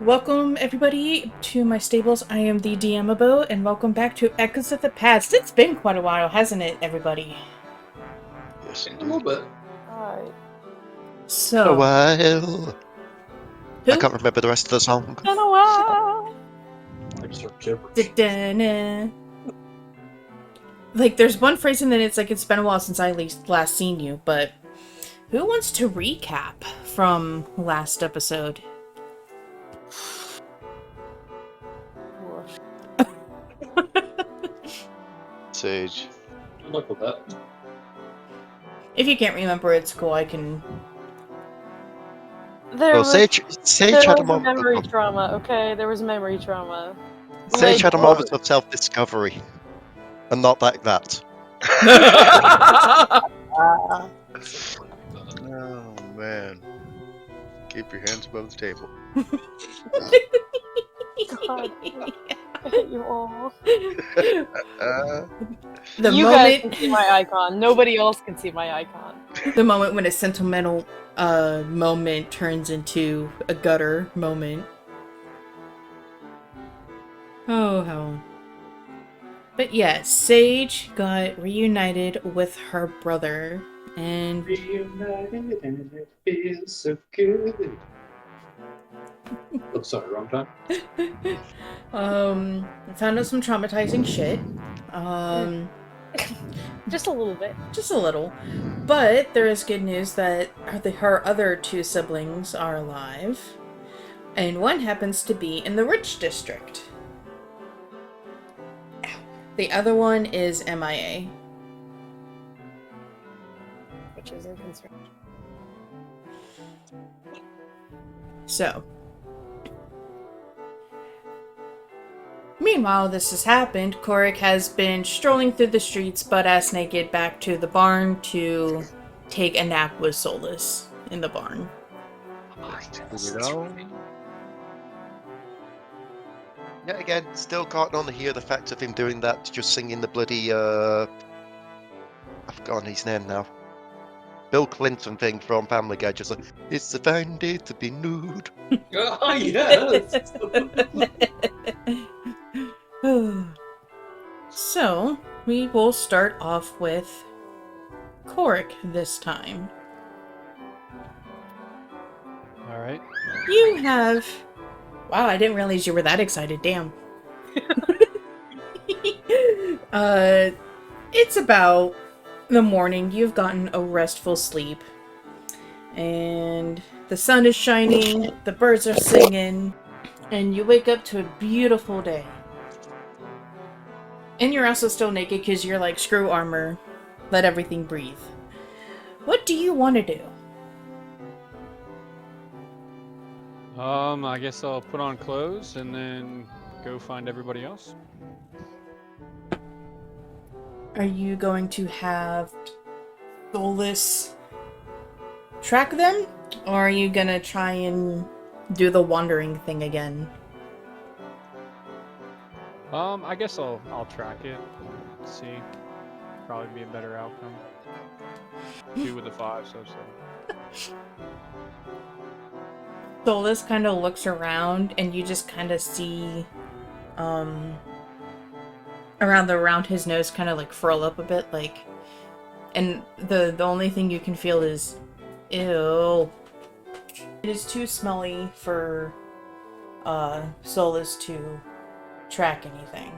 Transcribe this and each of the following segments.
Welcome, everybody, to my stables. I am the DMobo, and welcome back to Echoes of the Past. It's been quite a while, hasn't it, everybody? Yes, A little bit. Alright. a So, while. who? I can't remember the rest of the song. Been a while. I just start gibberish. Da-da-na. Like, there's one phrase and then it's like, it's been a while since I last seen you, but who wants to recap from last episode? Sage. Good luck with that. If you can't remember, it's cool. I can... There Well, was, Sage there had a was moment. memory trauma, okay? There was memory trauma. Sage had a Like- moment of self-discovery, and not like that. Oh man! Keep your hands above the table. God, I hate you all. The You guys can moment... see my icon. Nobody else can see my icon. The moment when a sentimental moment turns into a gutter moment. Oh, hell. But yeah, Sage got reunited with her brother, and Reunited and it feels so good. Oh, sorry, wrong time. found out some traumatizing shit. Just a little bit. Just a little. But there is good news that her other two siblings are alive, and one happens to be in the rich district. The other one is MIA. Which is a concern. So, meanwhile, this has happened. Korric has been strolling through the streets, butt-ass naked, back to the barn to take a nap with Solus in the barn. You know. Yet again, still can't unhear the fact of him doing that, just singing the bloody I've forgotten his name now. Bill Clinton thing from Family Guy, just like, it's a fine day to be nude. Oh, yes! So, we will start off with Korric this time. Alright. You have... Wow, I didn't realize you were that excited, damn. It's about the morning. You've gotten a restful sleep. And the sun is shining, the birds are singing, and you wake up to a beautiful day. And you're also still naked because you're like, screw armor, let everything breathe. What do you want to do? I guess I'll put on clothes and then go find everybody else. Are you going to have Solus track them? Or are you gonna try and do the wandering thing again? I guess I'll track it. See. Probably be a better outcome. 2 with a 5, so. Solus kind of looks around and you just kind of see around his nose kind of like furl up a bit, like, and the only thing you can feel is ew. It is too smelly for Solus to track anything.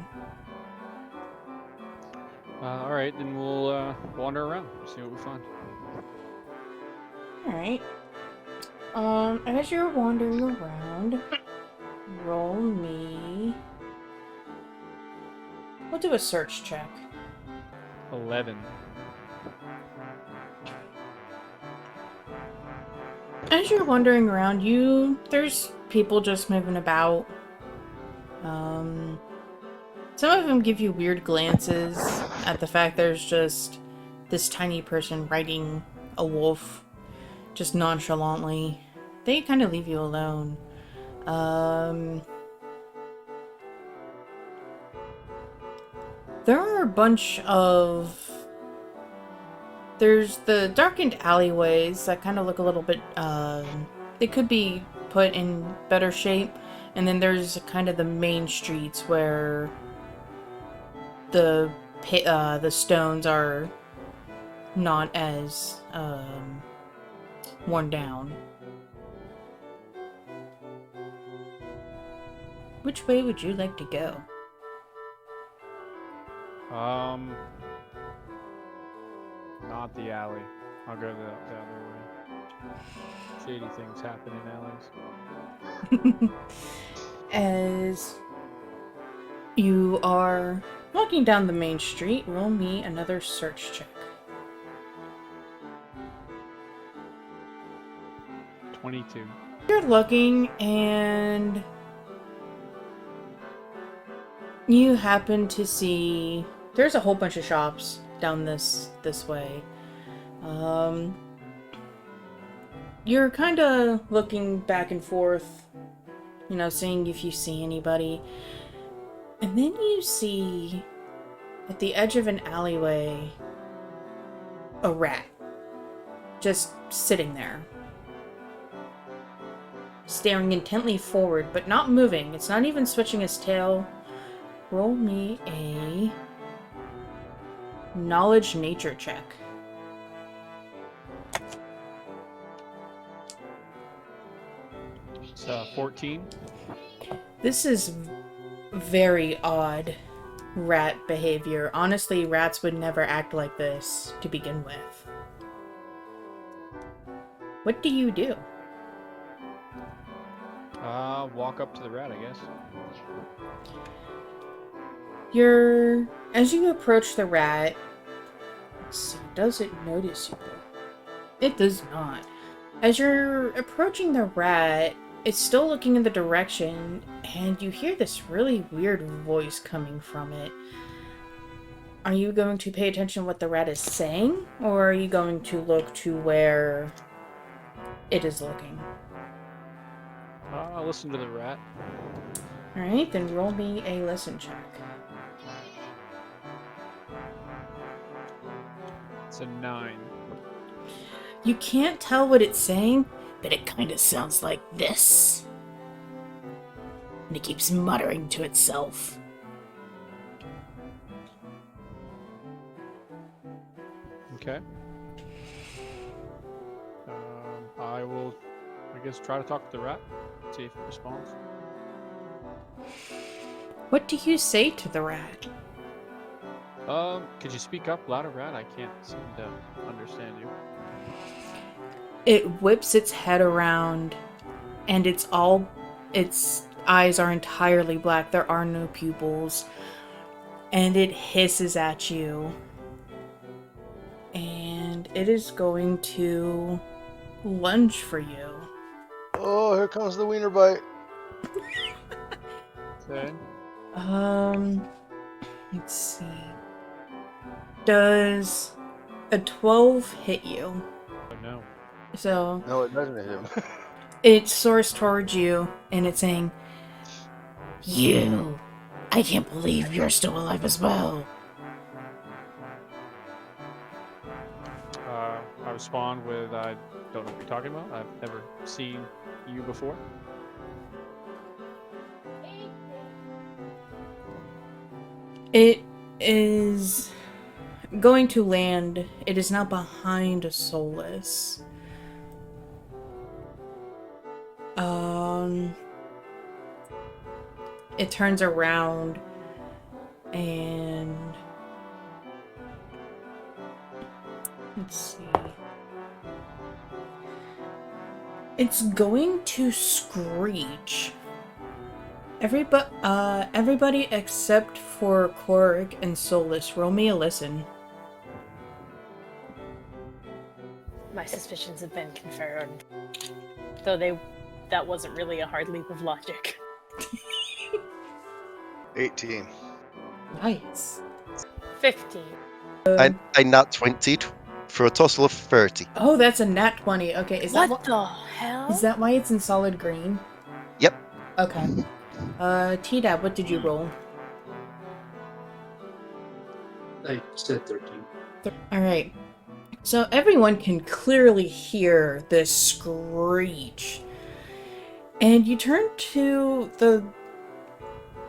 Alright, then we'll wander around, see what we find. Alright. As you're wandering around, roll me... We'll do a search check. 11. As you're wandering around, there's people just moving about. Some of them give you weird glances at the fact there's just this tiny person riding a wolf, just nonchalantly. They kind of leave you alone. There are a bunch of... There's the darkened alleyways that kind of look a little bit, they could be put in better shape. And then there's kind of the main streets where the stones are not as worn down. Which way would you like to go? Not the alley. I'll go the other way. Shady things happen in alleys. As you are walking down the main street, roll me another search check. 22. You're looking and you happen to see there's a whole bunch of shops down this way. You're kind of looking back and forth, you know, seeing if you see anybody. And then you see at the edge of an alleyway a rat just sitting there, staring intently forward but not moving. It's not even switching its tail. Roll me a knowledge nature check. It's 14. This is very odd rat behavior. Honestly, rats would never act like this to begin with. What do you do? Walk up to the rat, I guess. As you approach the rat, let's see, does it notice you? It does not. As you're approaching the rat, it's still looking in the direction, and you hear this really weird voice coming from it. Are you going to pay attention to what the rat is saying, or are you going to look to where it is looking? I'll listen to the rat. Alright, then roll me a listen check. It's a 9. You can't tell what it's saying, but it kind of sounds like this. And it keeps muttering to itself. Okay. I will, I guess, try to talk to the rat. See if it responds. What do you say to the rat? Could you speak up louder, rat? I can't seem to understand you. It whips its head around, and its eyes are entirely black. There are no pupils. And it hisses at you. And it is going to lunge for you. Oh, here comes the wiener bite. Okay. Let's see. Does a 12 hit you? Oh, no. So No, it doesn't hit him. it soars towards you, and it's saying, "You! I can't believe you're still alive as well." I respond with, I don't know what you're talking about. I've never seen you before. It is going to land. It is now behind a Solus. It turns around and let's see. It's going to screech. Everybody except for Korric and Solus, roll me a listen. My suspicions have been confirmed. Though that wasn't really a hard leap of logic. 18. Nice. 15. I nat 20'd for a total of 30. Oh, that's a nat 20. Okay, is that What the hell? is that why it's in solid green? Yep. Okay. TDAB, what did you roll? I said 13. Alright. So everyone can clearly hear this screech. And you turn to the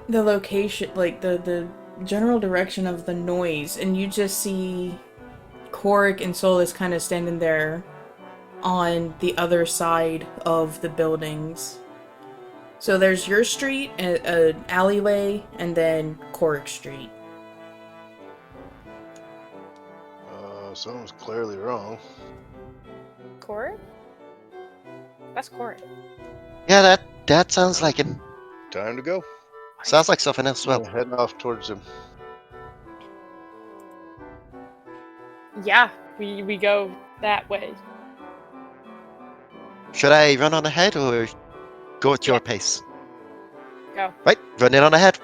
location, like the general direction of the noise, and you just see Korric and Solus kind of standing there on the other side of the buildings. So there's your street, an alleyway, and then Korric Street. Something's clearly wrong. Korric? That's Korric. Yeah, that sounds like him. Time to go. Sounds like something else as well. Yeah, heading off towards him. Yeah, we go that way. Should I run on ahead or go at your pace? Go. Right, running on ahead.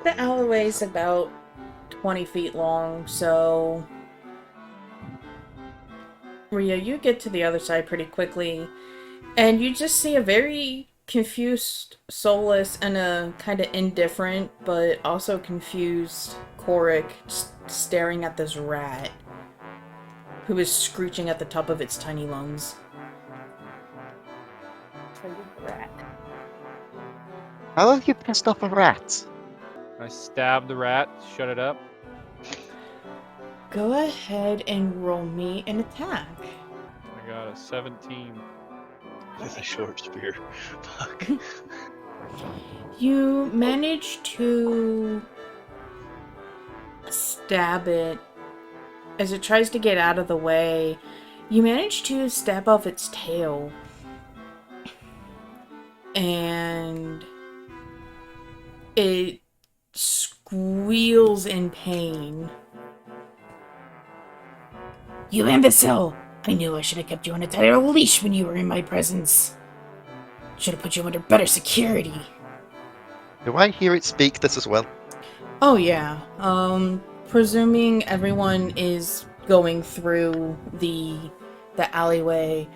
The alleyway's about 20 feet long, so Rhea, you get to the other side pretty quickly, and you just see a very confused Solus and a kind of indifferent, but also confused Korric staring at this rat, who is screeching at the top of its tiny lungs. Rat. How have you pissed off a rat? I stab the rat, shut it up. Go ahead and roll me an attack. I got a 17. With a short spear. Fuck. You manage to stab it as it tries to get out of the way. You manage to stab off its tail. And it squeals in pain. You imbecile! I knew I should have kept you on a tighter leash when you were in my presence. Should have put you under better security. Do I hear it speak this as well? Oh yeah. Presuming everyone is going through the alleyway,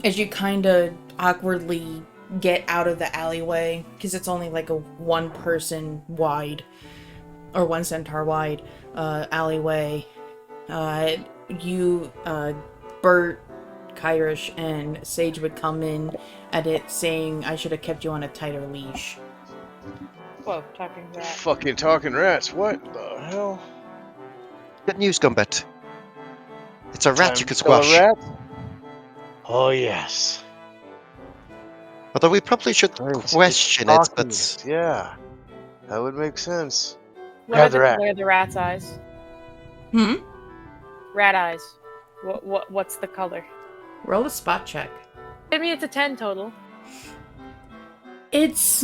as you kind of awkwardly get out of the alleyway, because it's only like a one person wide, or one centaur wide, alleyway. Bert, Kyrish, and Sage would come in at it saying, I should have kept you on a tighter leash. Whoa, talking rat. Fucking talking rats. What the hell? Good news, Goombert. It's a rat Time you can to kill a squash. rat? Oh, yes. Although we probably should Time to question get it, talking but... Yeah, that would make sense. What Grab are the the rat. color of the rat's eyes? Hmm? Rat eyes. What's the color? Roll a spot check. Give me it's a 10 total. It's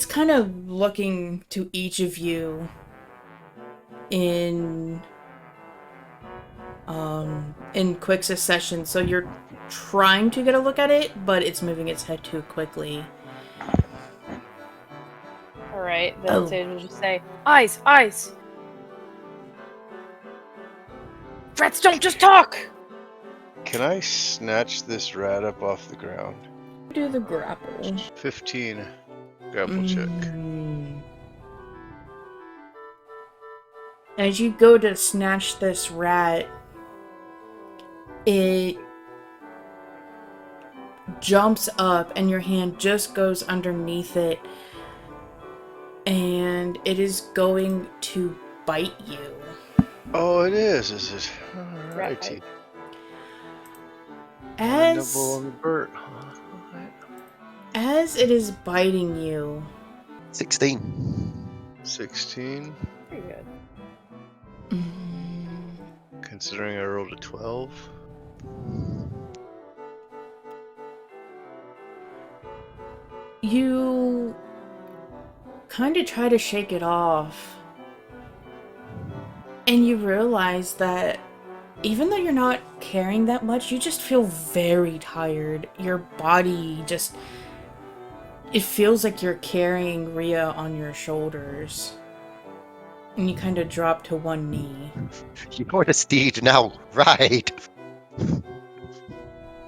kind of looking to each of you in quick succession. So you're trying to get a look at it, but it's moving its head too quickly. Alright, then Oh. Sage will just say, eyes, eyes! Rats don't just talk! Can I snatch this rat up off the ground? Do the grapple. 15. Grapple check. As you go to snatch this rat, it jumps up and your hand just goes underneath it, and it is going to bite you. Oh, it is it? Rat Alrighty. bite. As Nibble on the bird. As it is biting you, 16. 16. Pretty good. Considering I rolled a 12. you kind of try to shake it off, and you realize that even though you're not carrying that much, you just feel very tired. Your body just... It feels like you're carrying Rhea on your shoulders. And you kind of drop to one knee. You're the steed now, ride!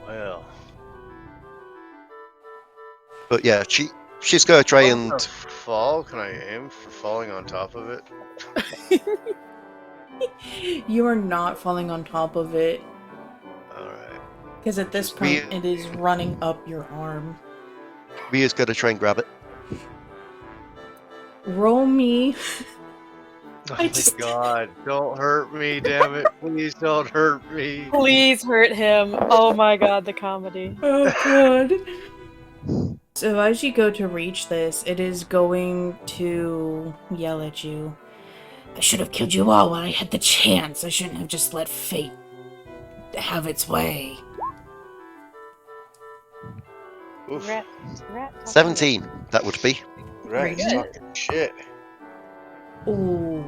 Well. But yeah, she's gonna try and... Fall? Can I aim for falling on top of it? You are not falling on top of it. Alright. Because at this Just point, be- it is running up your arm. Rhea's gonna try and grab it. Roll me. Oh I my just- god, don't hurt me, damn it. Please don't hurt me. Please hurt him. Oh my god, the comedy. Oh god. So as you go to reach this, it is going to yell at you. I should have killed you all when I had the chance. I shouldn't have just let fate have its way. Oof. Rat, rat. 17, that would be. Rat is Good. talking shit. Ooh.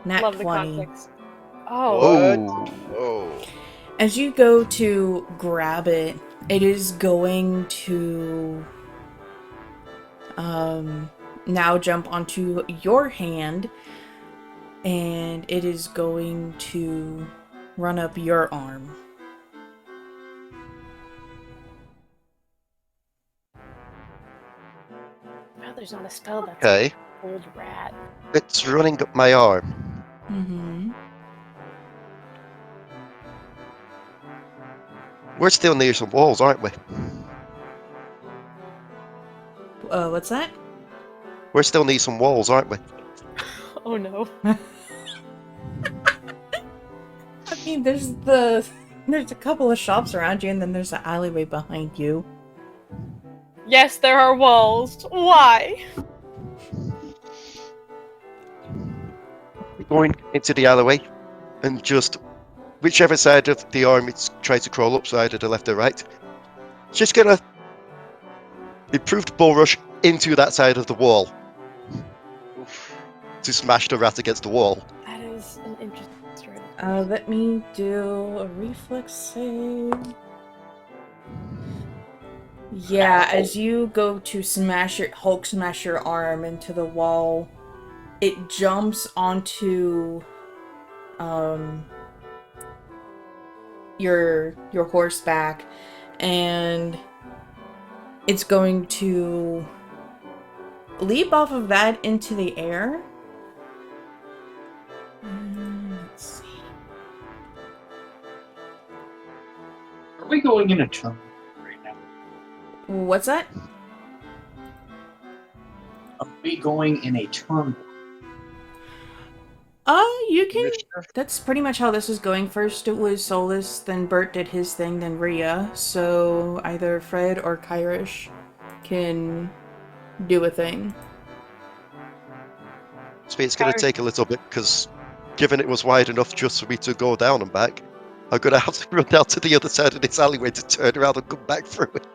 Nat Love the 20. context. Oh, What? Oh. Oh. As you go to grab it, it is going to now jump onto your hand, and it is going to run up your arm. wow, there's not a spell that's Okay. old rat. It's running up my arm. Mm-hmm. We're still near some walls, aren't we? What's that? We're still near some walls, aren't we? Oh no. I mean, there's a couple of shops around you, and then there's an alleyway behind you. Yes, there are walls. Why? Going into the alleyway, and just whichever side of the arm it's tries to crawl up, so either the left or right. It's just gonna improved bull rush into that side of the wall Oof. to smash the rat against the wall. That is an interesting strategy. Let me do a reflex save. Yeah, as you go to Hulk smash your arm into the wall, it jumps onto your horseback, and it's going to leap off of that into the air. Let's see. Are we going in a turn right now? What's that? Are we going in a turn? You can. That's pretty much how this is going. First it was Solus, then Bert did his thing, then Rhea. So either Fred or Kyrish can do a thing. So it's going to take a little bit, because given it was wide enough just for me to go down and back, I'm going to have to run down to the other side of this alleyway to turn around and come back through it.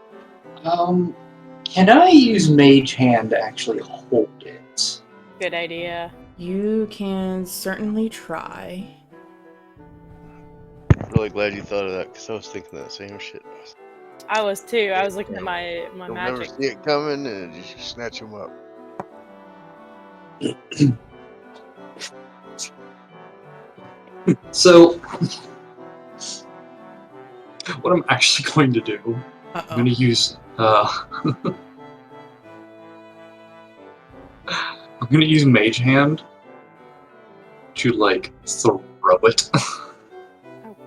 Can I use Mage Hand to actually hold it? Good idea. You can certainly try. I'm really glad you thought of that, because I was thinking that same shit. I was too. I was looking at my You'll never magic. see it coming, and you just snatch him up. So, what I'm actually going to do, I'm Uh-oh. going to use, I'm going to use Mage Hand to, like, throw it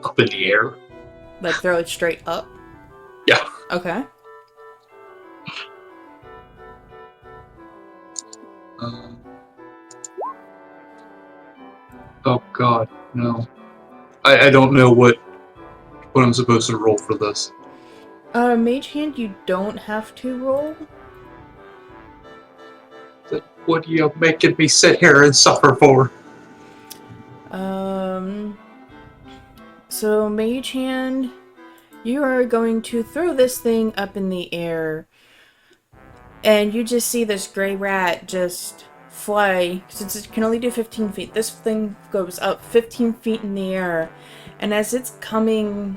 up in the air. Like throw it straight up? Yeah. Okay. Oh god, no. I don't know what I'm supposed to roll for this. Mage Hand, you don't have to roll. What are you making me sit here and suffer for? So Mage Hand, you are going to throw this thing up in the air, and you just see this gray rat just fly, since it can only do 15 feet. This thing goes up 15 feet in the air, and as it's coming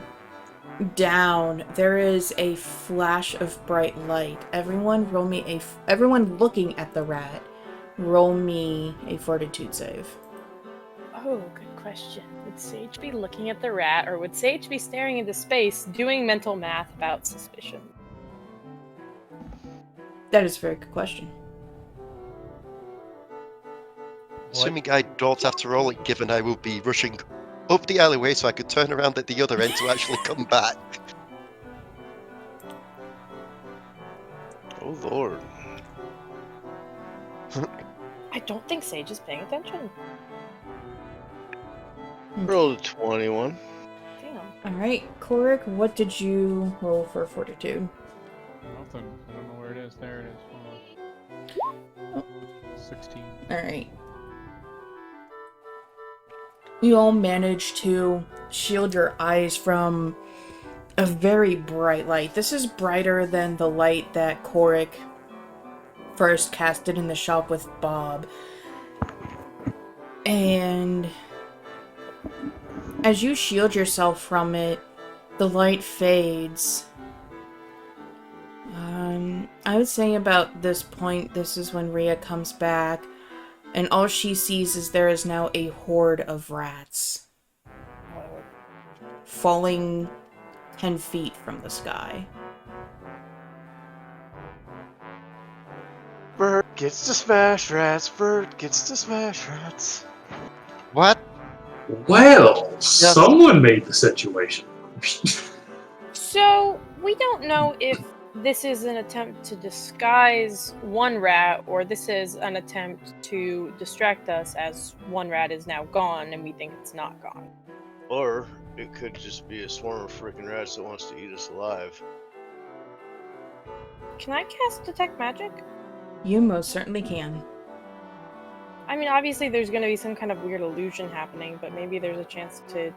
down, there is a flash of bright light. Everyone looking at the rat, roll me a fortitude save. Oh, good question. Would Sage be looking at the rat, or would Sage be staring into space, doing mental math about suspicion? That is a very good question. assuming I don't have to roll it, given I will be rushing up the alleyway so I could turn around at the other end to actually come back. Oh lord. I don't think Sage is paying attention. Rolled a 21. Damn. Alright, Korric, what did you roll for fortitude? Nothing. I don't know where it is. There it is. Hold on. 16. Alright. You all managed to shield your eyes from a very bright light. This is brighter than the light that Korric first casted in the shop with Bob. And as you shield yourself from it, the light fades. I would say about this point, this is when Rhea comes back, and all she sees is there is now a horde of rats falling 10 feet from the sky. Bert gets to smash rats. Bert gets to smash rats. What? Well, someone made the situation. So, we don't know if this is an attempt to disguise one rat, or this is an attempt to distract us as one rat is now gone and we think it's not gone. Or it could just be a swarm of freaking rats that wants to eat us alive. Can I cast Detect Magic? You most certainly can. I mean, obviously there's going to be some kind of weird illusion happening, but maybe there's a chance to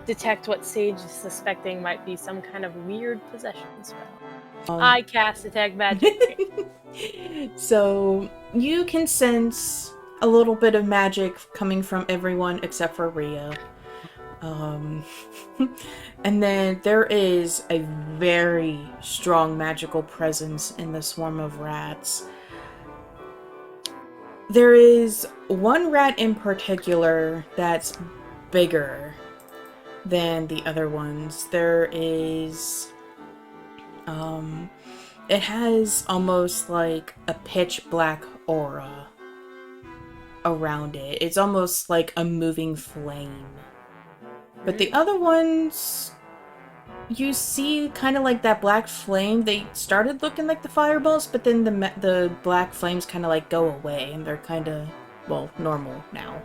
detect what Sage is suspecting might be some kind of weird possession spell. I cast Detect Magic. So, you can sense a little bit of magic coming from everyone except for Rhea. And then there is a very strong magical presence in the swarm of rats. There is one rat in particular that's bigger than the other ones. There is... it has almost like a pitch black aura around it. It's almost like a moving flame. But the other ones, you see kind of like that black flame. They started looking like the fireballs, but then the black flames kind of like go away, and they're kind of, well, normal now.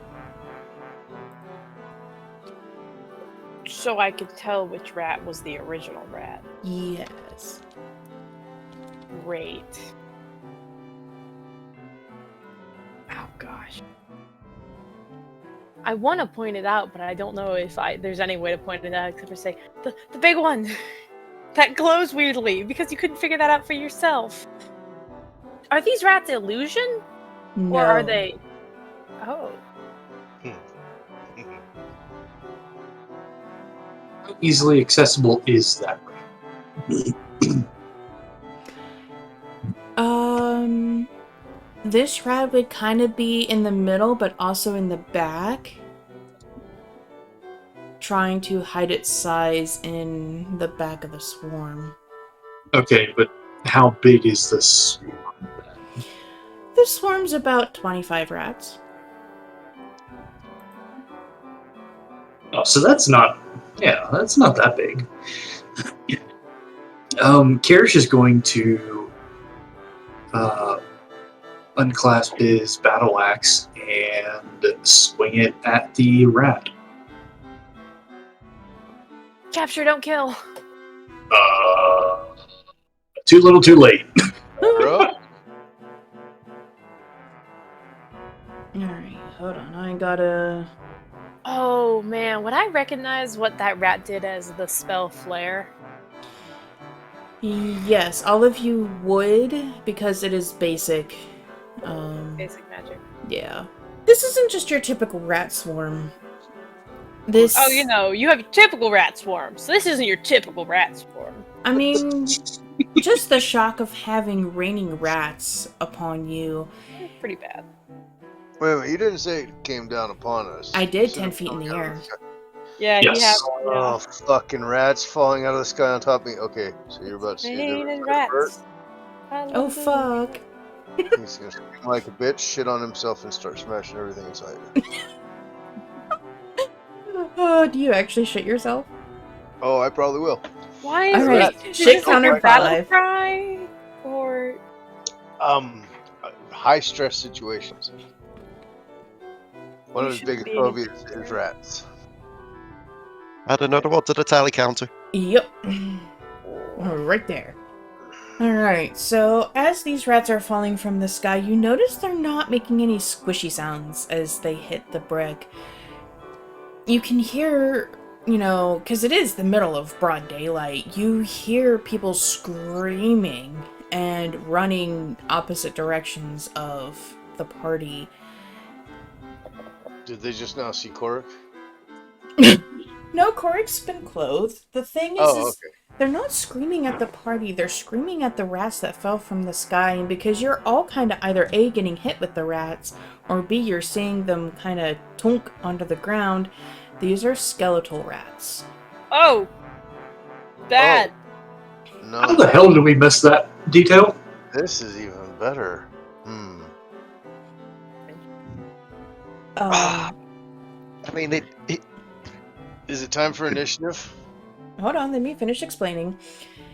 So I could tell which rat was the original rat. Yes. Great. Oh gosh. I want to point it out, but I don't know if there's any way to point it out except for say, the big one! That glows weirdly, because you couldn't figure that out for yourself. Are these rats illusion? No. Or are they... Oh. How easily accessible is that? This rat would kind of be in the middle, but also in the back. Trying to hide its size in the back of the swarm. Okay, but how big is this swarm? The swarm's about 25 rats. Oh, so that's not... Yeah, that's not that big. Kyrish is going to unclasp his battle axe and swing it at the rat. Capture, don't kill. Too little, too late. Bro? Alright, hold on. I gotta... Oh man, would I recognize what that rat did as the spell flare? Yes, all of you would, because it is basic. Basic magic. Yeah. This isn't just your typical rat swarm. This... Oh, you know, you have a typical rat swarm, so this isn't your typical rat swarm. I mean, just the shock of having raining rats upon you. Pretty bad. Wait a minute, you didn't say it came down upon us. I You did said 10 it feet in fell the down air. the sky. Yeah, Yes. you have. Oh, fucking rats falling out of the sky on top of me. Okay, so you're about to see a Raining different rats. Oh, fuck. He's gonna scream like a bitch, shit on himself, and start smashing everything inside. Oh, do you actually shit yourself? Oh, I probably will. Why is Alright, this? shit Is this like counter a battle 5. cry? Or High stress situations. One You of his should biggest be- phobias is rats. Add another one to the tally counter. Yep. Right there. Alright, so as these rats are falling from the sky, you notice they're not making any squishy sounds as they hit the brick. You can hear, because it is the middle of broad daylight, you hear people screaming and running opposite directions of the party. Did they just now see Korric? No, Korric's been clothed. The thing is, Oh, okay. they're not screaming at the party, they're screaming at the rats that fell from the sky, and because you're all kind of either A, getting hit with the rats, or B, you're seeing them kind of tunk onto the ground, these are skeletal rats. Oh! Bad. No, How the hell did we miss that detail? this is even better. I mean, it Is it time for initiative? Hold on, let me finish explaining.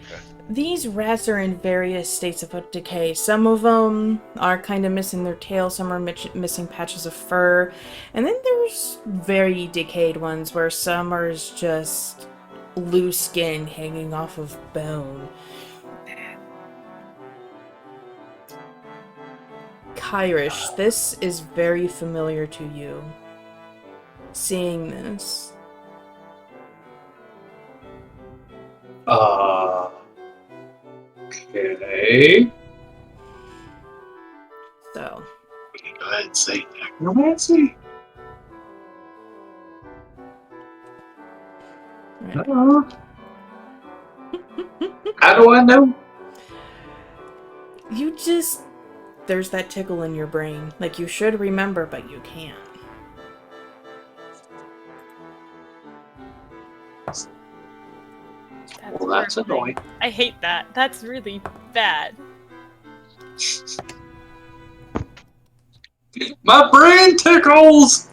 Okay. These rats are in various states of decay. Some of them are kind of missing their tails, some are missing patches of fur, and then there's very decayed ones where some are just loose skin hanging off of bone. Kyrish, this is very familiar to you. Seeing this. Okay. So, Go ahead and say necromancy. right. How do I know? You just... There's that tickle in your brain. Like, you should remember, but you can't. Well, that's horrifying. annoying. I hate that. That's really bad. My brain tickles!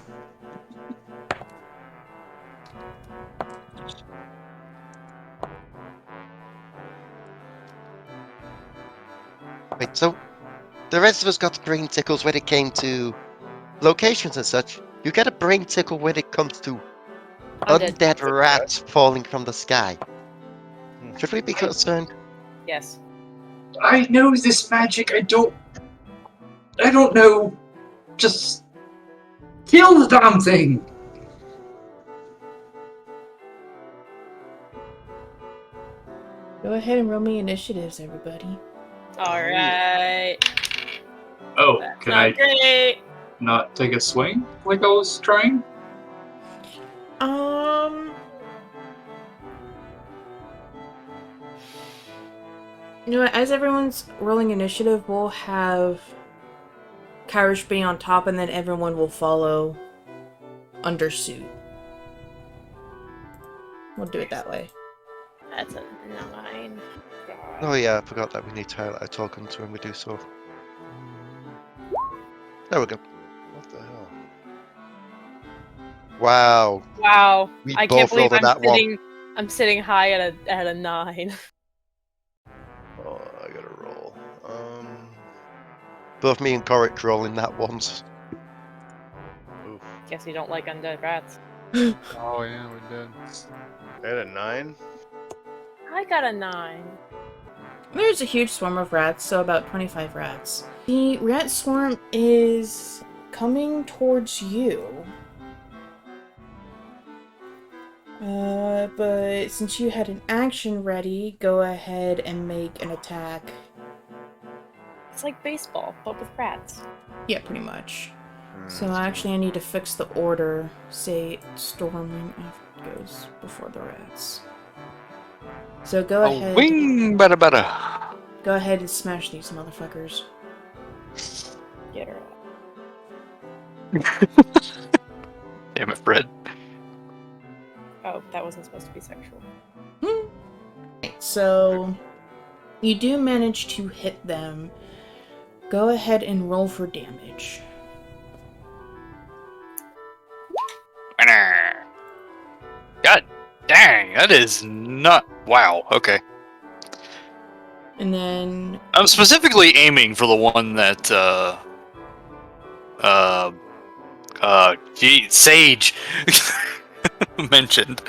Wait, so the rest of us got brain tickles when it came to locations and such. You get a brain tickle when it comes to undead rats falling from the sky. Should we be concerned? Yes. I know this magic. I don't know. Just kill the damn thing. Go ahead and roll me initiatives, everybody. Alright. Oh, That's can not I great. not take a swing like I was trying? You know what, as everyone's rolling initiative, we'll have Kyrish be on top, and then everyone will follow under suit. We'll do it that way. That's a 9. Oh yeah, I forgot that we need to highlight a token to when we do so. There we go. What the hell? Wow. Wow. We I both can't believe rolled on I'm sitting high at a 9. Oh, I gotta roll. Both me and Korric rolling that once. Oof. Guess you don't like undead rats. Oh yeah, we did. I had a 9. I got a 9. There's a huge swarm of rats, so about 25 rats. The rat swarm is coming towards you. But since you had an action ready, go ahead and make an attack. It's like baseball, but with rats. Yeah, pretty much. So actually I need to fix the order. Say Stormwing goes before the rats. So go ahead. Wing, bada. Go ahead and smash these motherfuckers. Get her. Damn it, Fred. Oh, that wasn't supposed to be sexual. So you do manage to hit them, Go ahead and roll for damage. God dang, that is not. Wow, okay. And then... I'm specifically aiming for the one that, Sage mentioned.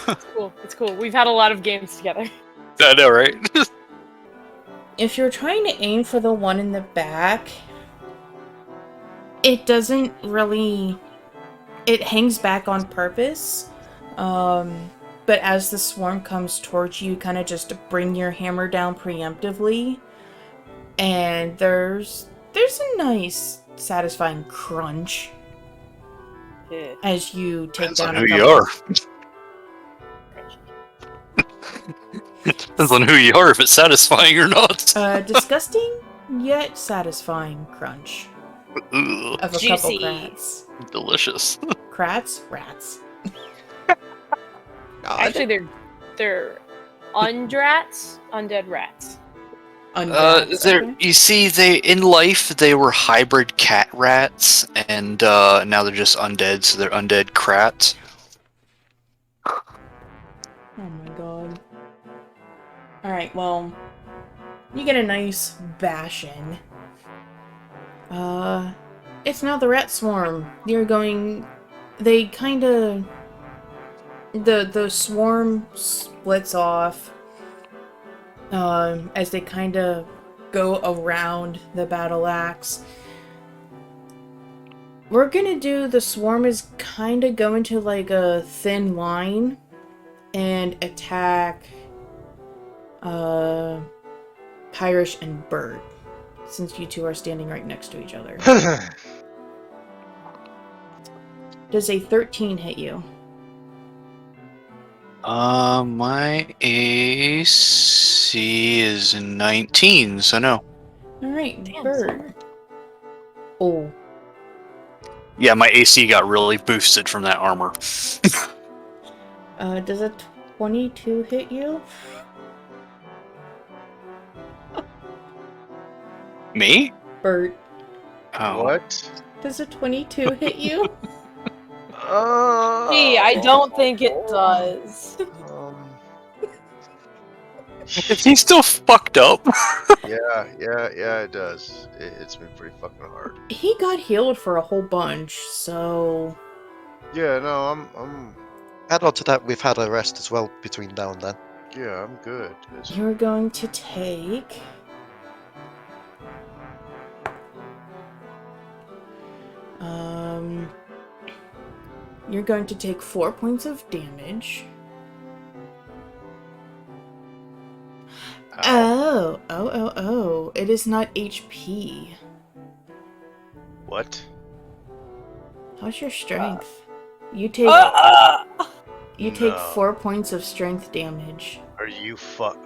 It's cool. It's cool. We've had a lot of games together. I know, right? If you're trying to aim for the one in the back, it doesn't really... It hangs back on purpose. But as the swarm comes towards you, kind of just bring your hammer down preemptively. And there's a nice, satisfying crunch Yeah. as you take Depends down on a who you couple. are. Depends on who you are if it's satisfying or not. Disgusting, yet satisfying crunch Ugh, of a Juicy. couple crats. delicious. Crats? Rats. Actually, they're undrats, undead rats. Undead, okay. You see, in life they were hybrid cat rats, and now they're just undead, so they're undead crats. Oh my god. Alright, well, you get a nice bash in. It's now the rat swarm. They kinda... The swarm splits off, as they kinda go around the battle axe. We're gonna do, the swarm is kinda going to like a thin line and attack Kyrish and Bird, since you two are standing right next to each other. Does a 13 hit you? My AC is 19, so no. Alright, Damn, Bird. Oh. Yeah, my AC got really boosted from that armor. Does a 22 hit you? Me? Bert, Oh. What? does a 22 hit you? Gee, I don't think it does. Is he still fucked up? Yeah, it does. It's been pretty fucking hard. He got healed for a whole bunch, so... Yeah, no, I'm Add on to that, we've had a rest as well between now and then. yeah, I'm good. It's- You're going to take... You're going to take 4 points of damage. Oh. It is not HP. What? How's your strength? You take... You take No. 4 points of strength damage. Are you fuck?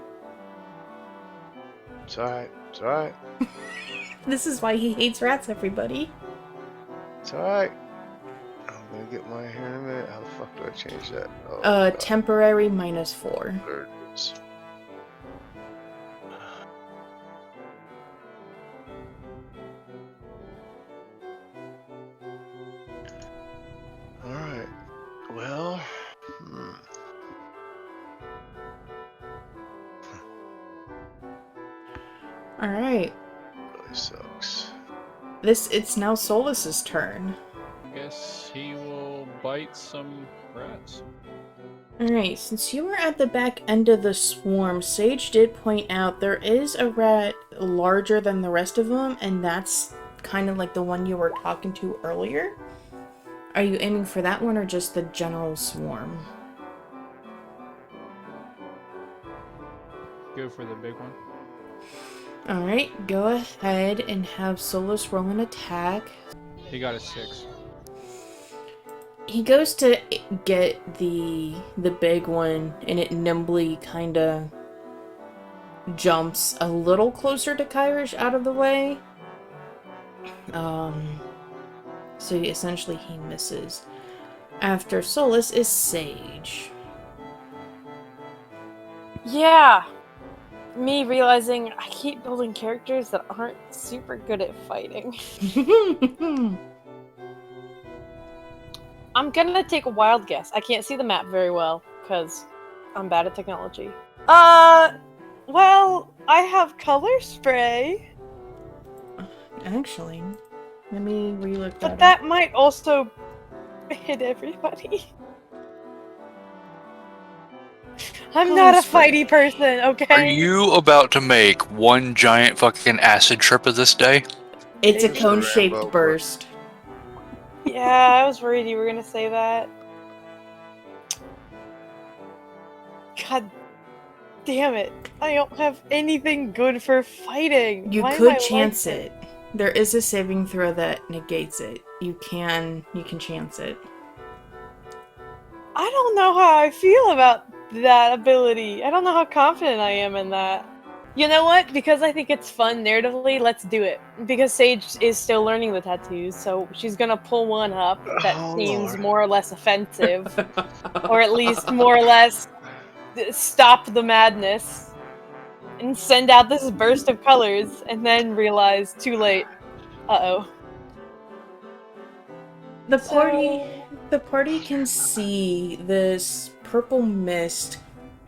It's alright. It's alright. This is why he hates rats, everybody. It's alright. I'm gonna get my hair in a minute. How the fuck do I change that? Oh, God. Temporary -4. There it is. Alright. Well, Alright. really sucks. It's now Solus's turn. I guess he will bite some rats. Alright, since you were at the back end of the swarm, Sage did point out there is a rat larger than the rest of them, and that's kind of like the one you were talking to earlier. Are you aiming for that one or just the general swarm? Go for the big one. Alright, go ahead and have Solus roll an attack. He got a 6. He goes to get the big one, and it nimbly kind of jumps a little closer to Kyrish out of the way. So essentially he misses. After Solus is Sage. Yeah. me realizing I keep building characters that aren't super good at fighting. I'm gonna take a wild guess. I can't see the map very well because I'm bad at technology. Well, I have color spray, Actually, let me relook that but up. that might also hit everybody. I'm not a fighty person, okay? Are you about to make one giant fucking acid trip of this day? It's a It's the cone-shaped Rambo burst. Yeah, I was worried you were gonna say that. God damn it. I don't have anything good for fighting. You Why am could I chance like it. There is a saving throw that negates it. You can chance it. I don't know how I feel about that ability. I don't know how confident I am in that. You know what? Because I think it's fun narratively, let's do it. Because Sage is still learning the tattoos, so she's gonna pull one up that Oh, seems Lord. more or less offensive. Or at least more or less stop the madness. And send out this burst of colors, and then realize, too late. Uh-oh. The party can see this purple mist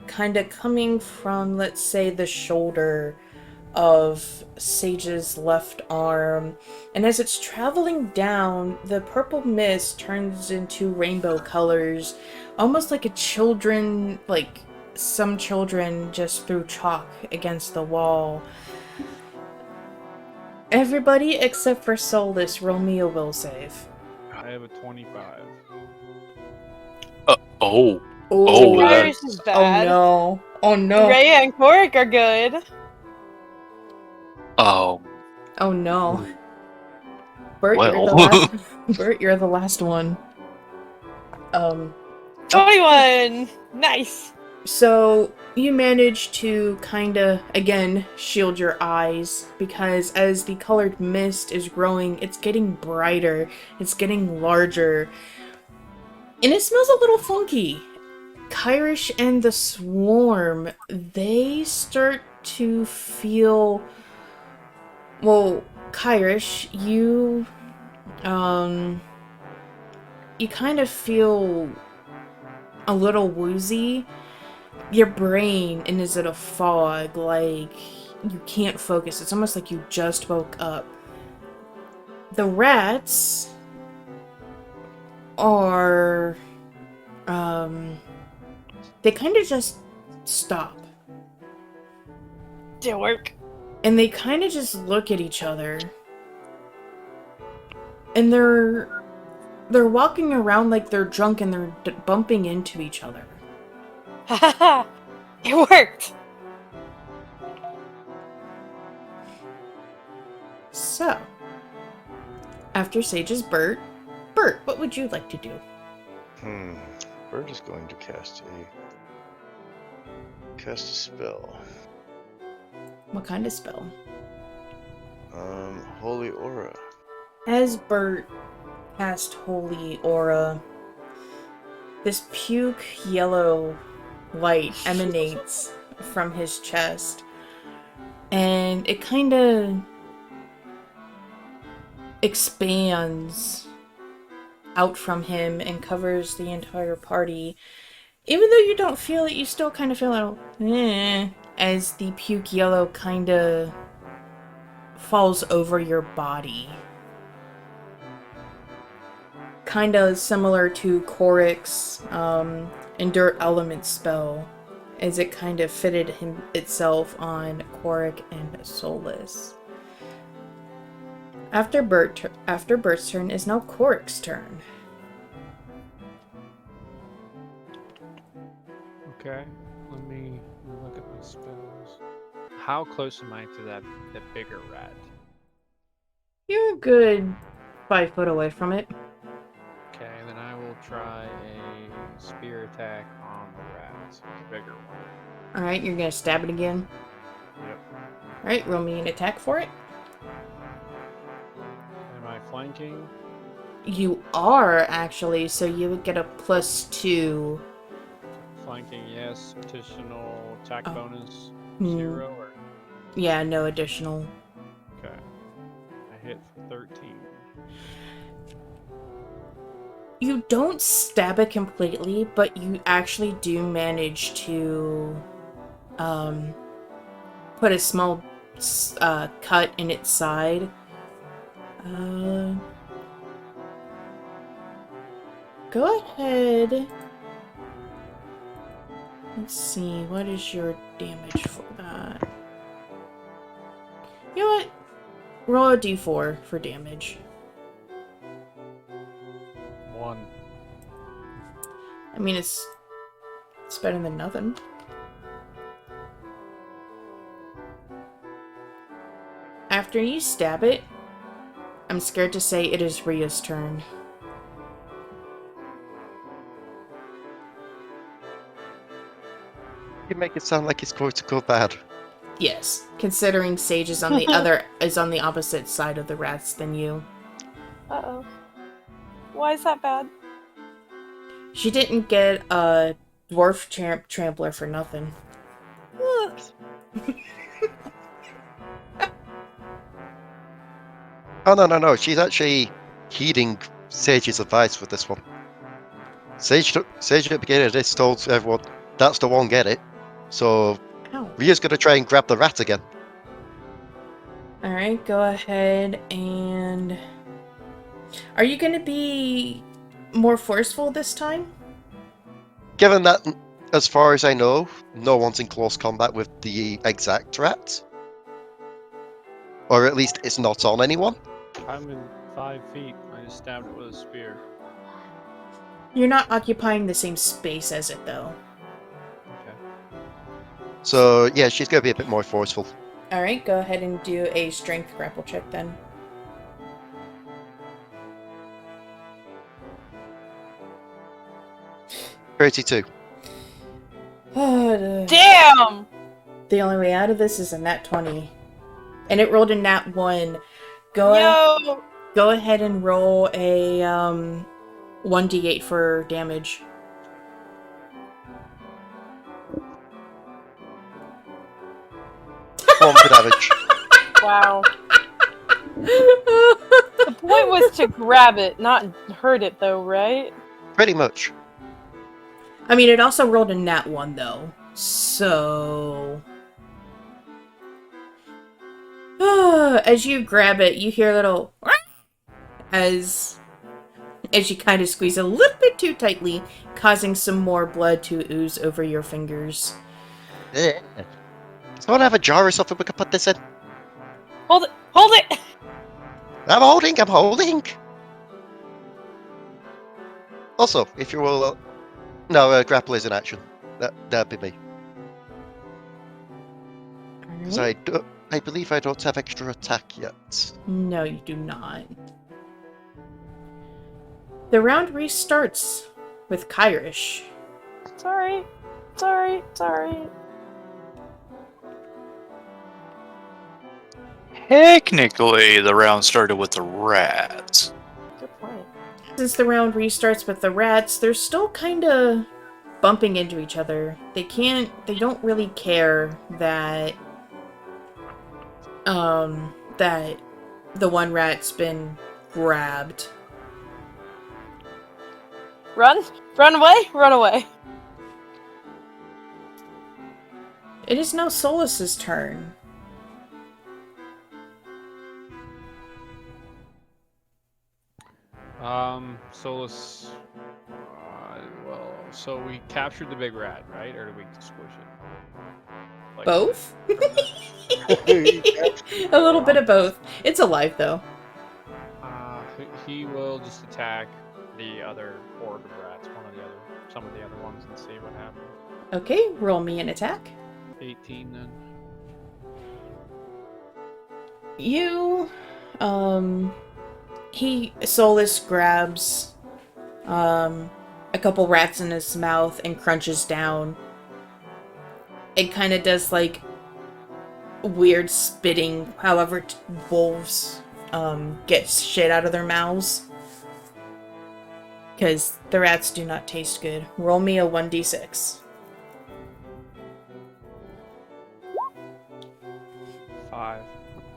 kind of coming from, let's say, the shoulder of Sage's left arm. And as it's traveling down, the purple mist turns into rainbow colors, almost like some children just threw chalk against the wall. Everybody except for Soulless, roll me a will save. I have a 25. Oh, Kyrish that- is bad. Oh no. Rhea and Korric are good. oh, Oh no. Bert, well. you're the last. Bert, you're the last one. 21! Nice! So you manage to kinda, again, shield your eyes, because as the colored mist is growing, it's getting brighter, it's getting larger, and it smells a little funky. Kyrish and the swarm, they start to feel... Well, Kyrish, you kind of feel a little woozy. Your brain is in a fog, like you can't focus. It's almost like you just woke up. The rats are, they kind of just stop. Didn't work. And they kind of just look at each other. And they're walking around like they're drunk, and they're bumping into each other. Haha! It worked! So, after Sage's Bert, what would you like to do? Bird is going to cast a spell. What kind of spell? Holy Aura. As Bert cast Holy Aura, this puke yellow light emanates from his chest, and it kind of expands out from him and covers the entire party. Even though you don't feel it, you still kind of feel as the puke yellow kind of falls over your body. Kind of similar to Korric's Endure Element spell, as it kind of fitted itself on Korric and Soulless. After Bert's turn is now Korric's turn. Okay, let me look at my spells. How close am I to that bigger rat? You're a good 5 foot away from it. Okay, then I will try a spear attack on the rat, the bigger one. Alright, you're gonna stab it again. Yep. Alright, roll me an attack for it. Am I flanking? You are, actually, so you would get a +2. Flanking, yes. Petitional attack Oh. bonus Hmm. 0 or Yeah, no additional. okay. I hit for 13. You don't stab it completely, but you actually do manage to put a small cut in its side. Go ahead. Let's see, what is your damage for that? You know what? Roll a d4 for damage. 1. I mean, it's better than nothing. After you stab it, I'm scared to say it is Rhea's turn. You make it sound like it's going to go bad. Yes, considering Sage is on the on the opposite side of the rats than you. Uh-oh. Why is that bad? She didn't get a dwarf trampler for nothing. Ugh. Oh, no. She's actually heeding Sage's advice with this one. Sage at the beginning of this told everyone, that's the one, get it. So, Ow. Rhea's going to try and grab the rat again. Alright, go ahead and... Are you going to be more forceful this time? Given that, as far as I know, no one's in close combat with the exact rat. Or at least it's not on anyone. I'm in 5 feet. I just stabbed it with a spear. You're not occupying the same space as it, though. Okay. So, yeah, she's going to be a bit more forceful. Alright, go ahead and do a strength grapple check then. $32. Damn! The only way out of this is a nat 20. And it rolled a nat 1. Go ahead and roll a 1d8 for damage. One for damage. Wow. The point was to grab it, not hurt it, though, right? Pretty much. I mean, it also rolled a nat 1, though. So... as you grab it, you hear a little... As you kind of squeeze a little bit too tightly, causing some more blood to ooze over your fingers. Yeah. Someone have a jar or something we could put this in? Hold it! Hold it! I'm holding! Also, if you will... no, grapple is in action. That'd be me. Because I believe I don't have extra attack yet. No, you do not. The round restarts with Kyrish. Sorry. Technically, the round started with the rat. Good point. Since the round restarts with the rats, they're still kind of bumping into each other. They don't really care that that the one rat's been grabbed. Run away. It is now Solus's turn. Solus. Well, so we captured the big rat, right? Or did we squish it? Like, Both? A little bit of both. It's alive, though. He will just attack the other horde of rats, some of the other ones, and see what happens. Okay, roll me an attack. 18 then. Solus grabs, a couple rats in his mouth and crunches down. It kind of does, like, weird spitting, however wolves, get shit out of their mouths. Because the rats do not taste good. Roll me a 1d6. 5.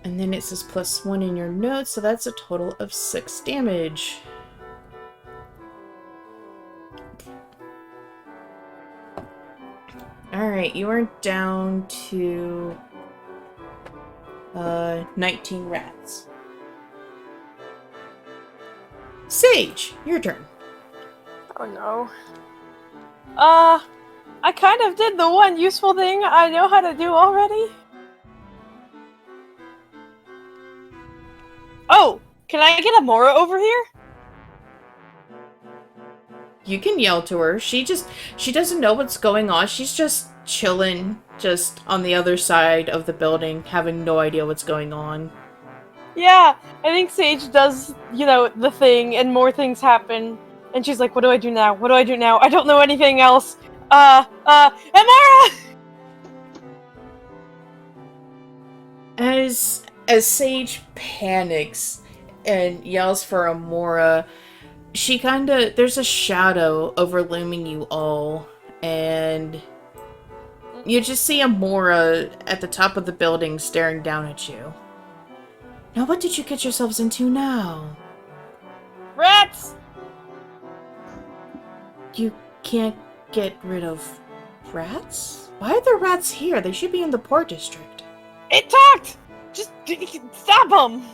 And then it says +1 in your notes, so that's a total of 6 damage. Alright, you are down to 19 rats. Sage, your turn. Oh no. I kind of did the one useful thing I know how to do already. Oh, can I get Amora over here? You can yell to her. She doesn't know what's going on. She's just chilling, just on the other side of the building, having no idea what's going on. Yeah, I think Sage does, the thing, and more things happen. And she's like, what do I do now? What do I do now? I don't know anything else. Amora! As Sage panics and yells for Amora, there's a shadow overlooming you all, and you just see Amora at the top of the building staring down at you. Now what did you get yourselves into now? Rats! You can't get rid of rats? Why are there rats here? They should be in the port district. It talked! Just stop them!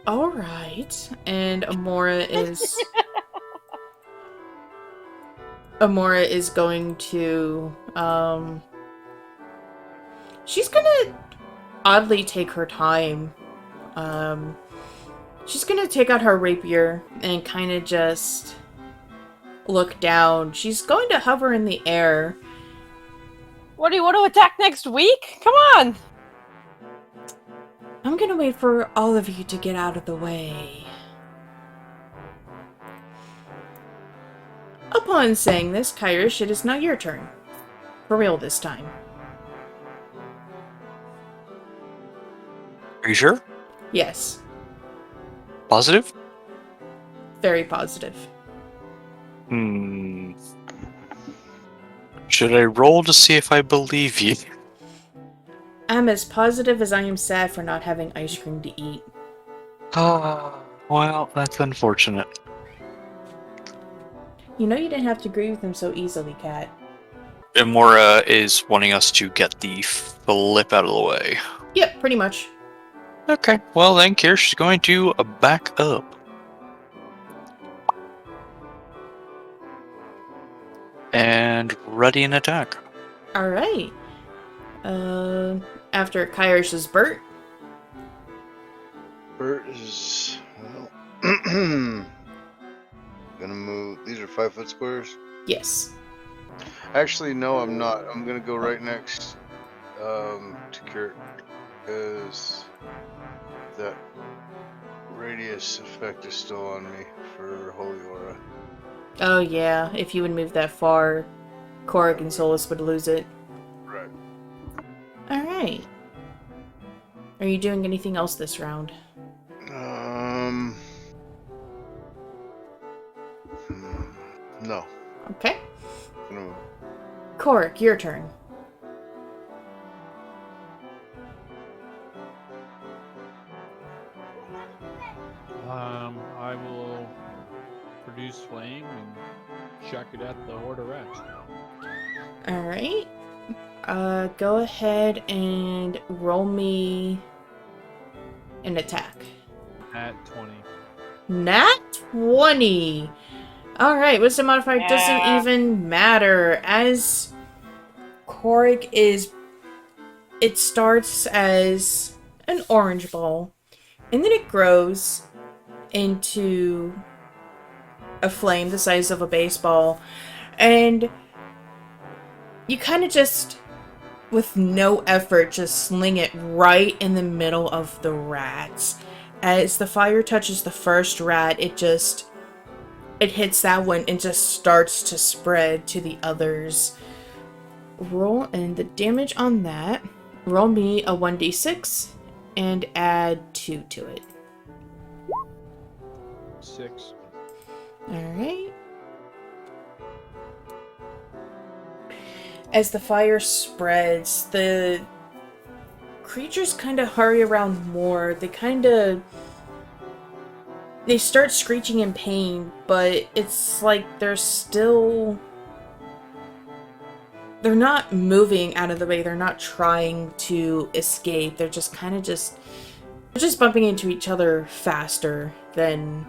Alright. And Amora is... Amora is going to, she's gonna oddly take her time. She's gonna take out her rapier and kind of just look down. She's going to hover in the air. What do you want to attack next week? Come on! I'm gonna wait for all of you to get out of the way. Upon saying this, Kyrish, it is now your turn. For real this time. Are you sure? Yes. Positive? Very positive. Should I roll to see if I believe you? I'm as positive as I am sad for not having ice cream to eat. Well, that's unfortunate. You know you didn't have to agree with him so easily, Kat. Amora is wanting us to get the flip out of the way. Yep, pretty much. Okay, well then Kyrish is going to back up. And ready an attack. Alright. After Kyrish's Bert. Bert is, well, gonna move. These are 5-foot squares. Yes. Actually, no, I'm not. I'm gonna go right next to Kurt, because that radius effect is still on me for Holy Aura. Oh yeah, if you would move that far, Korric and Solus would lose it. Right. Alright. Are you doing anything else this round? No. Okay. No. Korric, your turn. I will produce flame and chuck it at the horde of rats. Alright. Go ahead and roll me an attack. At 20. Nat 20! Alright, wisdom modifier doesn't even matter. As Korric is... It starts as an orange ball, and then it grows into a flame the size of a baseball, and you kind of just, with no effort, just sling it right in the middle of the rats. As the fire touches the first rat, it hits that one and just starts to spread to the others. Roll, and the damage on that, roll me a 1d6 and add 2 to it. 6. Alright. As the fire spreads, the creatures kind of hurry around more. They start screeching in pain, but it's like they're not moving out of the way. They're not trying to escape. They're just bumping into each other faster than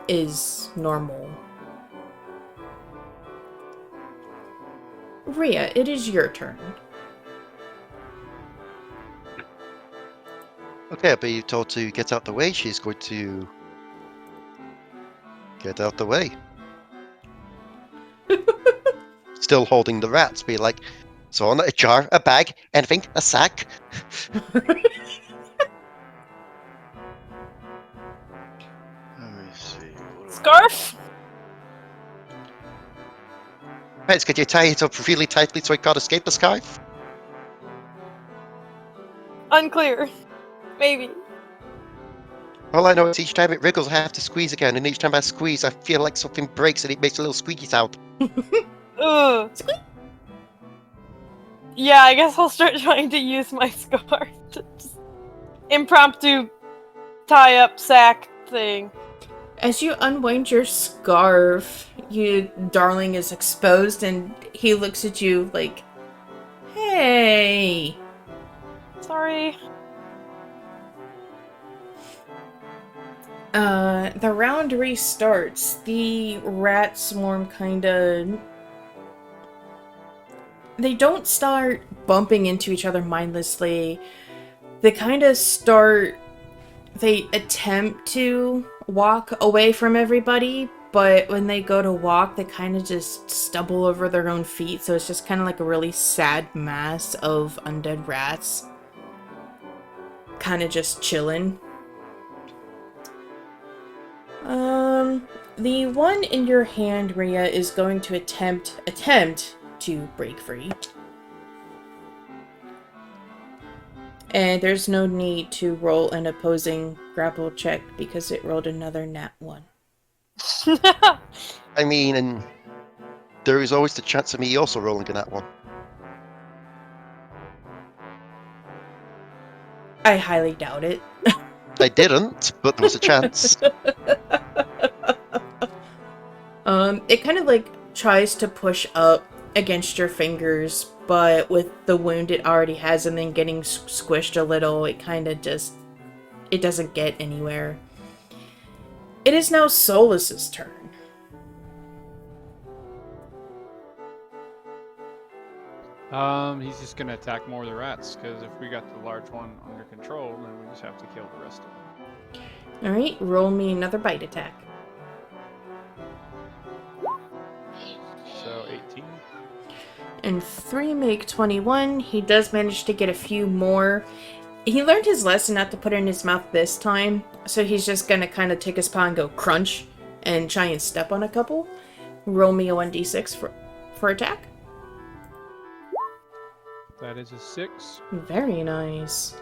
is normal. Rhea, it is your turn. Okay, but you told to get out the way. She's going to get out the way. Still holding the rats. Be like, so on a jar, a bag, anything, a sack. Let me see. What do I- Scarf? Right, could you tie it up really tightly so it can't escape the scarf? Unclear. Maybe. All I know is each time it wriggles, I have to squeeze again, and each time I squeeze, I feel like something breaks and it makes a little squeaky sound. Ugh. Yeah, I guess I'll start trying to use my scarf to just impromptu tie up sack thing. As you unwind your scarf, darling is exposed, and he looks at you like, hey. Sorry. The round restarts. The rat swarm they don't start bumping into each other mindlessly. They attempt to walk away from everybody, but when they go to walk, they kind of just stumble over their own feet, so it's just kind of like a really sad mass of undead rats. Kind of just chilling. The one in your hand, Rhea, is going to attempt to break free. And there's no need to roll an opposing grapple check because it rolled another nat 1. I mean, and there is always the chance of me also rolling in that one. I highly doubt it. I didn't, but there was a chance. It kind of like tries to push up against your fingers, but with the wound it already has and then getting squished a little, it kind of just, it doesn't get anywhere. It is now Solus's turn. He's just gonna attack more of the rats, because if we got the large one under control, then we just have to kill the rest of them. Alright, roll me another bite attack. So 18. And 3 make 21. He does manage to get a few more. He learned his lesson not to put it in his mouth this time, so he's just gonna kind of take his paw and go crunch and try and step on a couple. Roll me a 1d6 for attack. That is a 6. Very nice.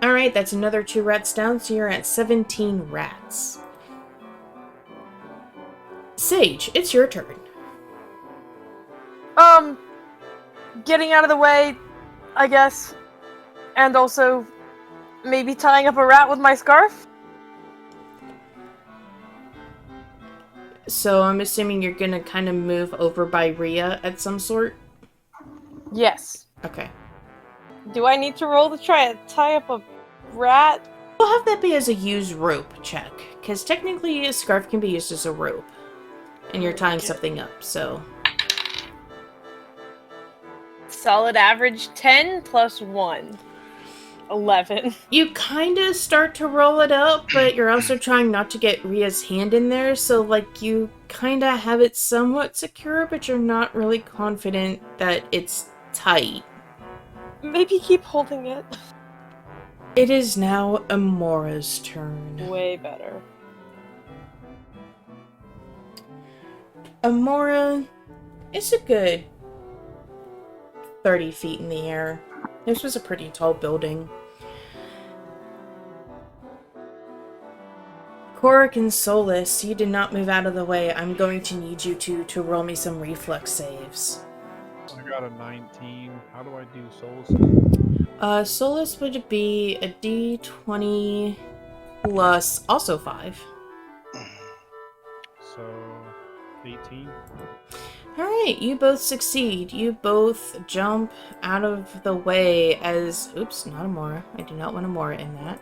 Alright, that's another 2 rats down, so you're at 17 rats. Sage, it's your turn. Getting out of the way, I guess. And also, maybe tying up a rat with my scarf? So I'm assuming you're gonna kind of move over by Rhea at some sort? Yes. Okay. Do I need to roll to try to tie up a rat? We'll have that be as a use rope check, because technically a scarf can be used as a rope. And you're tying something up, so... Solid average 10 plus 1. 11. You kind of start to roll it up, but you're also trying not to get Rhea's hand in there, so like you kind of have it somewhat secure, but you're not really confident that it's tight. Maybe keep holding it. It is now Amora's turn. Way better. Amora is a good 30 feet in the air. This was a pretty tall building. Korric and Solus, you did not move out of the way. I'm going to need you to roll me some reflex saves. I got a 19. How do I do souls? Solus would be a d20 plus also 5. So 18. Alright, you both succeed. You both jump out of the way as... Oops, not a Mora. I do not want a Mora in that.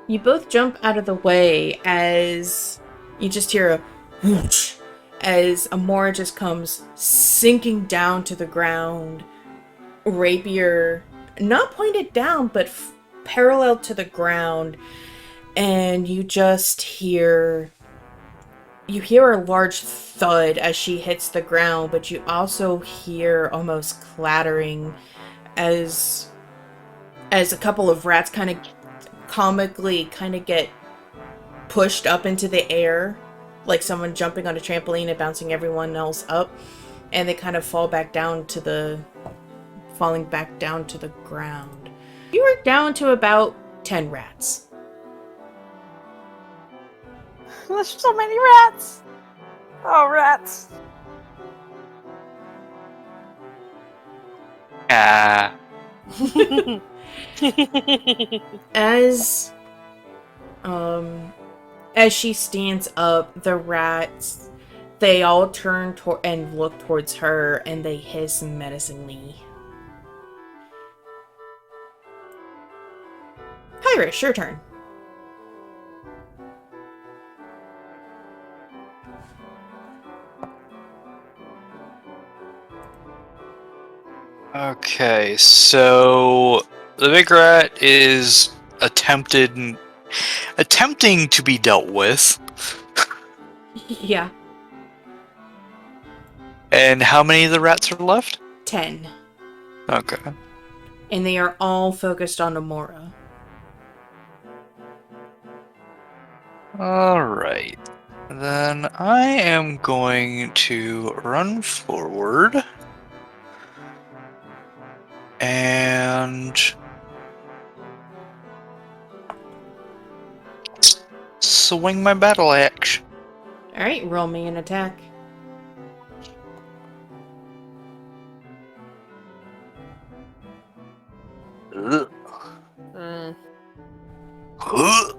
You both jump out of the way as you just hear a whoosh as a Mora just comes sinking down to the ground. Rapier, not pointed down, but parallel to the ground. And you just hear... You hear a large thud as she hits the ground, but you also hear almost clattering as a couple of rats kind of comically get pushed up into the air, like someone jumping on a trampoline and bouncing everyone else up, and they kind of falling back down to the ground. You are down to about 10 rats. There's so many rats! Oh, rats. Ah. As she stands up, the rats, they all turn and look towards her, and they hiss menacingly. Kyrish, your turn. Okay, so the big rat is attempting to be dealt with. Yeah. And how many of the rats are left? 10. Okay. And they are all focused on Amora. Alright. Then I am going to run forward. And swing my battle axe. Alright, roll me an attack. Ugh. Mm. Ugh.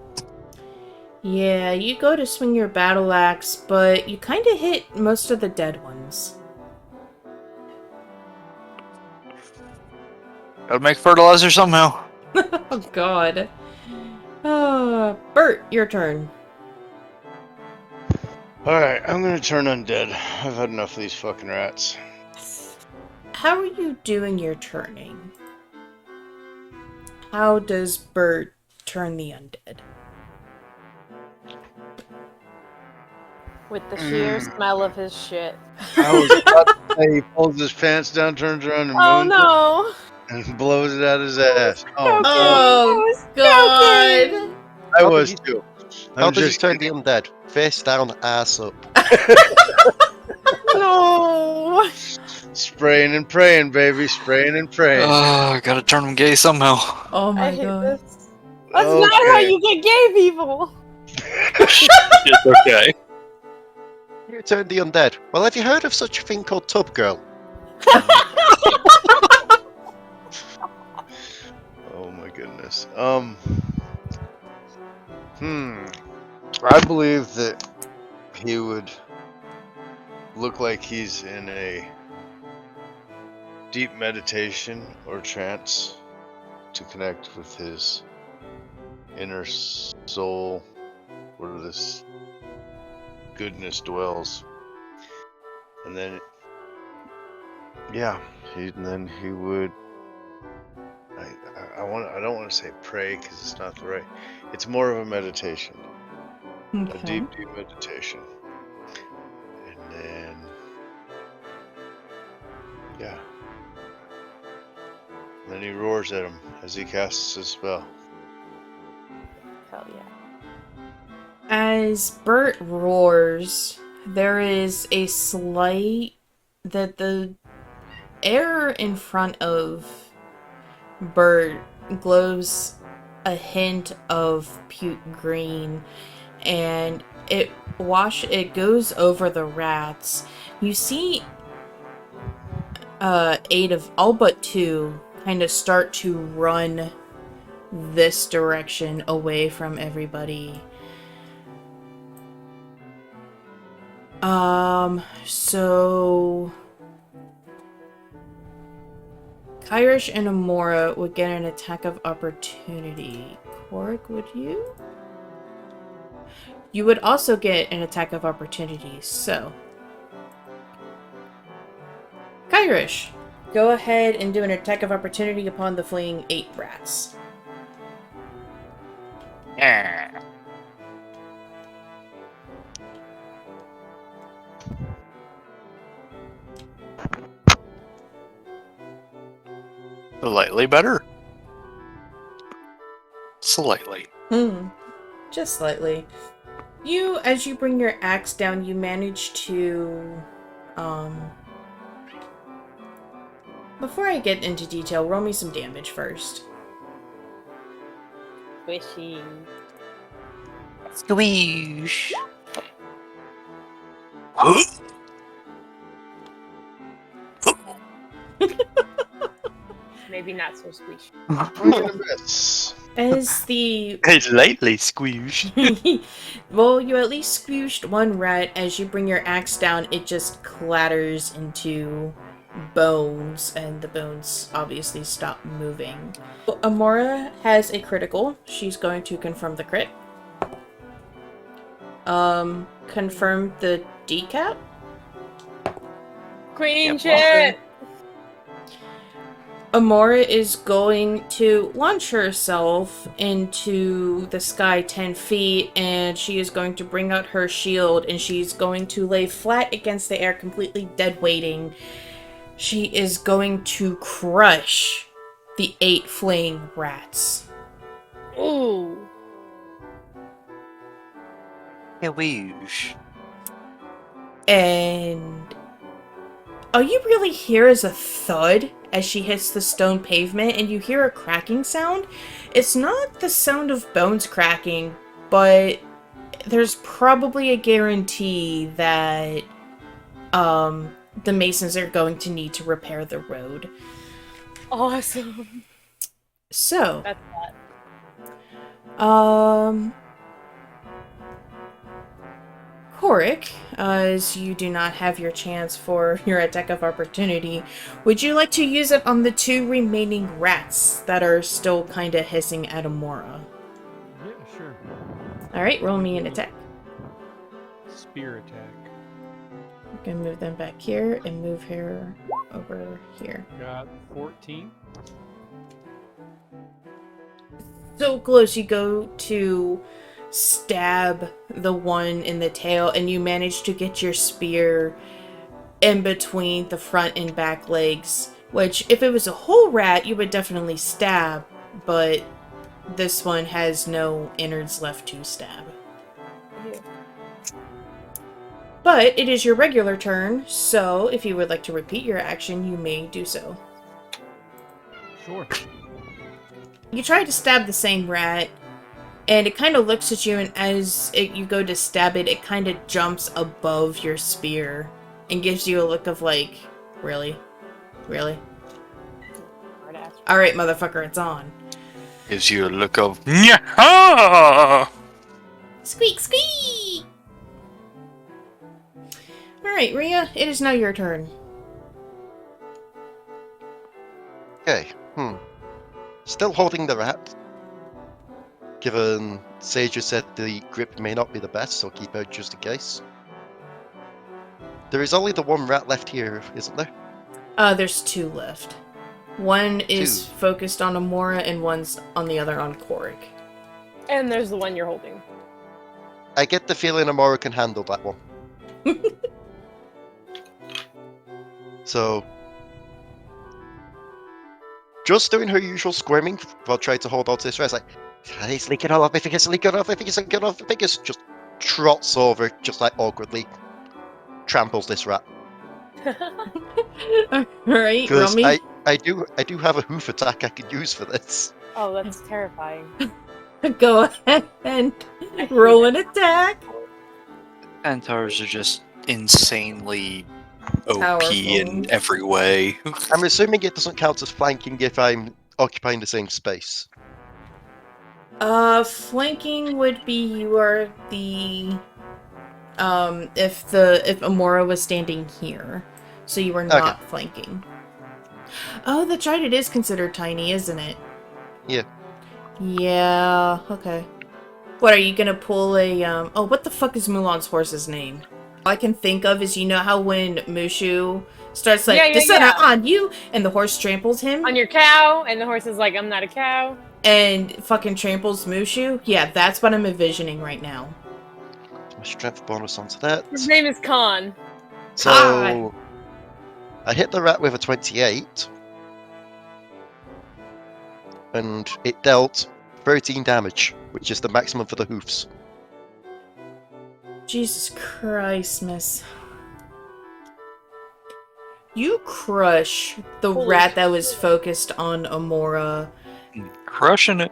Yeah, you go to swing your battle axe, but you kind of hit most of the dead ones. Gotta make fertilizer somehow. Oh god. Bert, your turn. Alright, I'm gonna turn undead. I've had enough of these fucking rats. How are you doing your turning? How does Bert turn the undead? With the sheer smell of his shit. I was about to say he pulls his pants down, turns around, and Oh moons no! it, and blows it out his ass. Oh, Oh god! I How was did too. How I'm does he just turn the undead? Face down, ass up. No! spraying and praying, baby. Spraying and praying. I gotta turn him gay somehow. Oh I my hate god. this. That's not how Okay. you get gay people! It's okay. You turn the undead. Well, have you heard of such a thing called Tub Girl? Oh my goodness. I believe that he would look like he's in a deep meditation or trance to connect with his inner soul where this goodness dwells. And then he would I don't want to say pray because it's not the right. It's more of a meditation, a Okay. deep meditation, and then and then he roars at him as he casts his spell. Hell yeah. As Bert roars, there is a slight... The air in front of Bert glows a hint of puke green, and it goes over the rats. You see 8 of all but 2 kind of start to run this direction away from everybody. So Kyrish and Amora would get an attack of opportunity. Korric, would you? You would also get an attack of opportunity, so Kyrish, go ahead and do an attack of opportunity upon the fleeing 8 rats. Yeah. Slightly better. Slightly. Just slightly. As you bring your axe down, you manage to, before I get into detail, roll me some damage first. Squishy. Squeeze. Maybe not so squishy. I'm gonna miss. As the It's lightly squeezed. well, you at least squished one rat. As you bring your axe down, it just clatters into bones, and the bones obviously stop moving. Amora has a critical. She's going to confirm the crit. Confirm the decap. Queen Yep. shit! Amora is going to launch herself into the sky 10 feet, and she is going to bring out her shield, and she's going to lay flat against the air, completely dead weighting. She is going to crush the 8 fleeing rats. Ooh. Squeeze. And all you really hear is a thud as she hits the stone pavement, and you hear a cracking sound. It's not the sound of bones cracking, but there's probably a guarantee that the masons are going to need to repair the road. Awesome. So, That's Korric, as you do not have your chance for your attack of opportunity, would you like to use it on the 2 remaining rats that are still kind of hissing at Amora? Yeah, sure. Alright, roll me an attack. Spear attack. I'm gonna move them back here and move her over here. Got 14. So close, you go to stab the one in the tail, and you manage to get your spear in between the front and back legs, which if it was a whole rat you would definitely stab, but this one has no innards left to stab. Yeah. But it is your regular turn, so if you would like to repeat your action, you may do so. Sure. You try to stab the same rat, and it kind of looks at you, and as you go to stab it, it kind of jumps above your spear and gives you a look of like, really? Really? Hard ass. Alright, motherfucker, it's on. Gives you a look of Nyah! Squeak, squeak! Alright, Rhea, it is now your turn. Okay. Still holding the rat. Given Sage has said the grip may not be the best, so keep out just in case. There is only the one rat left here, isn't there? There's 2 left. One is 2. focused on Amora, and one's on the other on Korric. And there's the one you're holding. I get the feeling Amora can handle that one. So, just doing her usual squirming while trying to hold on to this rat. It's like, it's leaking all off my fingers, leaking off my fingers, leaking off my fingers. Just trots over, just like awkwardly tramples this rat. Alright, roll Because me. I do have a hoof attack I could use for this. Oh, that's terrifying. Go ahead and roll an attack. Centaurs are just insanely OP Powerful. in every way. I'm assuming it doesn't count as flanking if I'm occupying the same space. Flanking would be you are the if Amora was standing here, so you were not flanking. Oh, that's right. It is considered tiny, isn't it? Yeah. Yeah. Okay. What are you gonna pull a Oh, what the fuck is Mulan's horse's name? All I can think of is, you know how when Mushu starts like descend on you, and the horse tramples him On your cow, and the horse is like, I'm not a cow. and fucking tramples Mushu. Yeah, that's what I'm envisioning right now. My strength bonus onto that. His name is Khan. So I hit the rat with a 28, and it dealt 13 damage, which is the maximum for the hoofs. Jesus Christ, miss. You crush the Holy rat that was focused on Amora, Crushing it.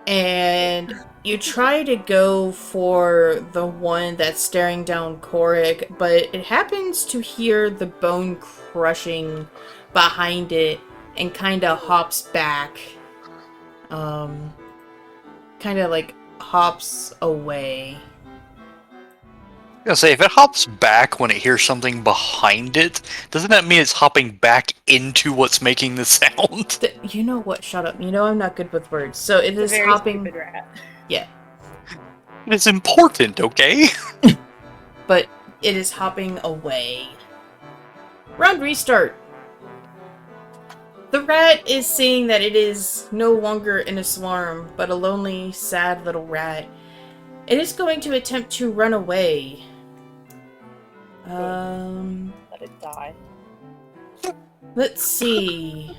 and you try to go for the one that's staring down Korric, but it happens to hear the bone crushing behind it and kind of hops back. Kind of like hops away. I was gonna say, if it hops back when it hears something behind it, doesn't that mean it's hopping back into what's making the sound? You know what? Shut up. You know I'm not good with words. So it It's a is very hopping. stupid rat. Yeah, It's important, okay? but it is hopping away. Round restart. The rat is seeing that it is no longer in a swarm, but a lonely, sad little rat. It is going to attempt to run away. Let it die. Let's see.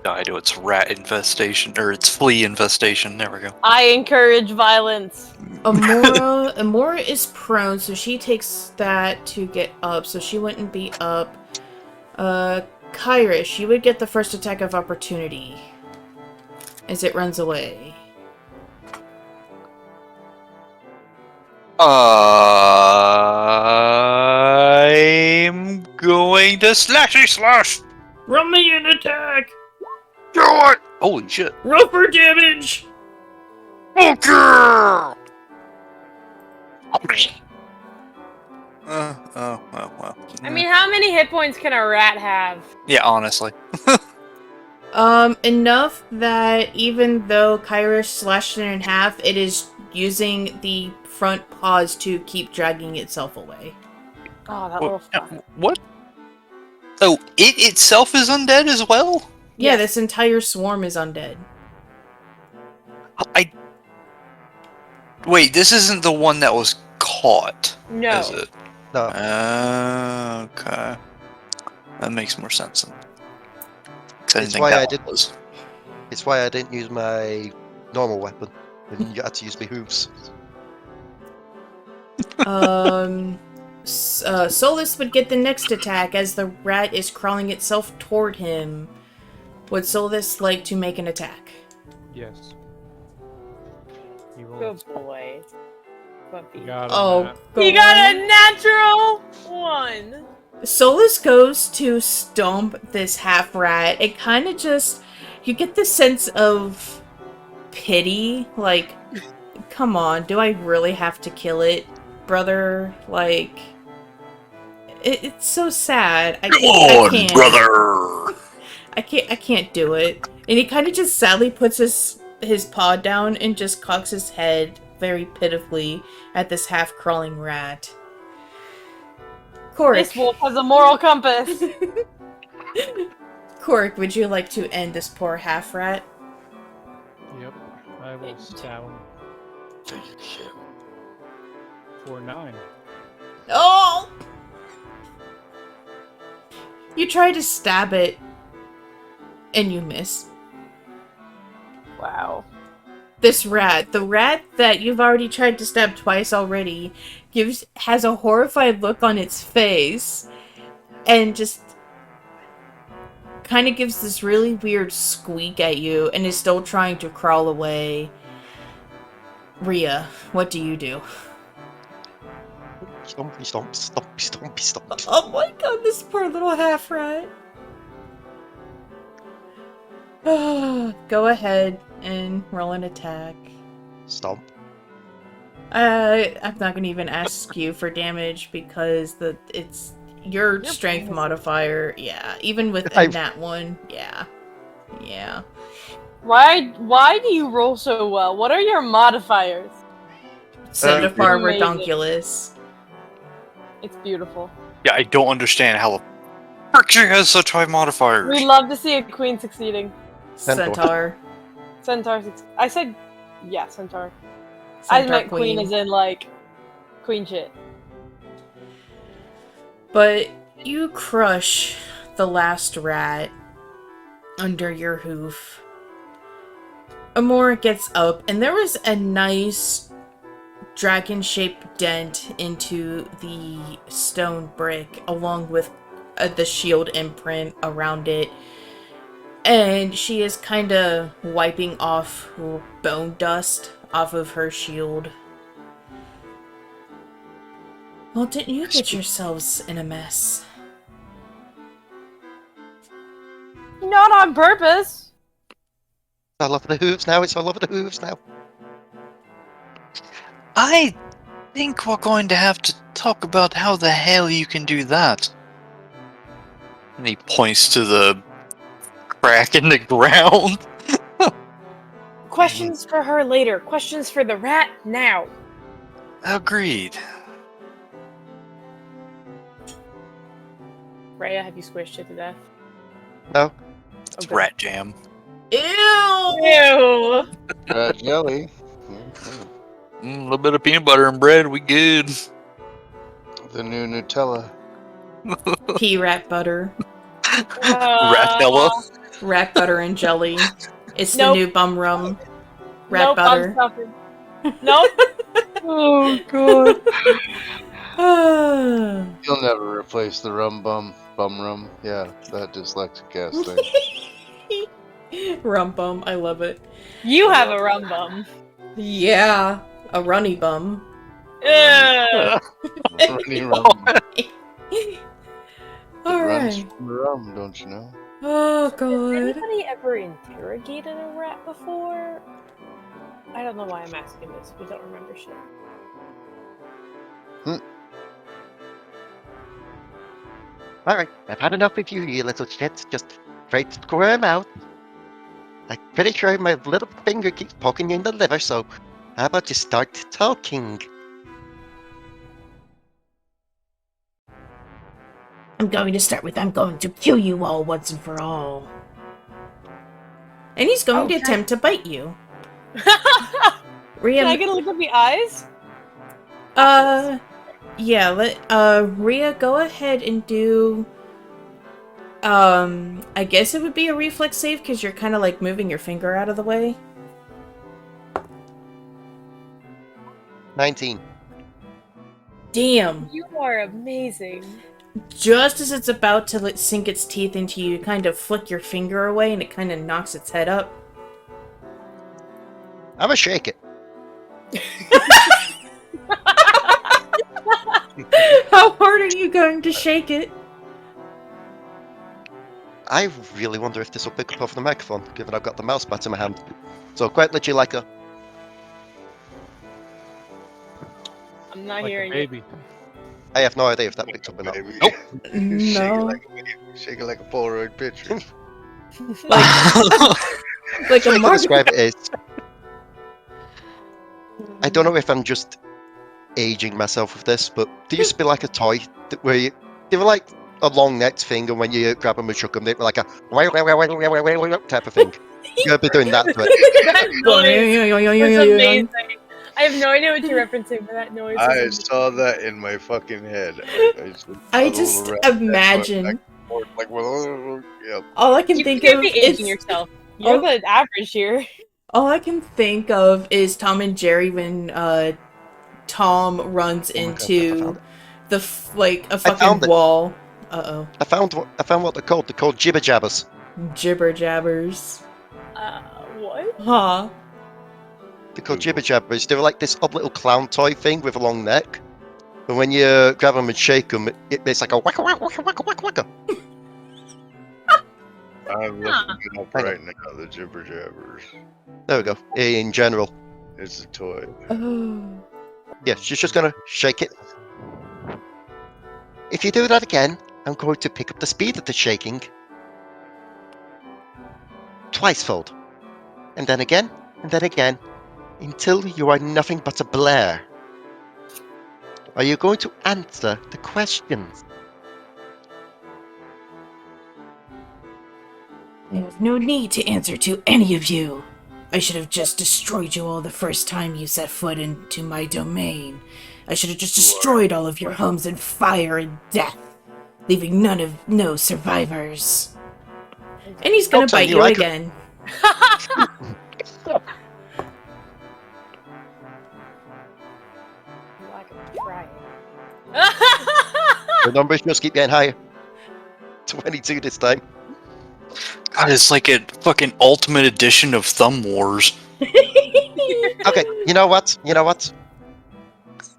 Die to its rat infestation, or its flea infestation. There we go. I encourage violence. Amora is prone, so she takes that to get up, so she wouldn't be up. Kyrish, you would get the first attack of opportunity as it runs away. I'm going to slashy slash! Run me an attack! Do it! Holy shit. Roll for damage! Okay! Well. I mean, how many hit points can a rat have? Yeah, honestly. Enough that even though Kyrish slashed it in half, it is using the front paws to keep dragging itself away. Oh, that little fuck. What? Oh, it itself is undead as well? Yeah, this entire swarm is undead. Wait, this isn't the one that was caught, No. is it? No. Okay. That makes more sense then. 'Cause I didn't It's think why that I one did- was. It's why I didn't use my normal weapon. And you had to use my hooves. Solus would get the next attack as the rat is crawling itself toward him. Would Solus like to make an attack? Yes. He Good rolls. boy. Puppy. Got him, Oh, Matt. go He got on. a natural one. Solus goes to stomp this half rat. It kind of just, you get the sense of pity. Like, come on, do I really have to kill it, brother? Like, it's so sad. I can't, brother! I can't do it. And he kind of just sadly puts his paw down and just cocks his head very pitifully at this half-crawling rat. Korric. This wolf has a moral compass. Korric, would you like to end this poor half-rat? Yep. I will stab him. For 9. Oh! You try to stab it, and you miss. Wow. This rat, the rat that you've already tried to stab twice already, has a horrified look on its face, and just kind of gives this really weird squeak at you and is still trying to crawl away. Rhea, what do you do? Stompy, stomp, stompy, stompy, stomp. Oh my god, this poor little half rat. Go ahead and roll an attack. Stomp. I'm not gonna even ask you for damage because it's your strength modifier. Yeah, even with a nat one. Yeah. Why do you roll so well? What are your modifiers? Centaur Amazing. Redonkulous. It's beautiful. Yeah, I don't understand how the frick she has such high modifiers. We love to see a queen succeeding. Centaur. I said, yeah, centaur. Centaur I meant queen as in, like, queen shit. But you crush the last rat under your hoof. Amora gets up, and there was a nice dragon-shaped dent into the stone brick, along with the shield imprint around it. And she is kind of wiping off bone dust off of her shield. Well, didn't you get yourselves in a mess? Not on purpose. All over the hooves now. It's all over the hooves now. I think we're going to have to talk about how the hell you can do that. And he points to the crack in the ground. Questions for her later. Questions for the rat now. Agreed. Rhea, have you squished it to death? No. It's Okay. rat jam. Ew! Ew! Rat jelly. A little bit of peanut butter and bread, we good. The new Nutella. Pea rat butter. Ratella. Rat butter and jelly. It's Nope. the new bum rum. Rat Nope, butter. I'm stopping. Nope. Oh god. You'll never replace the bum rum. Yeah, that dyslexic ass thing. Rum bum. I love it. You have a rum bum. Yeah. A runny bum. Ew. Runny rum. It runs Alright. from the rum, don't you know? Oh Has god. anybody ever interrogated a rat before? I don't know why I'm asking this. We don't remember shit. Alright, I've had enough of you little shits. Just straight squirm out. I'm pretty sure my little finger keeps poking you in the liver, so how about you start talking? I'm going to start with I'm going to kill you all once and for all. And he's going to attempt to bite you. Rhea, Can I get a look at the eyes? yeah, Rhea, go ahead and do, I guess it would be a reflex save because you're kind of like moving your finger out of the way. 19. Damn. You are amazing. Just as it's about to sink its teeth into you, you kind of flick your finger away and it kind of knocks its head up. I'm gonna shake it. How hard are you going to shake it? I really wonder if this will pick up over the microphone, given I've got the mouse pad in my hand. So quite literally like a... I'm not Like a hearing you. baby. I have no idea if that picks up or not. Baby. Nope. Shake it No. like a baby. Shake it like a Polaroid picture. Like The way a to mark. describe it is... I don't know if I'm just aging myself with this, but there used to be like a toy where they were like a long-necked thing, and when you grab them and chuck them, they were like a type of thing. You're gonna be doing that to it. That noise was amazing. I have no idea what you're referencing, but that noise was I amazing. saw that in my fucking head. I just imagine. Like, yep. All I can You think can't of be aging is yourself. You're Oh. the average here. all I can think of is Tom and Jerry when Tom runs Oh my God, I into found the like a found fucking it. wall. Uh-oh. I found what they're called. They're called jibber jabbers. Jibber jabbers. What? Huh. They're called jibber jabbers. They're like this odd little clown toy thing with a long neck. But when you grab them and shake them, it's like a wacka wacka wacka wacka wacka wacka. I'm looking it up Hang on. right now, the Jibber Jabbers. There we go. In general. It's a toy. Oh. Yeah, she's just gonna shake it. If you do that again, I'm going to pick up the speed of the shaking. Twice fold. And then again, until you are nothing but a blare. Are you going to answer the questions? There was no need to answer to any of you. I should have just destroyed you all the first time you set foot into my domain. I should have just destroyed all of your homes in fire and death, leaving no survivors. And he's gonna Jokes on bite you, you I could- again. Lack of trying. The numbers just keep getting higher. 22 this time. God, it's like a fucking ultimate edition of Thumb Wars. Okay, you know what?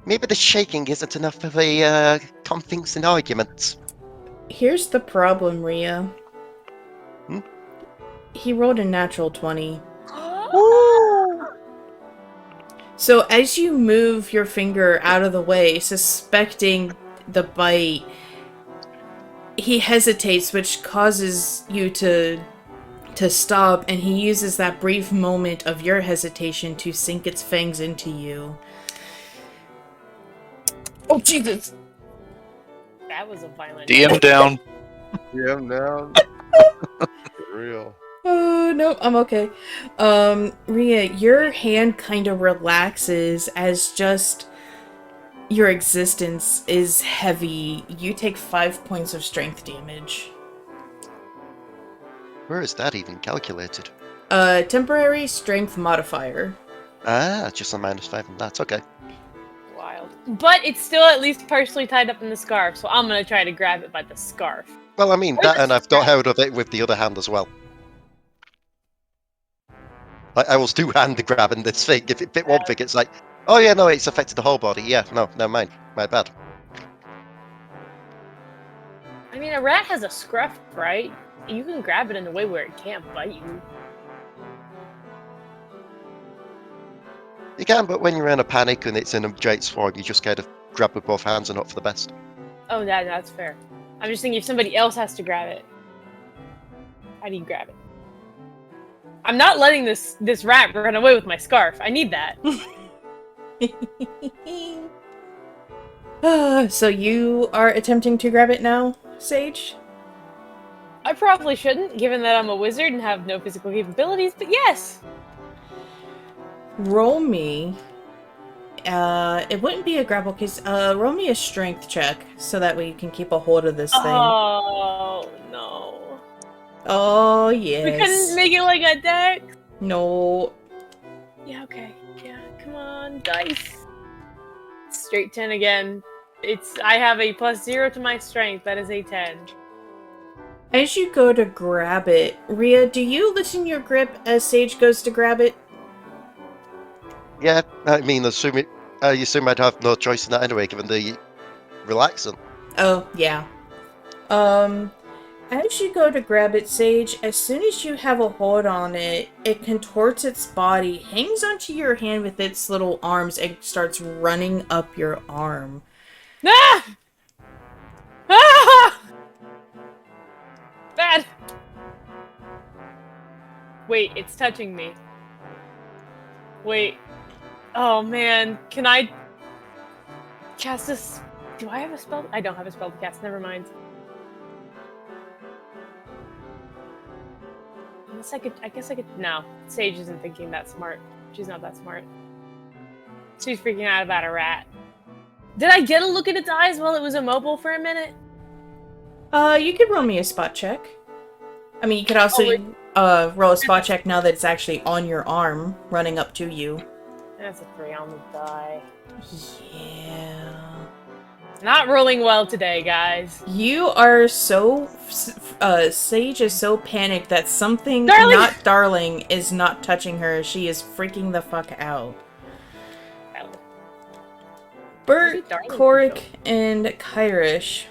Maybe the shaking isn't enough of a convincing argument. Here's the problem, Rhea. Hmm? He rolled a natural 20. So as you move your finger out of the way, suspecting the bite, he hesitates, which causes you to stop, and he uses that brief moment of your hesitation to sink its fangs into you. Oh, Jesus! That was a violent. DM down. Yeah, I'm down. For real. Oh, no, I'm okay. Rhea, your hand kind of relaxes as just your existence is heavy. You take 5 points of strength damage. Where is that even calculated? Temporary strength modifier. Ah, just a -5 on that. Okay. Wild. But it's still at least partially tied up in the scarf, so I'm gonna try to grab it by the scarf. Well, I mean, that, and I've got hold of it with the other hand as well. I will do hand grabbing this thing. If it bit one thing, it's like, oh yeah, no, it's affected the whole body. Yeah, no, never mind. My bad. I mean, a rat has a scruff, right? You can grab it in a way where it can't bite you. You can, but when you're in a panic and it's in a Jade's form, you just kind of grab with both hands and hope for the best. Oh, that's fair. I'm just thinking if somebody else has to grab it, how do you grab it? I'm not letting this rat run away with my scarf. I need that. So you are attempting to grab it now, Sage? I probably shouldn't, given that I'm a wizard and have no physical capabilities, but yes! Roll me. It wouldn't be a grapple case. Roll me a strength check so that way you can keep a hold of this thing. Oh, no. Oh, yes. We couldn't make it like a deck? No. Yeah, okay. Yeah, come on, dice. Straight 10 again. I have a +0 to my strength. That is a 10. As you go to grab it, Rhea, do you loosen your grip as Sage goes to grab it? Yeah, I mean, you assume I'd have no choice in that anyway, given the relaxant. Oh, yeah. As you go to grab it, Sage, as soon as you have a hold on it, it contorts its body, hangs onto your hand with its little arms, and starts running up your arm. Ah! Ah! Bad! Wait, it's touching me. Wait. Oh man, can I cast this? Do I have a spell? I don't have a spell to cast, never mind. I guess I could, no. Sage isn't thinking that smart. She's not that smart. She's freaking out about a rat. Did I get a look at its eyes while it was immobile for a minute? You could roll me a spot check. I mean, you could also roll a spot check now that it's actually on your arm, running up to you. That's a 3 on the die. Yeah. Not rolling well today, guys. You are so... Sage is so panicked that something Darling! not Darling is not touching her. She is freaking the fuck out. Bert, Maybe Darling Korric, can and Kyrish.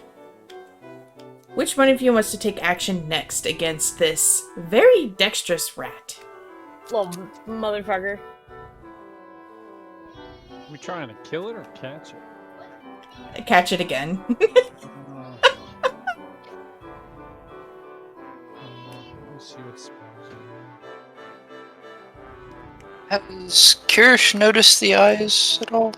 Which one of you wants to take action next against this very dexterous rat? Little motherfucker. We trying to kill it or catch it? Catch it again. Let's see what spells are. Has Kyrish noticed the eyes at all?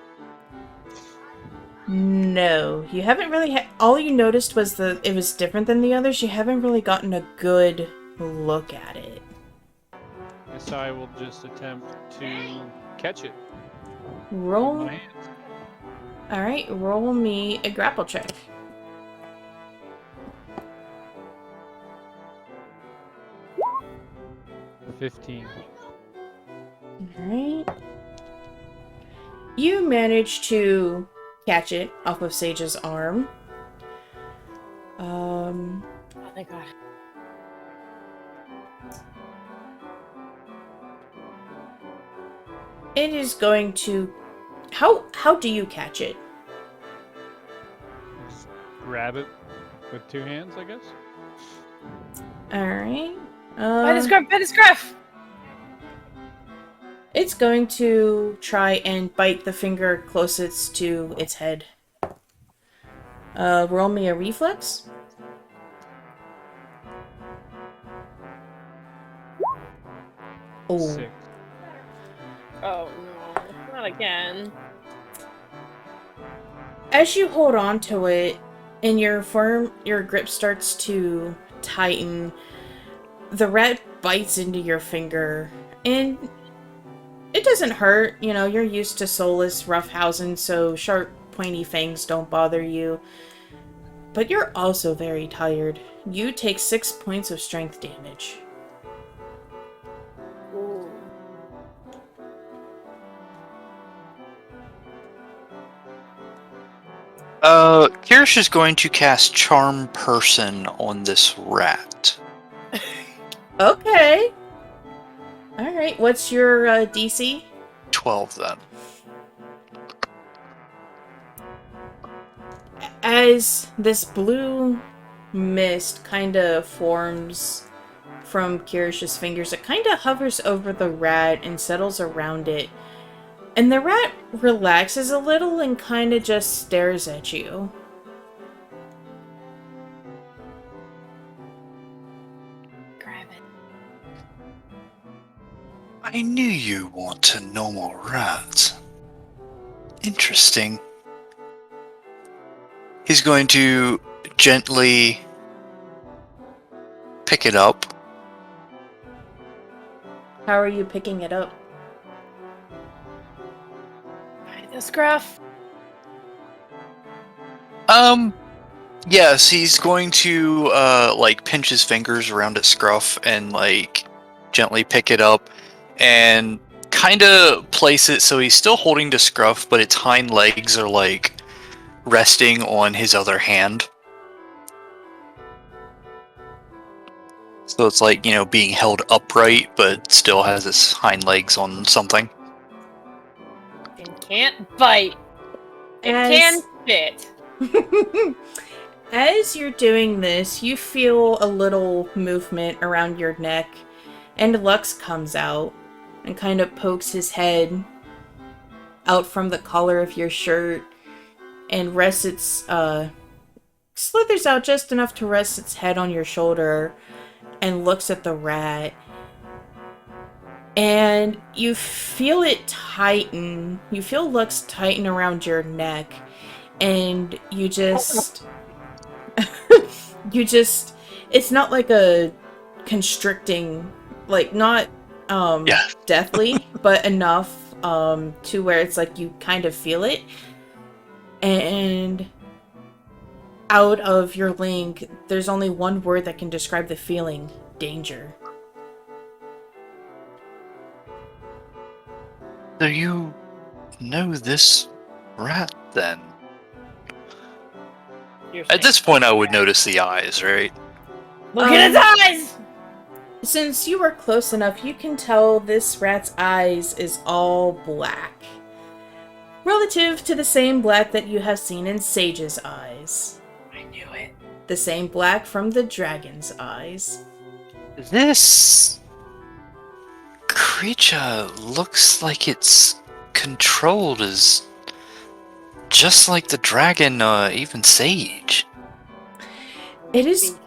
No, you haven't really all you noticed was it was different than the others. You haven't really gotten a good look at it. Guess I will just attempt to catch it. with Roll. my hands. Alright, roll me a grapple check. 15. Alright. You manage to catch it off of Sage's arm. Oh, thank God. It is going to... How do you catch it? Just grab it with 2 hands, I guess. Alright. By the scruff! By the scruff! It's going to try and bite the finger closest to its head. Roll me a reflex. Oh. 6. Oh no, not again. As you hold on to it, and your grip starts to tighten, the rat bites into your finger, and it doesn't hurt. You know, you're used to soulless roughhousing, so sharp, pointy fangs don't bother you. But you're also very tired. You take 6 points of strength damage. Ooh. Kyrish is going to cast Charm Person on this rat. Okay. Alright, what's your DC? 12 then. As this blue mist kind of forms from Kirish's fingers, it kind of hovers over the rat and settles around it. And the rat relaxes a little and kind of just stares at you. Grab it. I knew you want a normal rat. Interesting. He's going to gently pick it up. How are you picking it up? By the scruff. Yes, he's going to, like, pinch his fingers around its scruff and, like, gently pick it up and kind of place it so he's still holding the scruff, but its hind legs are, like, resting on his other hand. So it's like, you know, being held upright, but still has its hind legs on something. It can't bite. It can fit. As you're doing this, you feel a little movement around your neck, and Lux comes out and kind of pokes his head out from the collar of your shirt and rests its, slithers out just enough to rest its head on your shoulder and looks at the rat. And you feel it tighten. You feel Lux tighten around your neck. And you just... It's not like a constricting... Like, not, deathly, but enough, to where it's like you kind of feel it. And... out of your link, there's only one word that can describe the feeling. Danger. So you know this rat, then? You're At this saying- point, I would notice the eyes, right? Look at his eyes! Since you were close enough, you can tell this rat's eyes is all black. Relative to the same black that you have seen in Sage's eyes. I knew it. The same black from the dragon's eyes. This creature looks like it's controlled as just like the dragon or even Sage. It is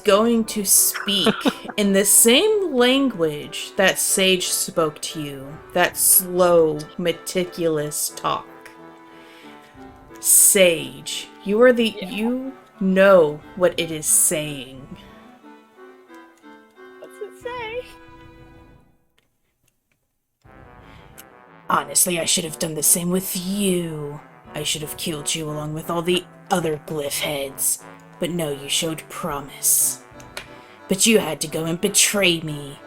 going to speak in the same language that Sage spoke to you. That slow, meticulous talk. Sage, you know what it is saying. What's it say? Honestly, I should have done the same with you. I should have killed you along with all the other glyph heads. But no, you showed promise. But you had to go and betray me.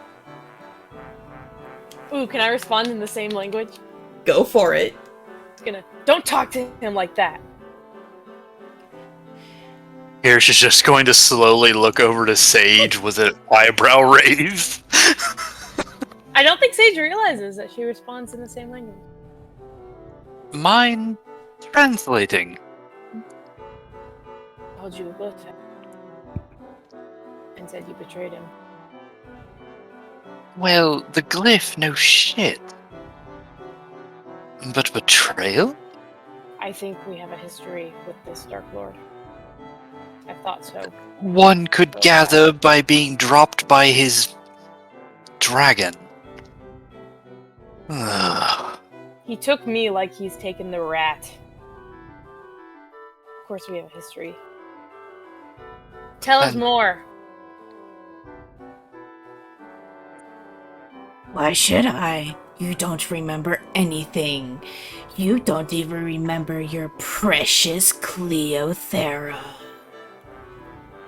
Ooh, can I respond in the same language? Go for it. Don't talk to him like that. Kyrish is just going to slowly look over to Sage with an eyebrow raise. I don't think Sage realizes that she responds in the same language. Mine translating. Called you a glyph head. And said you betrayed him. Well, the glyph, no shit. But betrayal? I think we have a history with this Dark Lord. I thought so. One could gather by being dropped by his dragon. Ugh. He took me like he's taken the rat. Of course we have a history. Tell us And- more. Why should I? You don't remember anything. You don't even remember your precious Cleothera.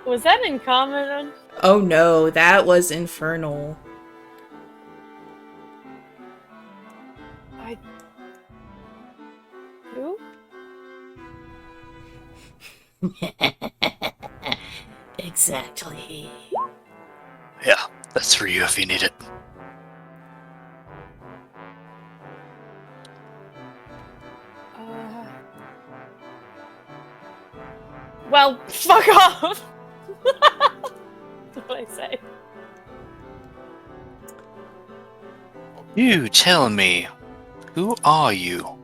Was that in common? Oh no, that was infernal. Who? Exactly. Yeah, that's for you if you need it. Well, fuck off! That's what I say. You tell me, who are you?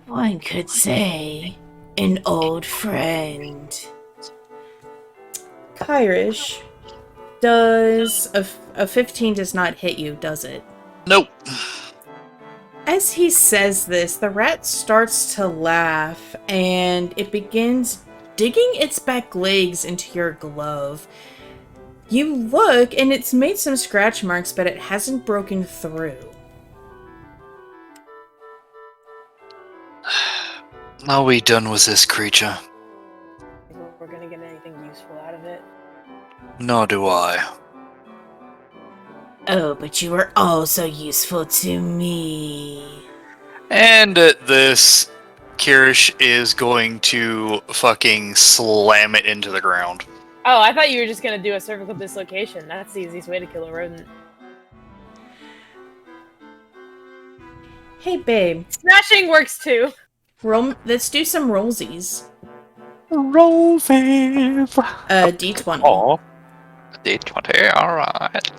One could say an old friend. Kyrish, does a 15 does not hit you, does it? Nope. As he says this, the rat starts to laugh, and it begins digging its back legs into your glove. You look, and it's made some scratch marks, but it hasn't broken through. Are we done with this creature? We're gonna get anything useful out of it. Nor do I. Oh, but you were also useful to me. And at this, Kyrish is going to fucking slam it into the ground. Oh, I thought you were just gonna do a cervical dislocation. That's the easiest way to kill a rodent. Hey, babe. Smashing works too. Let's do some rollsies. Roll fave. D20. Oh, D20, alright.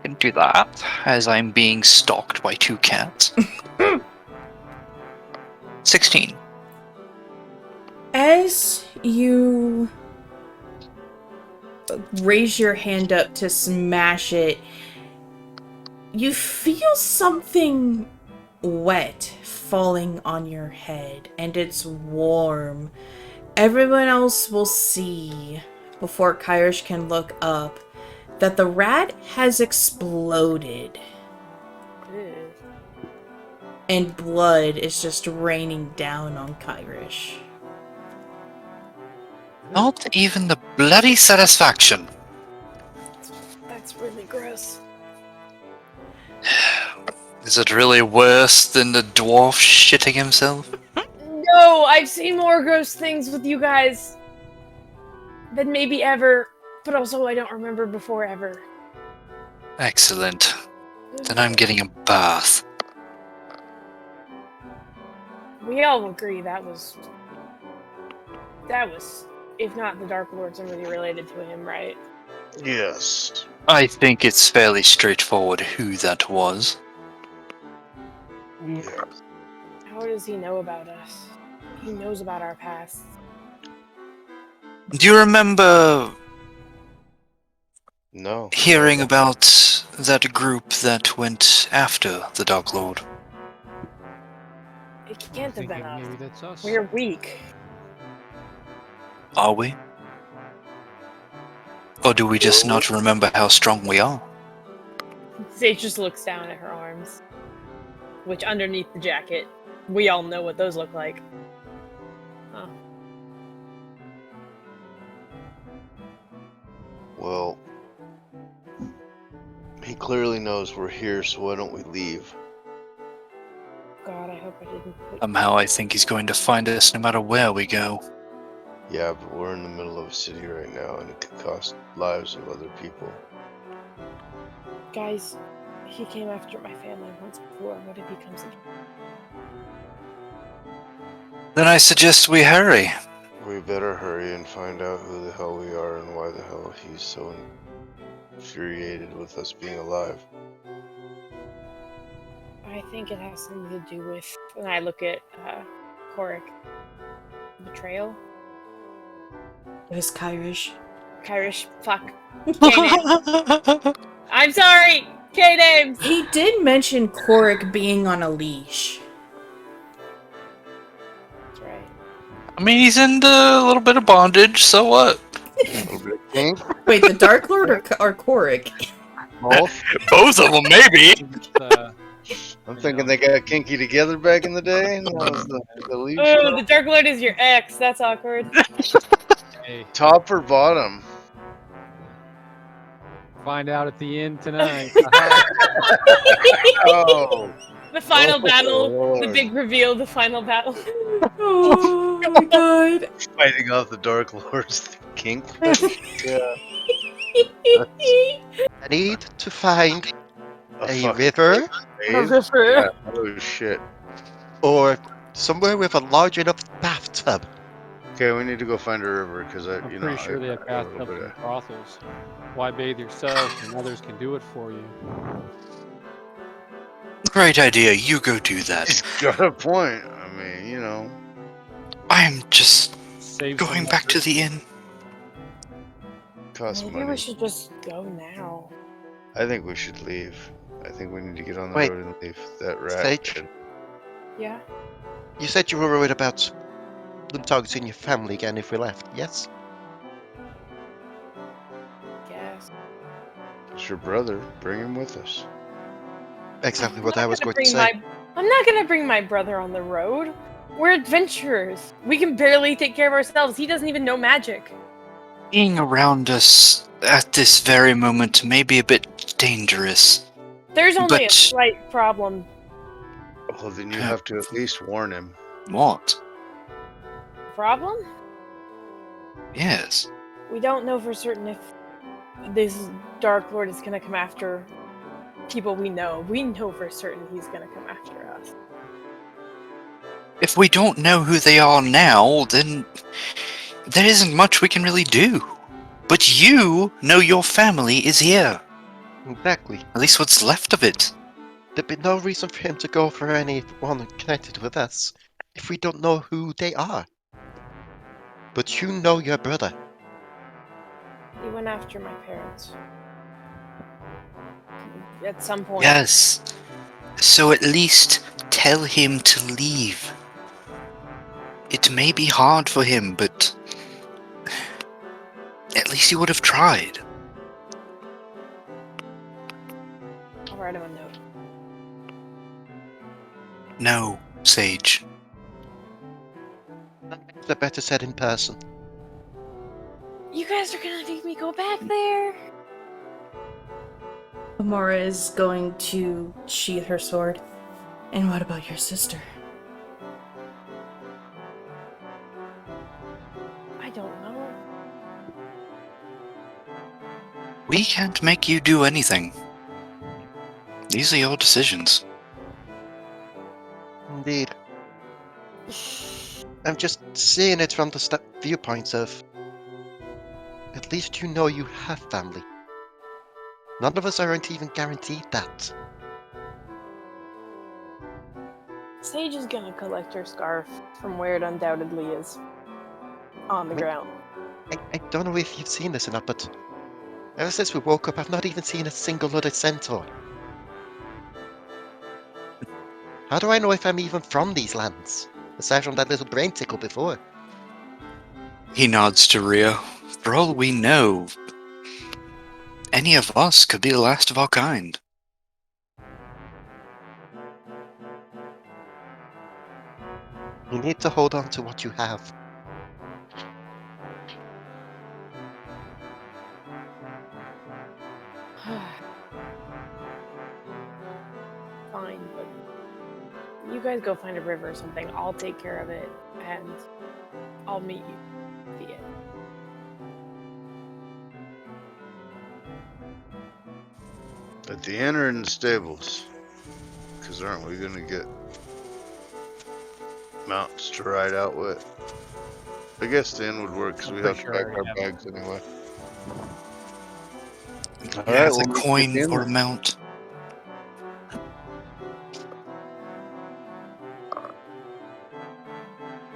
Can do that, as I'm being stalked by two cats. 16. As you raise your hand up to smash it, you feel something wet falling on your head, and it's warm. Everyone else will see, before Kyrish can look up, that the rat has exploded. Ew. And blood is just raining down on Kyrish. Not even the bloody satisfaction. That's really gross. Is it really worse than the dwarf shitting himself? No, I've seen more gross things with you guys than maybe ever, but also I don't remember before ever. Excellent. Then I'm getting a bath. We all agree that was, if not the Dark Lord, somebody related to him, right? Yes. I think it's fairly straightforward who that was. Yes. How does he know about us? He knows about our past. Do you remember No. hearing about that group that went after the Dark Lord? It can't have been Thinking us. maybe that's us. We're weak. Are we? Or do we just not remember how strong we are? Sage just looks down at her arms, which underneath the jacket, we all know what those look like. Huh. Well, he clearly knows we're here, so why don't we leave? God, I hope I didn't put... Somehow I think he's going to find us no matter where we go. Yeah, but we're in the middle of a city right now, and it could cost lives of other people. Guys, he came after my family once before. What if he comes again? Then I suggest we hurry. We better hurry and find out who the hell we are and why the hell he's so infuriated with us being alive. I think it has something to do with... And I look at Korric. Betrayal? It was Kyrish. Kyrish, fuck. K-names. I'm sorry! K-names! He did mention Korric being on a leash. That's right. I mean, he's in a little bit of bondage, so what? Wait, the Dark Lord or Korric? Both? Both of them, maybe. I'm thinking they got kinky together back in the day. And that was the lead Oh, show. the Dark Lord is your ex. That's awkward. Hey, Top or bottom? find out at the end tonight. Oh, The final Oh, battle. The Lord. big reveal. The final battle. Oh my god. fighting off the Dark Lord's kink. Yeah. I need to find a fucking river bathe? river. Yeah. Oh shit. or somewhere with a large enough bathtub. Okay, we need to go find a river because I'm pretty sure they have I got a little bathtubs bit and brothels. Why bathe yourself when others can do it for you? Great idea, you go do that. He's got a point. I mean, you know, I'm just Save going some back to effort. the inn. costs Maybe money. we should just go now. I think we should leave. I think we need to get on the Wait. road and leave that rat. Sage, Yeah. you said you were worried about them targeting your family again if we left, yes? Guess. It's your brother. Bring him with us. Exactly I'm what not I was gonna going to bring say. I'm not gonna bring my brother on the road. We're adventurers. We can barely take care of ourselves. He doesn't even know magic. Being around us at this very moment may be a bit dangerous. There's only a But- slight problem. Well, then you have to at least warn him. What? Problem? Yes. We don't know for certain if this Dark Lord is gonna come after people we know. We know for certain he's gonna come after us. If we don't know who they are now, then there isn't much we can really do. But you know your family is here. Exactly. At least what's left of it. There'd be no reason for him to go for anyone connected with us if we don't know who they are. But you know your brother. He went after my parents. At some point. Yes. So at least tell him to leave. It may be hard for him, but at least he would have tried. I'll write him a note. No, Sage. They're better said in person. You guys are gonna make me go back there? Mora is going to sheath her sword. And what about your sister? I don't know. We can't make you do anything. These are your decisions. Indeed. I'm just seeing it from the viewpoint of... At least you know you have family. None of us aren't even guaranteed that. Sage is gonna collect her scarf from where it undoubtedly is. On the ground. I don't know if you've seen this or not, but ever since we woke up, I've not even seen a single other centaur. How do I know if I'm even from these lands? Aside from that little brain tickle before. He nods to Rhea. For all we know, any of us could be the last of our kind. You need to hold on to what you have. Fine, but you guys go find a river or something. I'll take care of it, and I'll meet you at the end. At the inn or in the stables? Because aren't we gonna get mounts to ride out with? I guess the inn would work because I'm we pretty have to sure I pack already our have bags anyway. Yeah, Alright, it's a well, let's coin get in or a there. mount.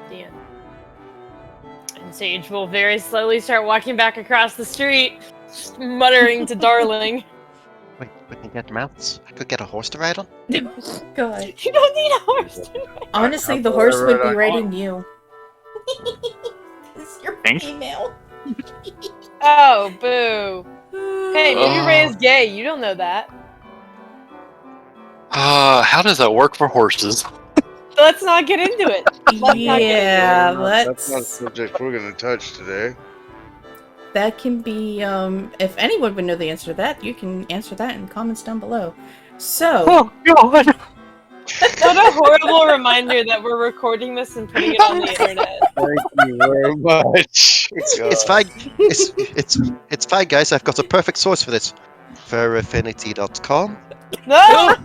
The end. And Sage will very slowly start walking back across the street, just muttering to Darling. Wait, we can get mounts. I could get a horse to ride on. God. You don't need a horse. Honestly, How the about horse I would ride be on- riding you. Because you're Thanks. female. Oh, boo. Hey, maybe Oh. Rhea's gay. You don't know that. How does that work for horses? Let's not get into it. Let's not get Yeah, That's not a let's... subject we're gonna touch today. That can be, if anyone would know the answer to that, you can answer that in the comments down below. So... Oh god! What a horrible reminder that we're recording this and putting it on the internet. Thank you very much. It's fine. It's fine, guys. I've got a perfect source for this. Furaffinity.com. No!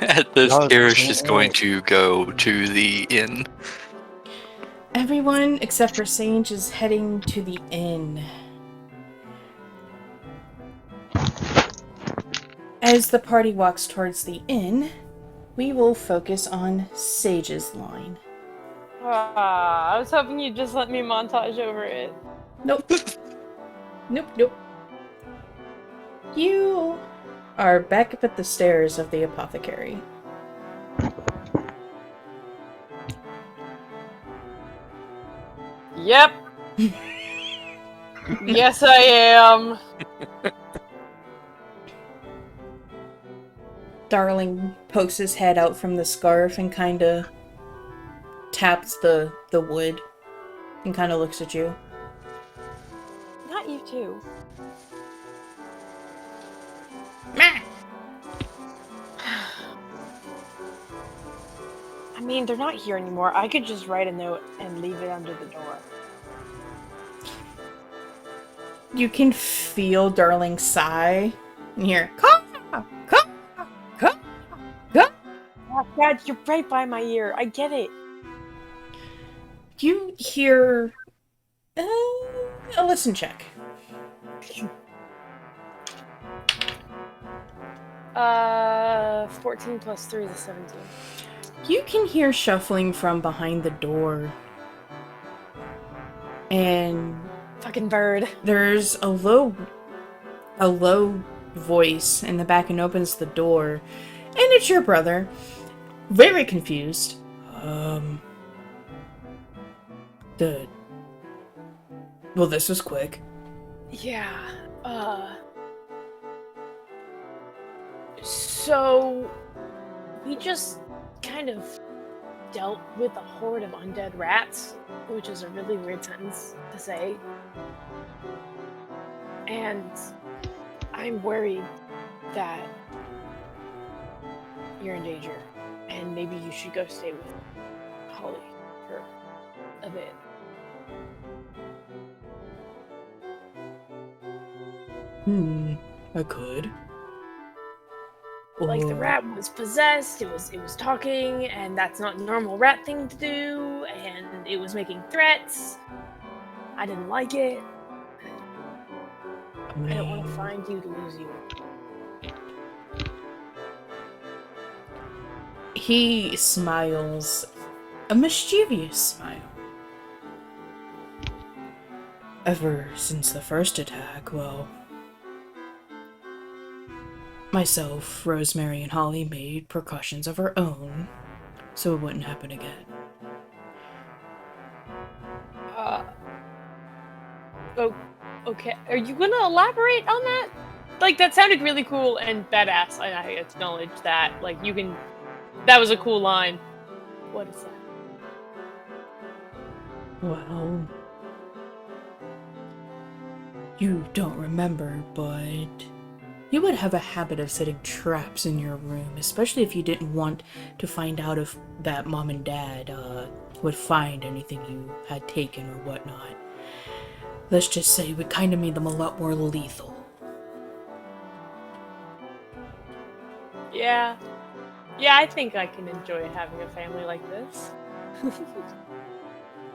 At this, No, Kyrish is no. going to go to the inn. Everyone except for Sage is heading to the inn. As the party walks towards the inn, we will focus on Sage's line. I was hoping you'd just let me montage over it. Nope. Nope. You are back up at the stairs of the apothecary. Yep. Yes, I am. Darling pokes his head out from the scarf and kinda taps the wood and kinda looks at you. Not you too. I mean, they're not here anymore. I could just write a note and leave it under the door. You can feel Darling sigh and hear, Oh, Dad, you're right by my ear. I get it. You hear a listen check. 14 plus 3 is 17. You can hear shuffling from behind the door. And Fucking bird. there's a low voice in the back and opens the door. And it's your brother. Very confused. Well, this was quick. Yeah, so we just kind of dealt with a horde of undead rats, which is a really weird sentence to say. And I'm worried that you're in danger, and maybe you should go stay with Holly for a bit. I could. Like, the rat was possessed, it was talking, and that's not a normal rat thing to do, and it was making threats. I didn't like it. I don't want to find you to lose you. He smiles, a mischievous smile. Ever since the first attack, well, myself, Rosemary, and Holly made precautions of our own, so it wouldn't happen again. Okay. Are you gonna elaborate on that? Like, that sounded really cool and badass, and I acknowledge that. Like, that was a cool line. What is that? Well, you don't remember, but you would have a habit of setting traps in your room, especially if you didn't want to find out if that mom and dad would find anything you had taken or whatnot. Let's just say we kind of made them a lot more lethal. Yeah. Yeah, I think I can enjoy having a family like this.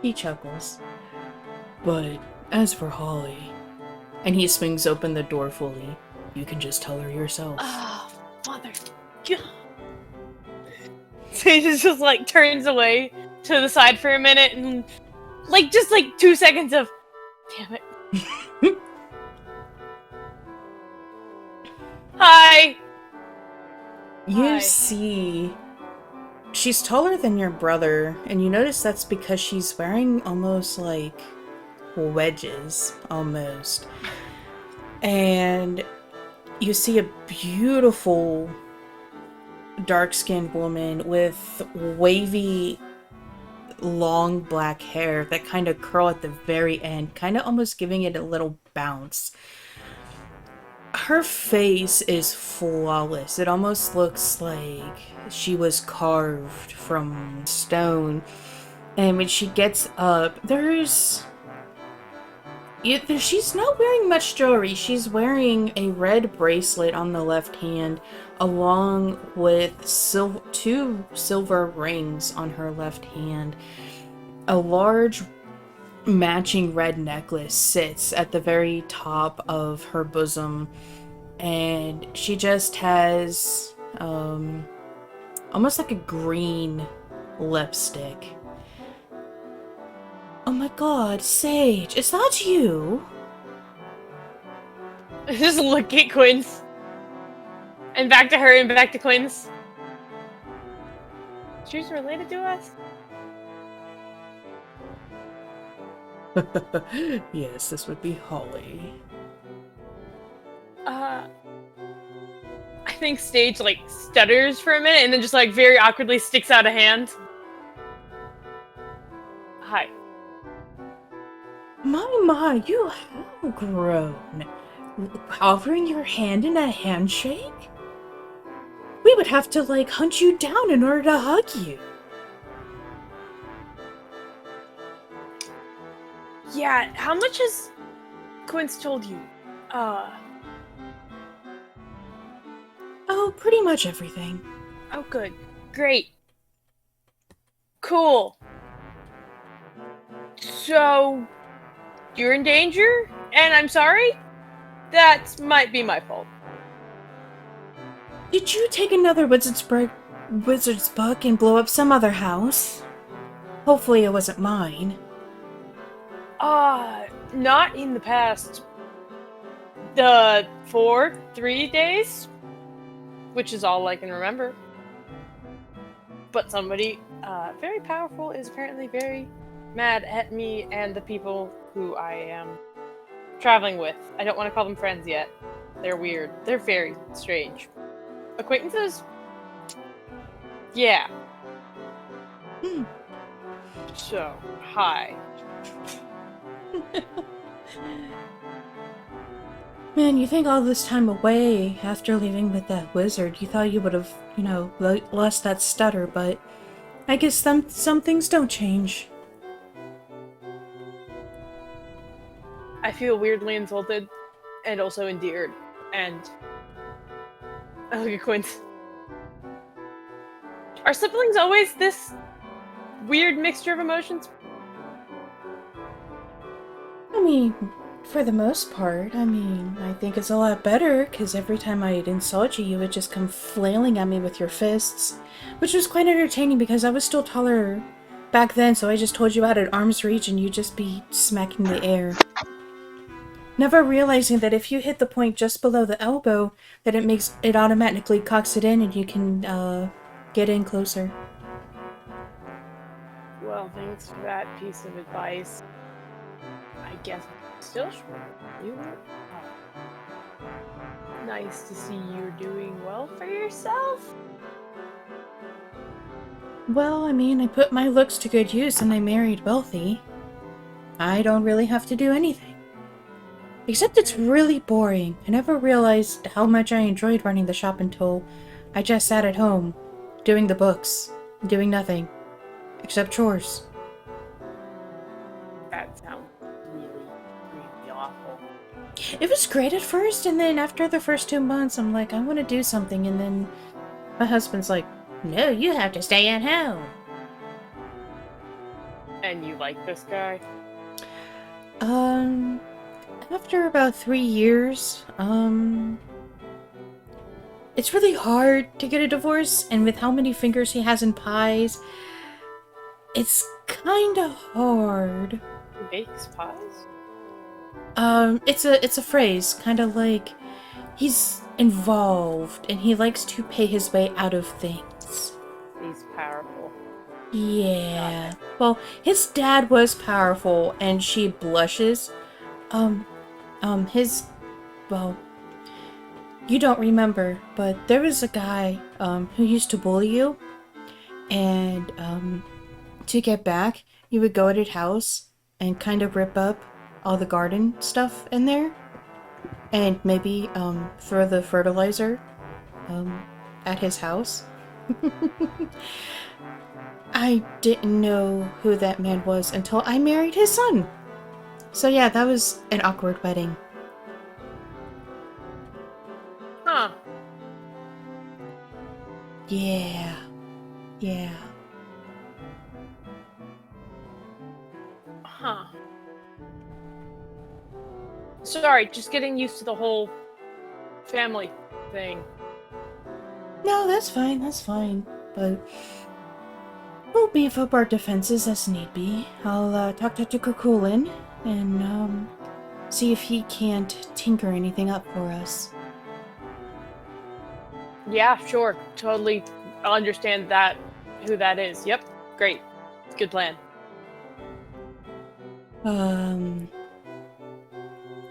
He chuckles. But as for Holly, and he swings open the door fully, you can just tell her yourself. Oh, mother. Sage just like turns away to the side for a minute and just 2 seconds of, damn it. Hi. You Hi. see, she's taller than your brother, and you notice that's because she's wearing almost like wedges, almost. And you see a beautiful dark-skinned woman with wavy, long black hair that kind of curl at the very end, kind of almost giving it a little bounce. Her face is flawless. It almost looks like she was carved from stone. And when she gets up, she's not wearing much jewelry. She's wearing a red bracelet on the left hand, along with 2 silver rings on her left hand. A large matching red necklace sits at the very top of her bosom, and she just has almost like a green lipstick. Oh my god, Sage, is that you? Just look at Quince. And back to her and back to Quince. She's related to us? Yes, this would be Holly. I think Sage stutters for a minute and then just very awkwardly sticks out a hand. Hi. My, you have grown. Offering your hand in a handshake? We would have to hunt you down in order to hug you. Yeah, how much has Quince told you? Oh, pretty much everything. Oh, good. Great. Cool. So, you're in danger? And I'm sorry? That might be my fault. Did you take another wizard's book and blow up some other house? Hopefully it wasn't mine. Not in the past 3 days, which is all I can remember. But somebody very powerful is apparently very mad at me and the people who I am traveling with. I don't want to call them friends yet. They're weird. They're very strange. Acquaintances? Yeah. So, hi. Man, you think all this time away after leaving with that wizard, you thought you would have, lost that stutter, but I guess some things don't change. I feel weirdly insulted and also endeared. And I look at Quint. Are siblings always this weird mixture of emotions? I mean, for the most part, I think it's a lot better, because every time I'd insult you, you would just come flailing at me with your fists, which was quite entertaining because I was still taller back then, so I just told you out at arm's reach and you'd just be smacking the air. Never realizing that if you hit the point just below the elbow, that it automatically cocks it in and you can, get in closer. Well, thanks for that piece of advice. I guess I'm still short. You nice to see you're doing well for yourself. Well, I put my looks to good use and I married wealthy. I don't really have to do anything. Except it's really boring. I never realized how much I enjoyed running the shop until I just sat at home, doing the books, doing nothing, except chores. That sounds really awful. It was great at first, and then after the first 2 months, I'm like, I want to do something, and then my husband's like, no, you have to stay at home. And you like this guy? After about 3 years, it's really hard to get a divorce, and with how many fingers he has in pies, it's kinda hard. He bakes pies? It's a phrase, kind of like he's involved and he likes to pay his way out of things. He's powerful. Yeah. Well, his dad was powerful and she blushes. Well, you don't remember, but there was a guy, who used to bully you, and, to get back, you would go at his house and kind of rip up all the garden stuff in there, and maybe, throw the fertilizer, at his house. I didn't know who that man was until I married his son. So yeah, that was an awkward wedding. Huh. Yeah. Huh. Sorry, just getting used to the whole family thing. No, that's fine. But we'll beef up our defenses as need be. I'll talk to Kukulin and see if he can't tinker anything up for us. Yeah, sure. Totally understand that, who that is. Yep. Great. Good plan.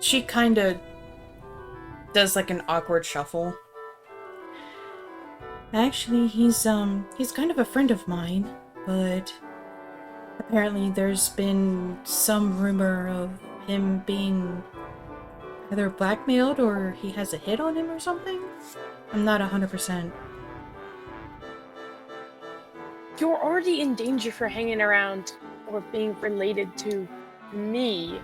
She kind of does like an awkward shuffle. Actually, he's kind of a friend of mine, but apparently there's been some rumor of him being either blackmailed or he has a hit on him or something. I'm not 100%. You're already in danger for hanging around or being related to me,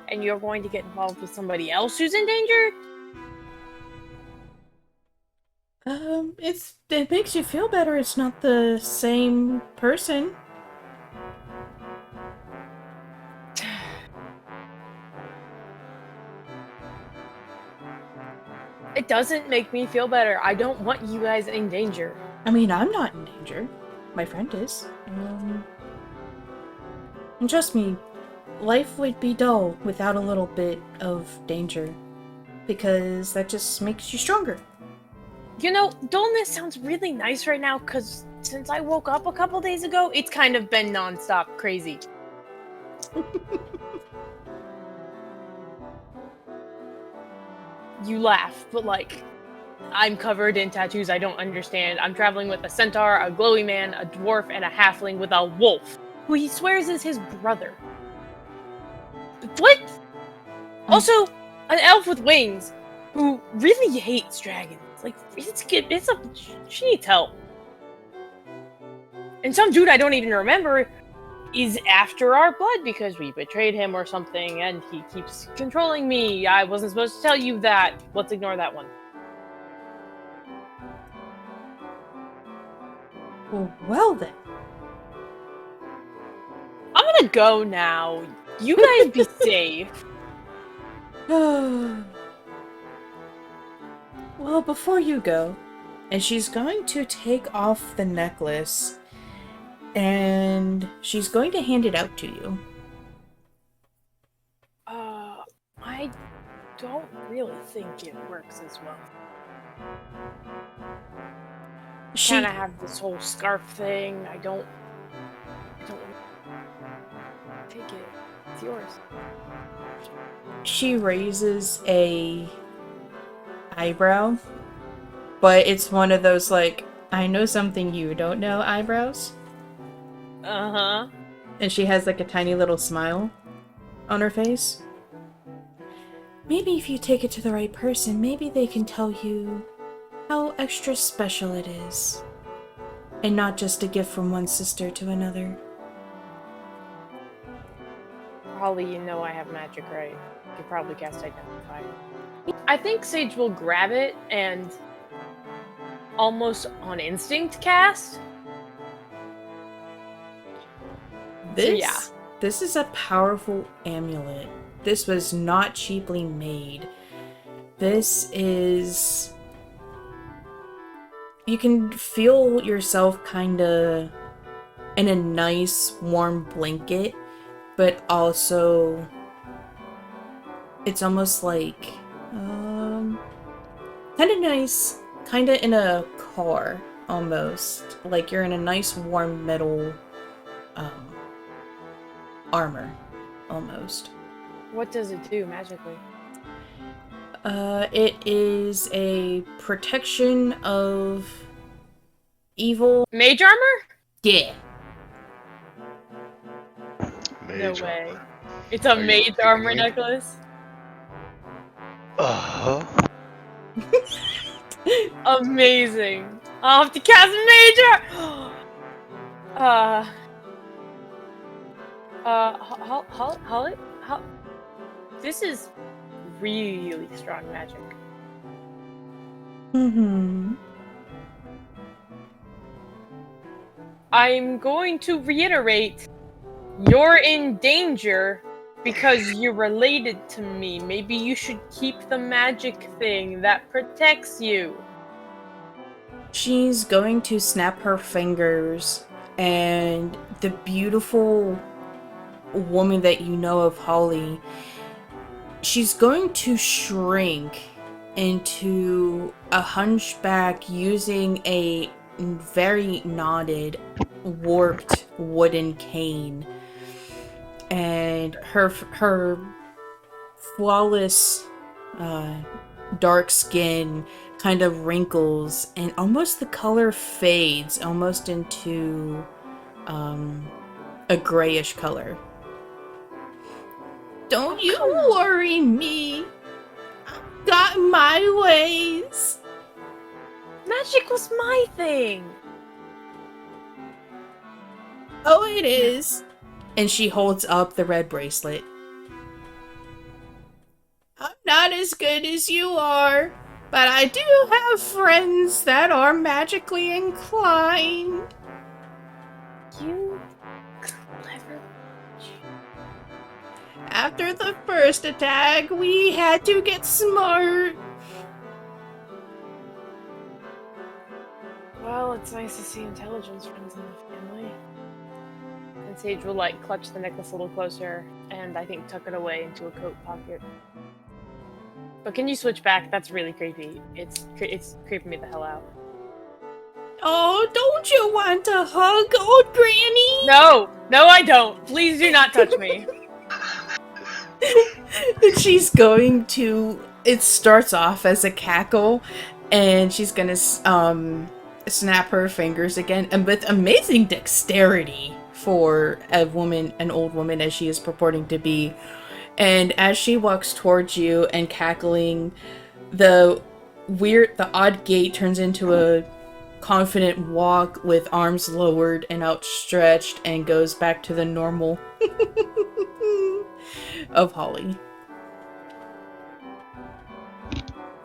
and you're going to get involved with somebody else who's in danger? It makes you feel better. It's not the same person. It doesn't make me feel better. I don't want you guys in danger. I mean, I'm not in danger. My friend is. And trust me, life would be dull without a little bit of danger. Because that just makes you stronger. You know, dullness sounds really nice right now, because since I woke up a couple days ago, it's kind of been non-stop crazy. You laugh, but like, I'm covered in tattoos I don't understand. I'm traveling with a centaur, a glowy man, a dwarf, and a halfling with a wolf, who he swears is his brother. What? Also, an elf with wings, who really hates dragons. Like, she needs help. And some dude I don't even remember is after our blood because we betrayed him or something, and he keeps controlling me. I wasn't supposed to tell you that. Let's ignore that one. Well then. I'm gonna go now. You guys be safe. Well, before you go, and she's going to take off the necklace, and she's going to hand it out to you. I don't really think it works as well. She Kind of have this whole scarf thing. I don't take it. It's yours. She raises a eyebrow, but it's one of those like, I know something you don't know eyebrows. Uh-huh. And she has like a tiny little smile on her face. Maybe if you take it to the right person, maybe they can tell you how extra special it is. And not just a gift from one sister to another. Holly, you know I have magic, right? You could probably cast Identify. I think Sage will grab it and almost on instinct cast. This is a powerful amulet. This was not cheaply made. This is... You can feel yourself kinda in a nice warm blanket, but also it's almost like kinda nice, kinda in a car almost. Like you're in a nice warm metal armor almost. What does it do magically? It is a protection of evil. Mage armor? Yeah. Mage No way. armor. It's a Are you mage kidding armor me? necklace? Uh-huh. Amazing. I'll have to cast mage Holly? This is really strong magic. Mm-hmm. I'm going to reiterate, you're in danger because you're related to me. Maybe you should keep the magic thing that protects you. She's going to snap her fingers, and the beautiful woman that you know of, Holly, she's going to shrink into a hunchback using a very knotted, warped wooden cane. And her flawless dark skin kind of wrinkles, and almost the color fades almost into a grayish color. Don't you worry me. I've got my ways. Magic was my thing. Oh, it is. And she holds up the red bracelet. I'm not as good as you are, but I do have friends that are magically inclined. You clever. After the first attack, we had to get smart. Well, it's nice to see intelligence runs in the family. And Sage will, like, clutch the necklace a little closer and I think tuck it away into a coat pocket. But can you switch back? That's really creepy. It's creeping me the hell out. Oh, don't you want to hug old Granny? No, I don't. Please do not touch me. And she's going to... It starts off as a cackle, and she's gonna snap her fingers again, and with amazing dexterity for an old woman as she is purporting to be. And as she walks towards you and cackling, the odd gait turns into a confident walk with arms lowered and outstretched, and goes back to the normal of Holly.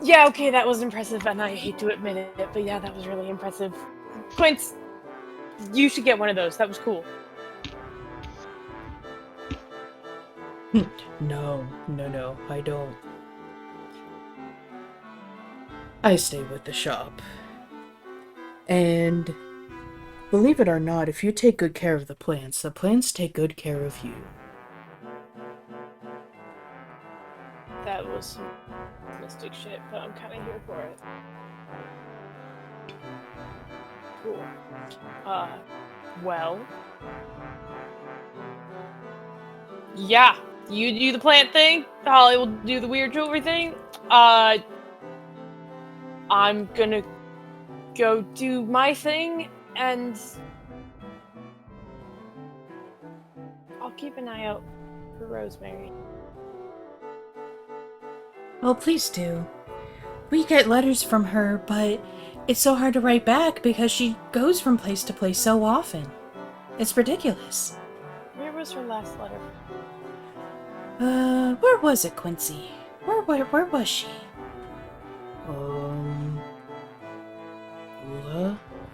Yeah, okay, that was impressive, and I hate to admit it, but yeah, that was really impressive. Quince, you should get one of those. That was cool. No, I don't. I stay with the shop. And believe it or not, if you take good care of the plants take good care of you. That was some mystic shit, but I'm kind of here for it. Cool. Well. Yeah, you do the plant thing, Holly will do the weird jewelry thing. I'm gonna go do my thing, and I'll keep an eye out for Rosemary. Well, please do. We get letters from her, but it's so hard to write back because she goes from place to place so often. It's ridiculous. Where was her last letter? Where was it, Quincy? Where was she?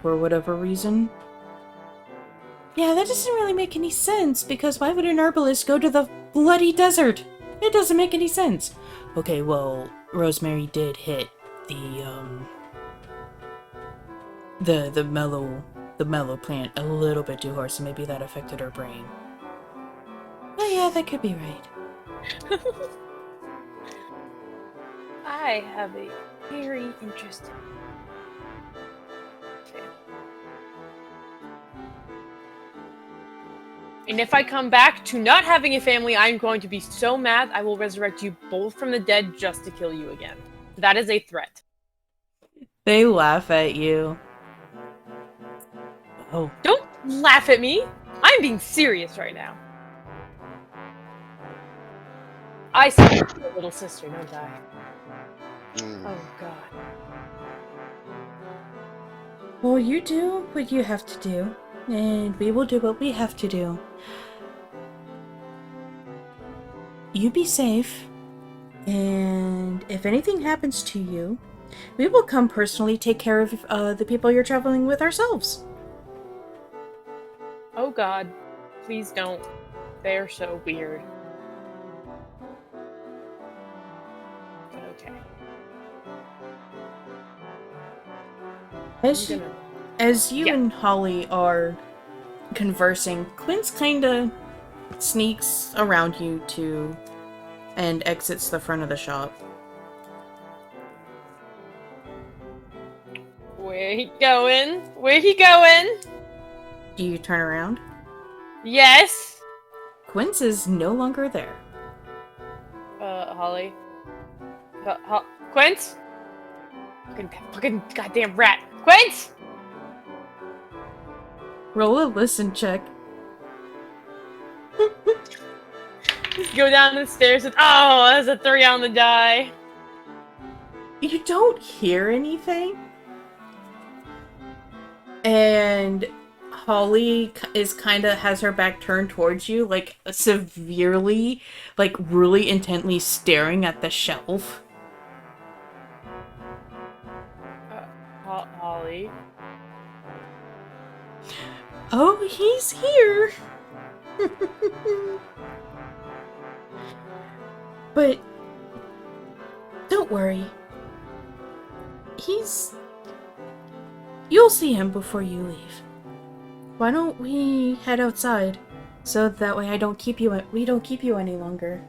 For whatever reason. Yeah, that doesn't really make any sense, because why would an herbalist go to the bloody desert? It doesn't make any sense. Okay, well, Rosemary did hit the mellow plant a little bit too hard, so maybe that affected her brain. Oh yeah, that could be right. I have a very interesting family. And if I come back to not having a family, I'm going to be so mad I will resurrect you both from the dead just to kill you again. That is a threat. They laugh at you. Oh. Don't laugh at me! I'm being serious right now. I see your little sister, don't I? Oh, God. Well, you do what you have to do, and we will do what we have to do. You be safe, and if anything happens to you, we will come personally take care of the people you're traveling with ourselves. Oh, God. Please don't. They're so weird. But okay. As you and Holly are conversing, Quince kinda sneaks around you too and exits the front of the shop. Where he going? Where he going? Do you turn around? Yes! Quince is no longer there. Holly? Quince? Fucking goddamn rat. Quince! Roll a listen check. Go down the stairs and oh, that's a 3 on the die. You don't hear anything. And Holly has her back turned towards you, like severely, like really intently staring at the shelf. Holly? Oh, he's here. But don't worry. You'll see him before you leave. Why don't we head outside? So that way we don't keep you any longer.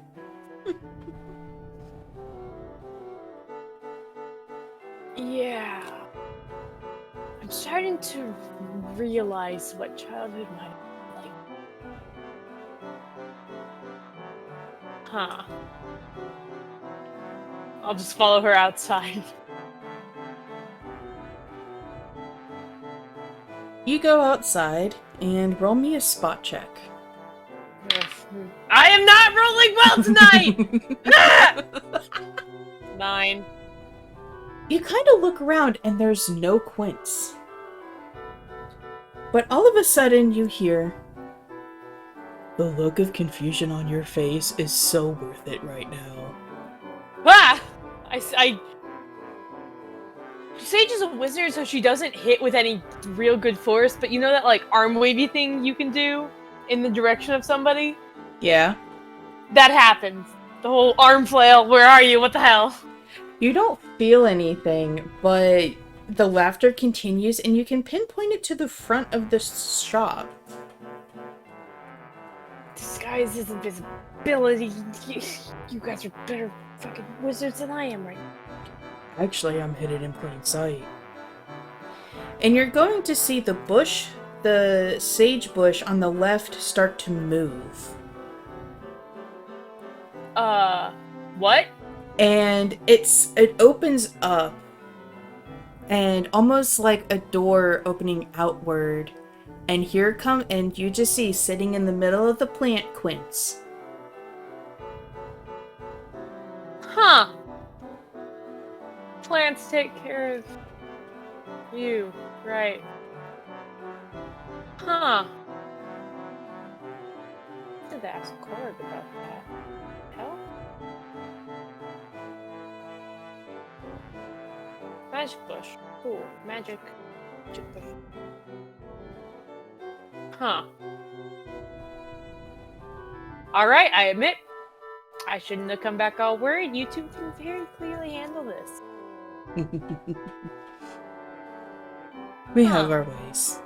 Yeah. I'm starting to realize what childhood might be like. Huh. I'll just follow her outside. You go outside and roll me a spot check. I am not rolling well tonight! 9. You kind of look around and there's no Quince. But all of a sudden you hear, "The look of confusion on your face is so worth it right now." Ah! Sage is a wizard, so she doesn't hit with any real good force, but you know that, like, arm wavy thing you can do in the direction of somebody? Yeah. That happens. The whole arm flail, where are you? What the hell? You don't feel anything, but the laughter continues and you can pinpoint it to the front of the shop. Disguise is invisibility. You guys are better fucking wizards than I am right now. Actually, I'm hidden in plain sight. And you're going to see the bush, the sage bush on the left, start to move. What? And it opens up. And almost like a door opening outward. And and you just see, sitting in the middle of the plant, Quince. Huh. Plants take care of you, right? Huh. I did ask Korric about that. Hell? Magic bush. Cool. Magic bush. Huh. Alright, I admit. I shouldn't have come back all worried. You two can very clearly handle this. We have our ways.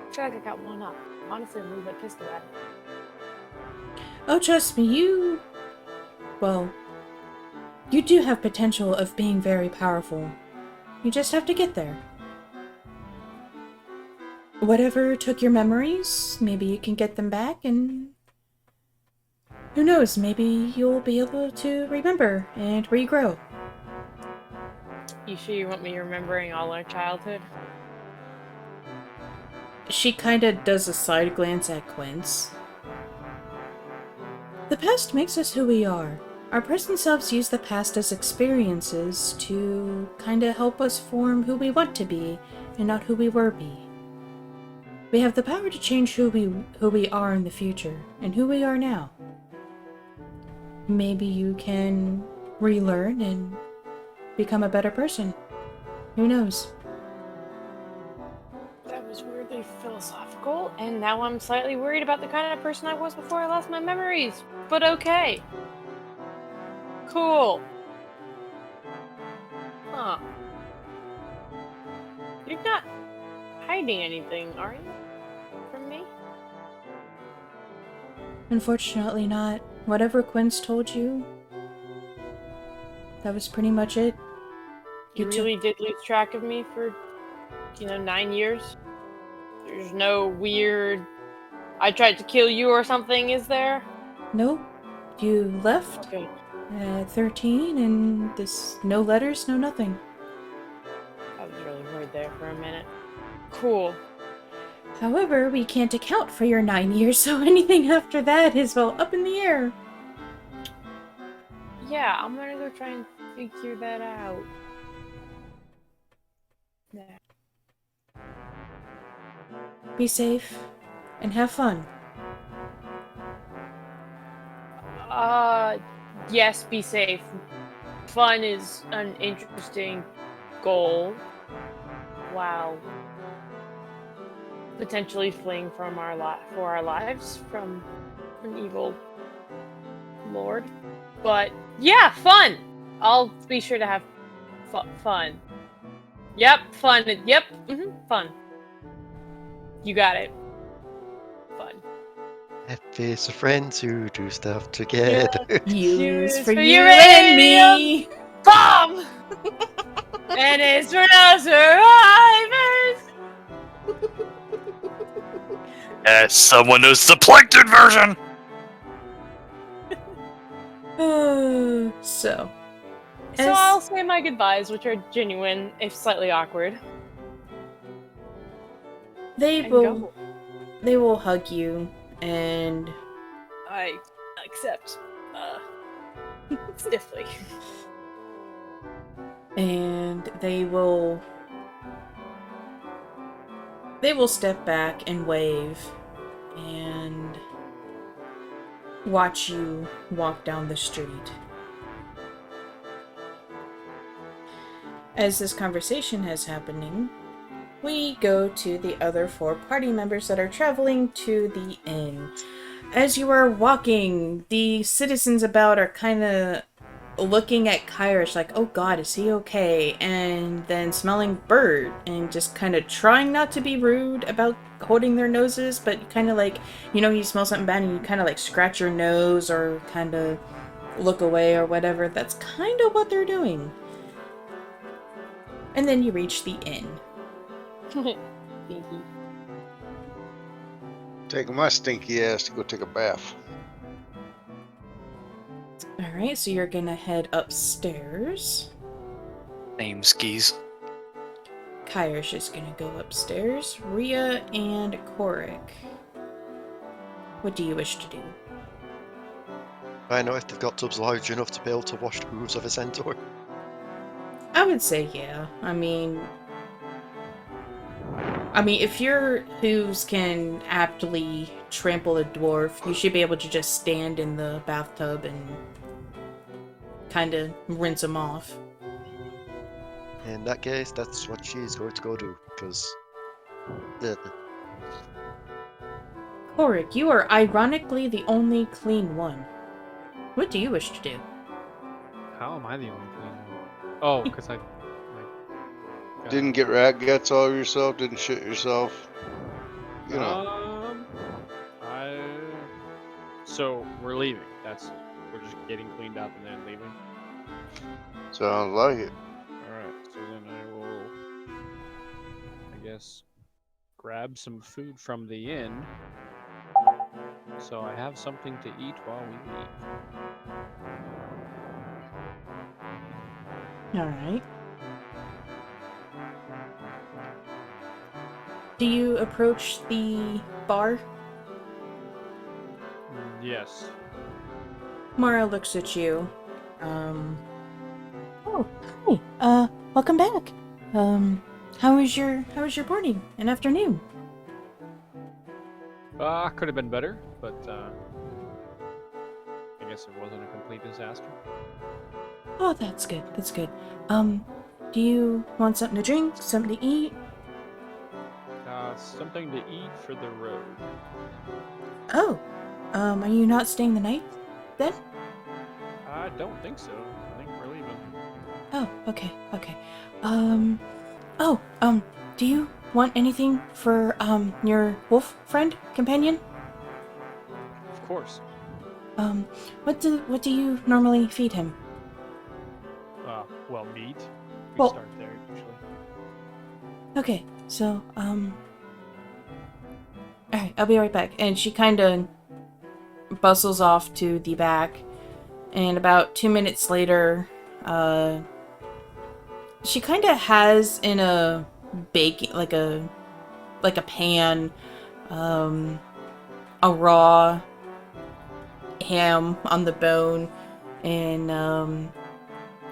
I feel like I got one up. Honestly, I'm a little bit pissed about it. Oh, trust me, well, you do have potential of being very powerful. You just have to get there. Whatever took your memories, maybe you can get them back, and who knows, maybe you'll be able to remember and regrow. You sure you want me remembering all our childhood? She kinda does a side glance at Quince. The past makes us who we are. Our present selves use the past as experiences to kinda help us form who we want to be and not who we were be. We have the power to change who we are in the future and who we are now. Maybe you can relearn and become a better person. Who knows? That was weirdly philosophical, and now I'm slightly worried about the kind of person I was before I lost my memories. But okay. Cool. Huh. You're not hiding anything, are you? From me? Unfortunately not. Whatever Quince told you, that was pretty much it. You really did lose track of me for, 9 years? There's no weird, I tried to kill you or something, is there? Nope. You left Okay. at 13 and no letters, no nothing. I was really worried there for a minute. Cool. However, we can't account for your 9 years, so anything after that is, well, up in the air. Yeah, I'm gonna go try and figure that out. Yeah. Be safe and have fun. Yes, be safe. Fun is an interesting goal. Wow. Potentially fleeing from for our lives from an evil lord. But yeah, fun. I'll be sure to have fun. Yep, fun. Yep, fun. You got it. Fun. Fierce friends who do stuff together. Use for you uranium. and me. Bomb! And it's for no survivors! As someone knows the plankton version! So As- I'll say my goodbyes, which are genuine, if slightly awkward. They And will go. they will hug you and I accept. Stiffly. and they will step back and wave and watch you walk down the street. As this conversation is happening, we go to the other 4 party members that are traveling to the inn. As you are walking, the citizens about are kind of looking at Kyrish like, oh god, is he okay? And then smelling Bird and just kind of trying not to be rude about holding their noses, but kind of like, you smell something bad and you kind of like scratch your nose or kind of look away or whatever. That's kind of what they're doing. And then you reach the inn. Stinky. Taking my stinky ass to go take a bath. Alright, so you're gonna head upstairs. Name skis. Kyrish is gonna go upstairs. Rhea and Korric. What do you wish to do? I know if they've got tubs large enough to be able to wash the hooves of a centaur. I would say yeah. I mean, if your hooves can aptly trample a dwarf, you should be able to just stand in the bathtub and kind of rinse them off. In that case, that's what she's going to go do, because... Korric, you are ironically the only clean one. What do you wish to do? How am I the only clean one? Oh, because I Didn't get rat guts all over yourself, didn't shit yourself. You know. So we're leaving. We're just getting cleaned up and then leaving. Sounds like it. Alright, so then I will, I guess, grab some food from the inn. So I have something to eat while we leave. Alright. Do you approach the bar? Yes. Mara looks at you. Oh, hi. Welcome back. How was your morning and afternoon? Could have been better, but I guess it wasn't a complete disaster. Oh, that's good. That's good. Do you want something to drink, something to eat? Something to eat for the road. Oh, are you not staying the night then? I don't think so. I think we're leaving. Oh, okay. Do you want anything for, your wolf friend, companion? Of course. What do you normally feed him? Well, meat. We Well- start there usually. Okay, so, alright, I'll be right back. And she kinda bustles off to the back, and about 2 minutes later, she kinda has in a baking, like a pan, a raw ham on the bone, and,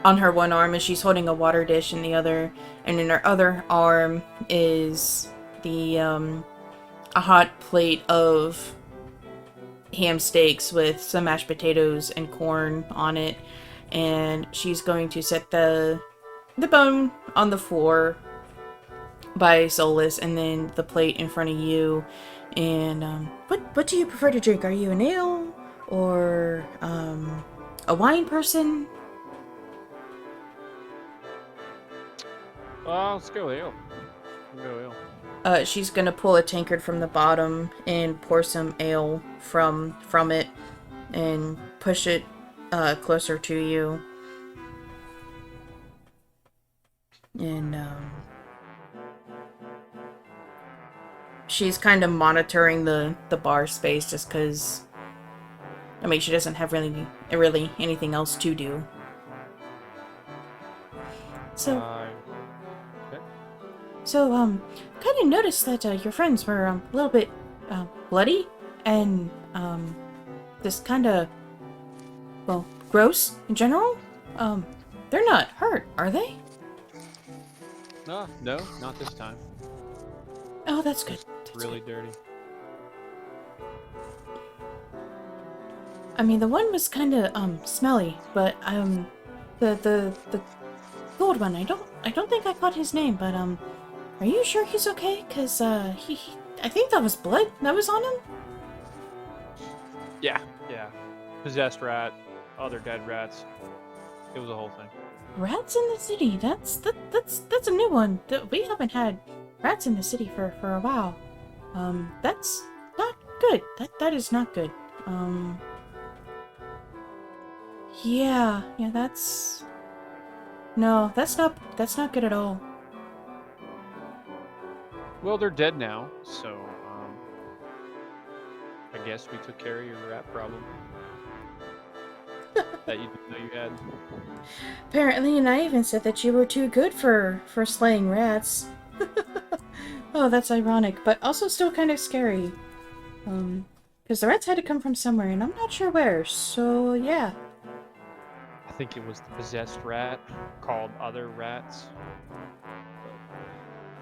on her one arm, and she's holding a water dish in the other, and in her other arm is the, a hot plate of ham steaks with some mashed potatoes and corn on it, and she's going to set the bone on the floor by Solus, and then the plate in front of you, and, what do you prefer to drink? Are you an ale, or, a wine person? Let's go ale. Go ale. She's gonna pull a tankard from the bottom and pour some ale from it and push it closer to you. And she's kind of monitoring the bar space just because, I mean, she doesn't have really anything else to do. So, Okay. kind of noticed that your friends were a little bit bloody and just kind of, well, gross in general. They're not hurt, are they? No, not this time. Oh, that's good. Just That's really good. dirty. I mean, the one was kind of smelly, but the gold one, I don't think I caught his name, but are you sure he's okay? Cause he I think that was blood that was on him. Yeah. Possessed rat, other dead rats. It was a whole thing. Rats in the city. That's a new one. We haven't had rats in the city for a while. That's not good. That is not good. Yeah, that's no, that's not good at all. Well, they're dead now, so I guess we took care of your rat problem that you didn't know you had. Apparently, and I even said that you were too good for slaying rats. Oh, that's ironic, but also still kind of scary. Because the rats had to come from somewhere, and I'm not sure where. So yeah. I think it was the possessed rat called other rats.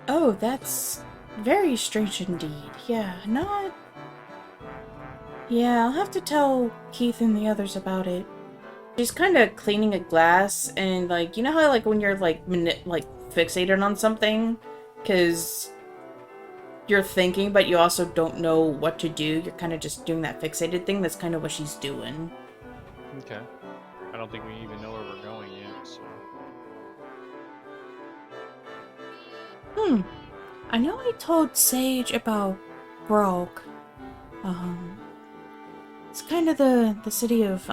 Oh, that's very strange indeed. Yeah, not. Yeah, I'll have to tell Keith and the others about it. She's kind of cleaning a glass, and like, you know how like when you're like fixated on something, because you're thinking, but you also don't know what to do. You're kind of just doing that fixated thing. That's kind of what she's doing. Okay. I don't think we even know where we're going yet, so. I know I told Sage about Grog. It's kind of the city of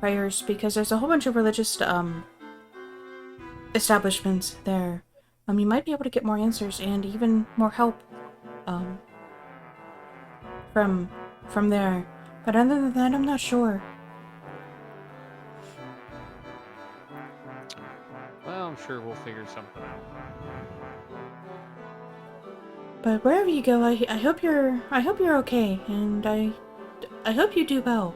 prayers because there's a whole bunch of religious establishments there. You might be able to get more answers and even more help from there. But other than that, I'm not sure. Well, I'm sure we'll figure something out. But wherever you go, I hope you're okay, and I hope you do well.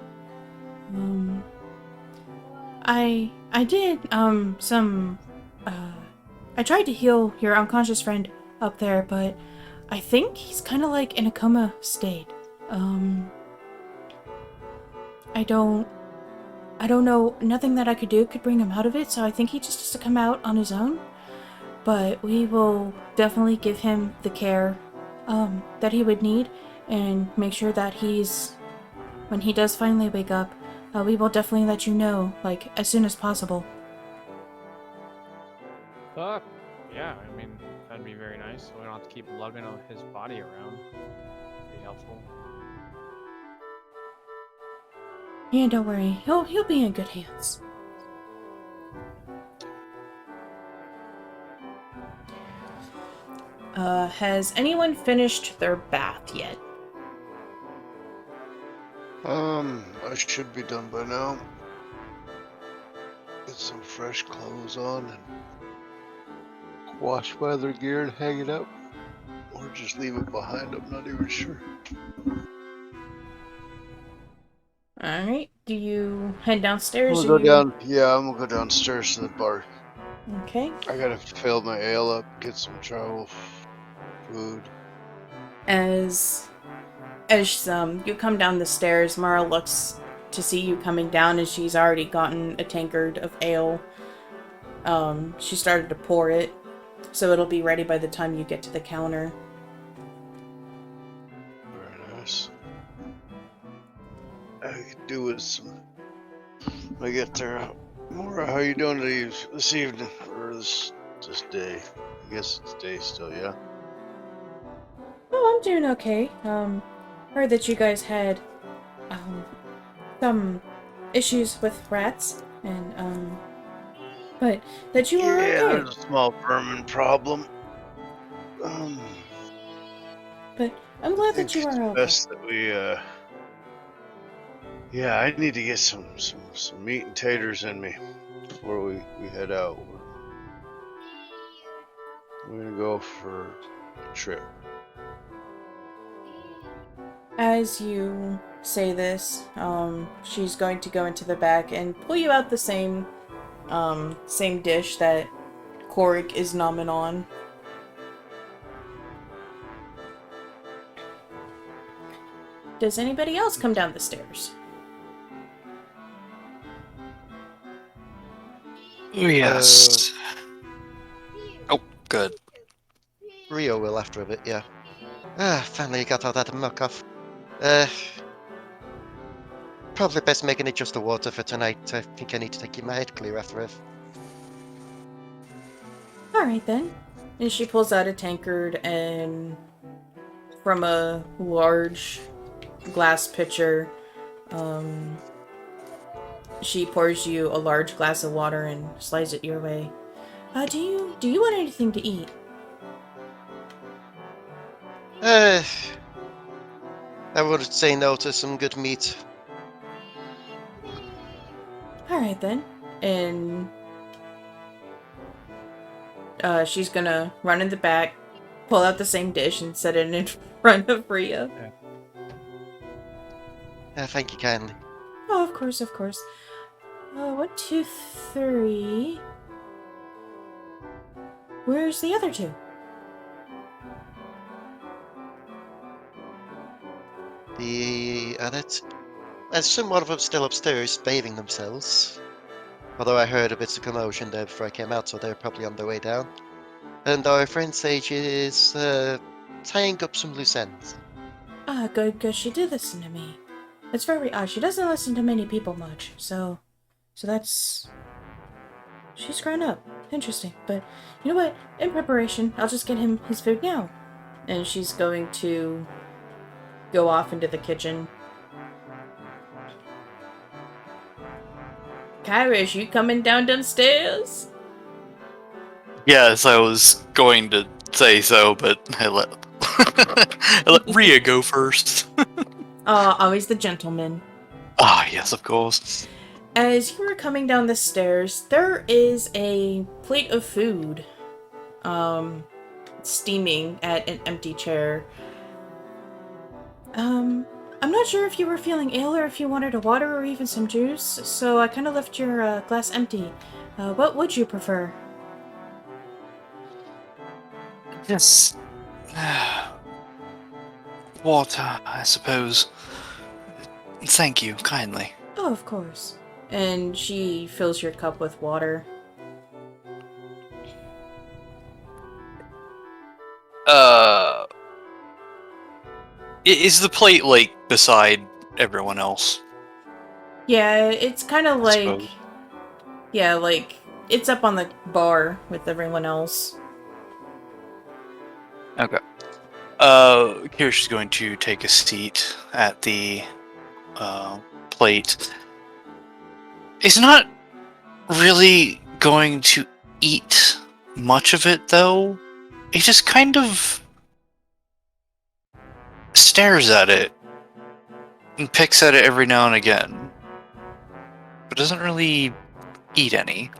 I did some I tried to heal your unconscious friend up there, but I think he's kind of like in a coma state. I don't know, nothing that I could do could bring him out of it, so I think he just has to come out on his own. But we will definitely give him the care that he would need and make sure that when he does finally wake up, we will definitely let you know, like, as soon as possible. Yeah, I mean, that'd be very nice. So we don't have to keep lugging his body around. Be helpful. Yeah, don't worry. He'll be in good hands. Has anyone finished their bath yet? I should be done by now. Get some fresh clothes on and wash my other gear and hang it up. Or just leave it behind, I'm not even sure. Alright, do you head downstairs? I'm gonna go downstairs to the bar. Okay. I gotta fill my ale up, get some travel food. As you come down the stairs, Mara looks to see you coming down, and she's already gotten a tankard of ale. She started to pour it, so it'll be ready by the time you get to the counter. Very nice. I could do with some. I get there. Mara, how you doing this evening or this day? I guess it's day still, yeah. Oh, I'm doing okay. Heard that you guys had some issues with rats, and but that you were Yeah, okay. there's a small vermin problem. But I'm glad I think that you it's are okay. best that we yeah, I need to get some meat and taters in me before we head out. I'm gonna go for a trip. As you say this, she's going to go into the back and pull you out the same dish that Korric is nomming on. Does anybody else come down the stairs? Yes. Oh, good. Rio will after a bit, yeah. Finally got all that muck off. Probably best making it just the water for tonight. I think I need to take my head clear after it. Alright then. And she pulls out a tankard and from a large glass pitcher, she pours you a large glass of water and slides it your way. Do you want anything to eat? I would say no to some good meat. Alright then. And she's gonna run in the back, pull out the same dish, and set it in front of Rhea. Thank you kindly. Oh, of course, of course. 1, 2, 3. Where's the other two? The other some one of them still upstairs, bathing themselves. Although I heard a bit of commotion there before I came out, so they're probably on their way down. And our friend Sage is tying up some loose ends. Ah, good, because she did listen to me. It's very odd. She doesn't listen to many people much, so that's... She's grown up. Interesting. But, you know what? In preparation, I'll just get him his food now. And she's going to go off into the kitchen. Kyrish, you coming downstairs? Yes, I was going to say so, but I let Rhea go first. Always the gentleman. Ah, yes, of course. As you are coming down the stairs, there is a plate of food, steaming at an empty chair. I'm not sure if you were feeling ill or if you wanted a water or even some juice, so I kind of left your glass empty. What would you prefer? Yes. Water, I suppose. Thank you, kindly. Oh, of course. And she fills your cup with water. Is the plate, like, beside everyone else? Yeah, it's kind of I like... suppose. Yeah, like, it's up on the bar with everyone else. Okay. Kyrish is going to take a seat at the plate. He's not really going to eat much of it, though. He just kind of stares at it and picks at it every now and again, but doesn't really eat any.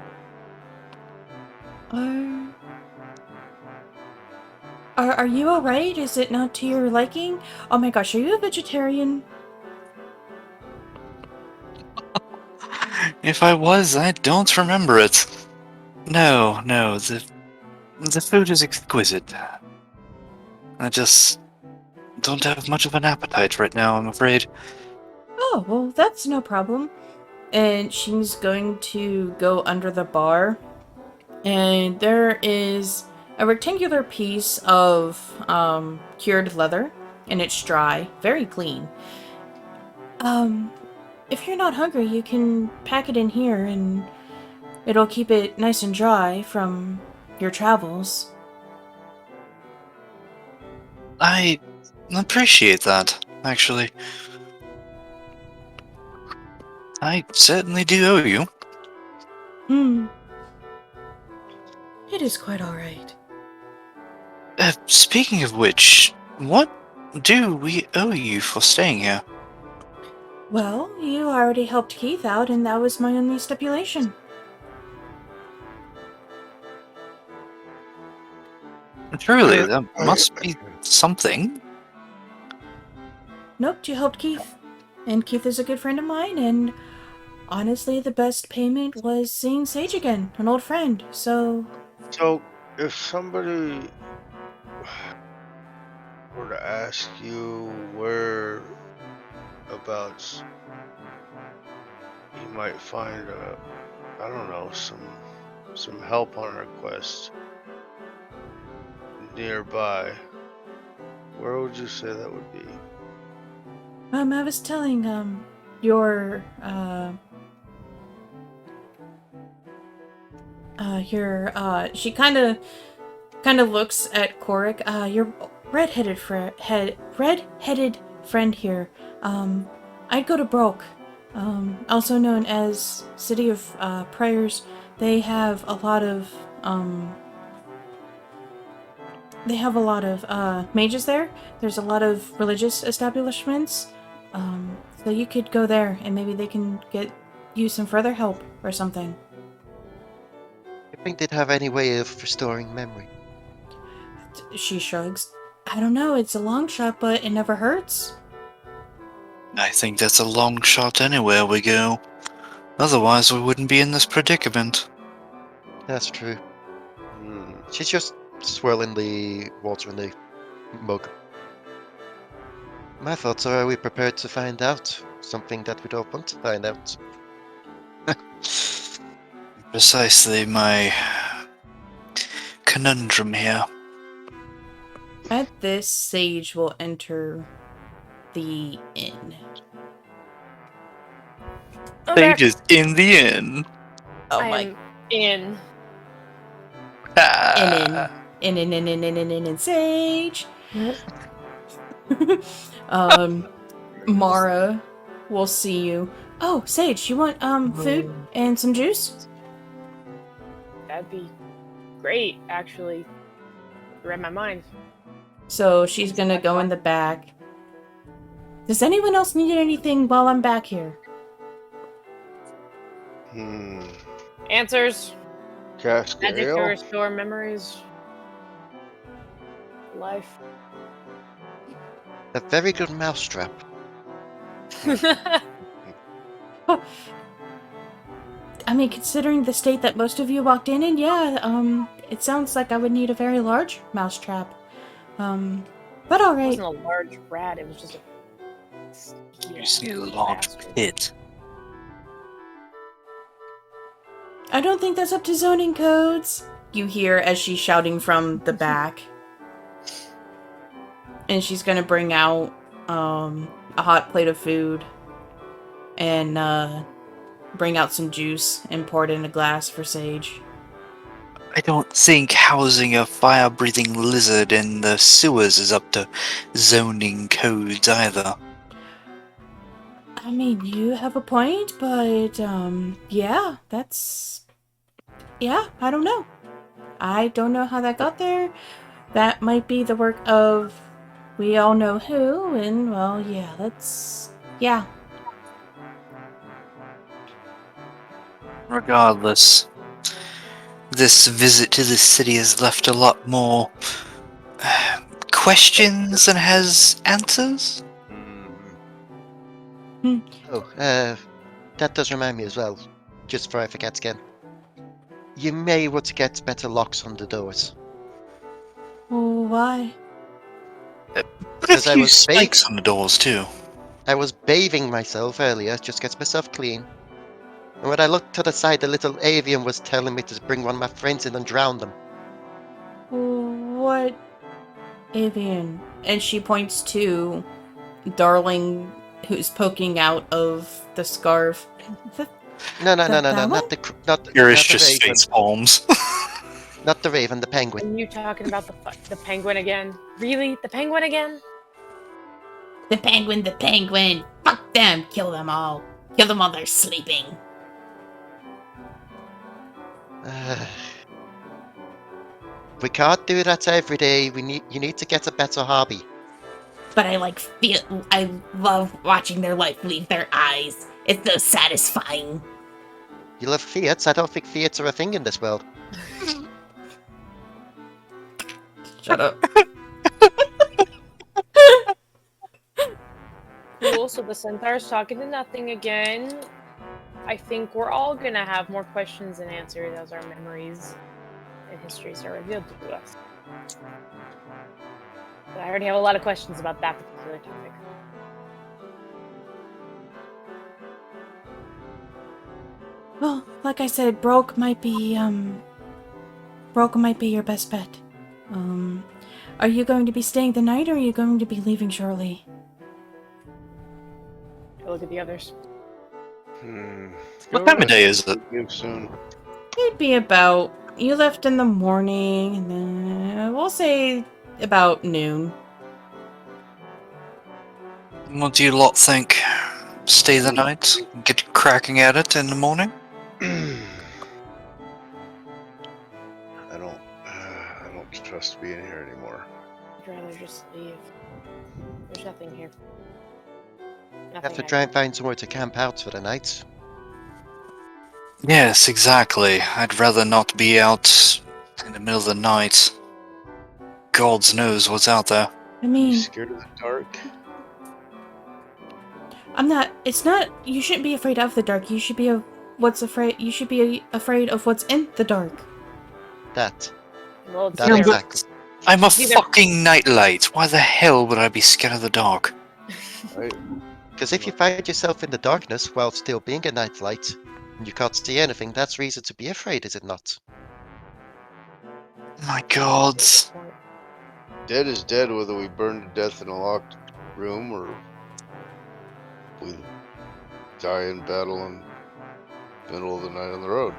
Are you alright? Is it not to your liking? Oh my gosh, are you a vegetarian? If I was, I don't remember it. No, the food is exquisite. I just don't have much of an appetite right now, I'm afraid. Oh, well, that's no problem. And she's going to go under the bar. And there is a rectangular piece of cured leather. And it's dry. Very clean. If you're not hungry, you can pack it in here and it'll keep it nice and dry from your travels. I appreciate that, actually. I certainly do owe you. It is quite alright. Speaking of which, what do we owe you for staying here? Well, you already helped Keith out, and that was my only stipulation. Truly, that must be something. Nope, you helped Keith. And Keith is a good friend of mine, and honestly, the best payment was seeing Sage again, an old friend. So, So, if somebody were to ask you whereabouts you might find I don't know, some help on our quest nearby, where would you say that would be? I was telling, your she kind of looks at Korric. Your red-headed friend here. I'd go to Broke, also known as City of Prayers. They have a lot of mages there. There's a lot of religious establishments. So you could go there, and maybe they can get you some further help or something. I think they'd have any way of restoring memory. She shrugs. I don't know, it's a long shot, but it never hurts. I think that's a long shot anywhere we go. Otherwise, we wouldn't be in this predicament. That's true. She's just swirling the water in the mug. My thoughts are we prepared to find out something that we don't want to find out. Precisely my conundrum here. At this, Sage will enter the inn. Sage is in the inn. Oh I my. am in. In, Sage. Mara will see you. Oh, Sage, you want food and some juice? That'd be great, actually. You read my mind. So she's gonna go in the back. Does anyone else need anything while I'm back here? Answers. Cask Magic to ale? restore memories. Life. A very good mousetrap. I mean, considering the state that most of you walked in, yeah, it sounds like I would need a very large mousetrap. But It alright. wasn't a large rat, it was just a... You see a large pit. I don't think that's up to zoning codes. You hear as she's shouting from the back. And she's gonna bring out, a hot plate of food. And, bring out some juice and pour it in a glass for Sage. I don't think housing a fire-breathing lizard in the sewers is up to zoning codes either. I mean, you have a point, but, yeah, that's... Yeah, I don't know. I don't know how that got there. That might be the work of... We all know who, and, well, yeah, that's... Yeah. Regardless, this visit to the city has left a lot more questions than has answers. Oh, that does remind me as well, just before I forget again. You may want to get better locks on the doors. Oh, why? Put a Because I few was spikes on the doors too. I was bathing myself earlier, just get myself clean. And when I looked to the side, the little avian was telling me to bring one of my friends in and drown them. What avian? And she points to Darling, who's poking out of the scarf. No, that not the Kyrish the just raven. face palms. Not the raven, the penguin. Are you talking about the penguin again? Really? The penguin again? The penguin! Fuck them! Kill them all! Kill them while they're sleeping! We can't do that every day. You need to get a better hobby. But I love watching their life leave their eyes. It's so satisfying. You love Fiats? I don't think Fiats are a thing in this world. Shut up. Cool, so the centaur's talking to nothing again. I think we're all gonna have more questions and answers as our memories and histories are revealed to us. But I already have a lot of questions about that particular topic. Well, like I said, Broke might be your best bet. Are you going to be staying the night, or are you going to be leaving shortly? Go look at the others. What time of day is it? Give soon. It'd be about... You left in the morning, and then... We'll say about noon. What do you lot think? Stay the night? Get cracking at it in the morning? I don't trust being here anymore. I'd rather just leave. There's nothing here. Have to try and find somewhere to camp out for the night. Yes, exactly. I'd rather not be out in the middle of the night. God knows what's out there. I You mean, scared of the dark? I'm not... It's not... You shouldn't be afraid of the dark. You should be You should be afraid of what's in the dark. That. Well, it's That either- exactly. I'm a Either- fucking nightlight. Why the hell would I be scared of the dark? Right? Because if you find yourself in the darkness while still being a nightlight, and you can't see anything, that's reason to be afraid, is it not? My God. Dead is dead, whether we burn to death in a locked room or we die in battle in the middle of the night on the road.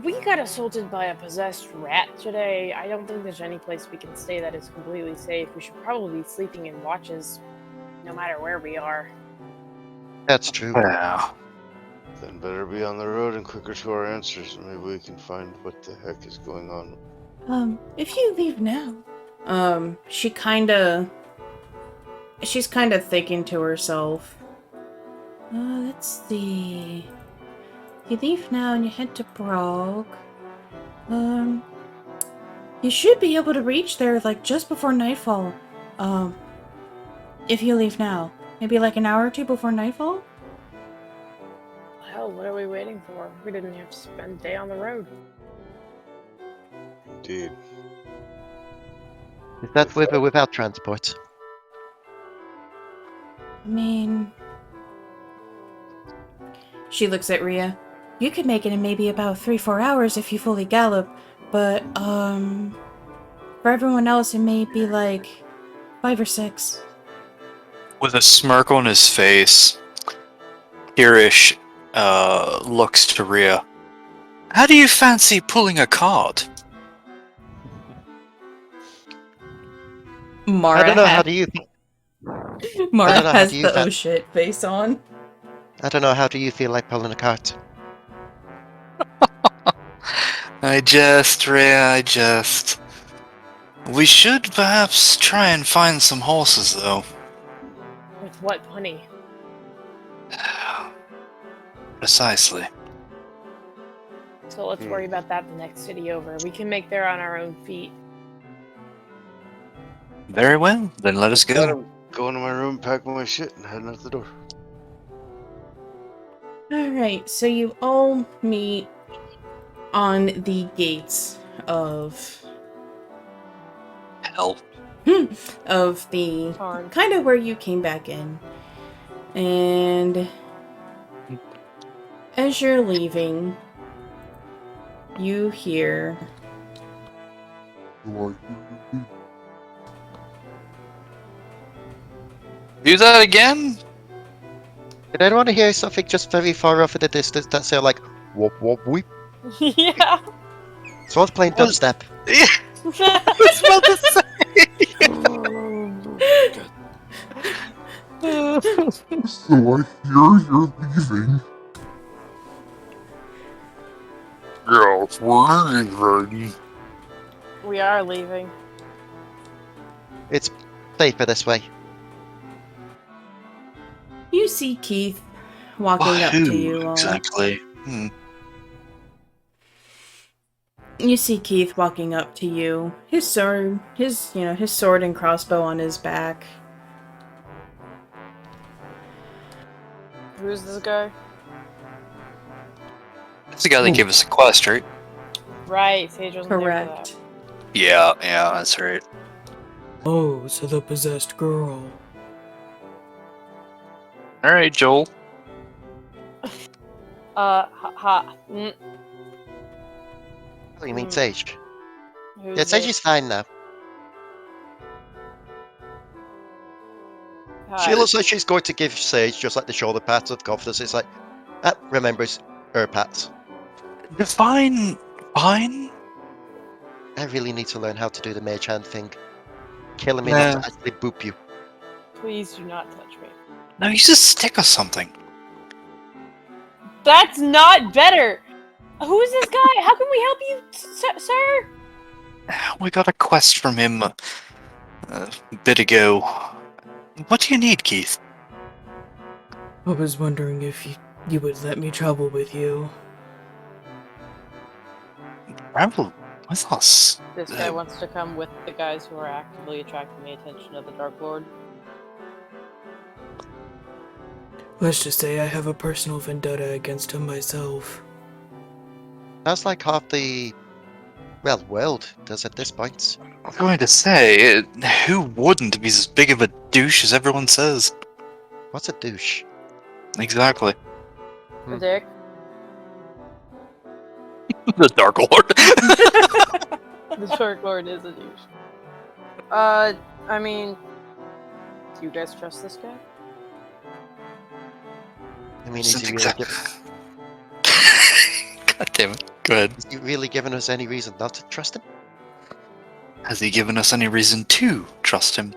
We got assaulted by a possessed rat today. I don't think there's any place we can stay that is completely safe. We should probably be sleeping in watches, no matter where we are. That's true. Yeah. Then better be on the road and quicker to our answers. Maybe we can find what the heck is going on. If you leave now... She's kind of thinking to herself. Let's see... You leave now and you head to Brogue. You should be able to reach there, like, just before nightfall. If you leave now. Maybe like an hour or two before nightfall? Hell, what are we waiting for? We didn't have to spend a day on the road. Indeed. Is that with or without transport? I mean... She looks at Rhea. You could make it in maybe about 3-4 hours if you fully gallop, but, for everyone else it may be like 5 or 6. With a smirk on his face, Kyrish looks to Rhea. How do you fancy pulling a card? Mara I don't know, how has, do you... Mara I don't know, how has do you the fa- oh shit face on. I don't know, how do you feel like pulling a cart? I jest, Rhea, I jest. We should perhaps try and find some horses, though. With what money? Precisely. So let's worry about that the next city over. We can make there on our own feet. Very well, then let us Got go. him. Go into my room, pack my shit, and heading out the door. Alright, so you all meet on the gates of Hell. of the Tarn. kind of where you came back in. And as you're leaving, you hear Do that again? Did anyone hear something just very far off in the distance that sounded like whoop whoop weep? Yeah. Someone's playing dubstep. So I hear you're leaving. Yes, we're leaving. We are leaving. It's safer this way. you see Keith walking up to you all. Exactly. You see Keith walking up to you. His sword and crossbow on his back. Who's this guy? That's the guy that gave us a quest, right? Right, Sage wasn't there for that. Correct. Yeah, that's right. Oh, so the possessed girl. Alright, Joel. Oh, you mean Sage? Who's Yeah, Sage this? is fine now. Hi. She looks like she's going to give Sage just like the shoulder pat of confidence. It's like, remembers her pat. Fine. I really need to learn how to do the mage hand thing. Killing me not to actually boop you. Please do not touch me. No, use a stick or something. That's not better! Who is this guy? How can we help you, sir? We got a quest from him a bit ago. What do you need, Keith? I was wondering if you would let me travel with you. Travel with us? This guy wants to come with the guys who are actively attracting the attention of the Dark Lord. Let's just say I have a personal vendetta against him myself. That's like half the, world does at this point. I'm going to say, who wouldn't be as big of a douche as everyone says? What's a douche? Exactly. The dick. The Dark Lord. The Dark Lord is a douche. I mean, do you guys trust this guy? I mean, is he really God damn it. Go ahead. Is he really giving us any reason not to trust him? Has he given us any reason to trust him?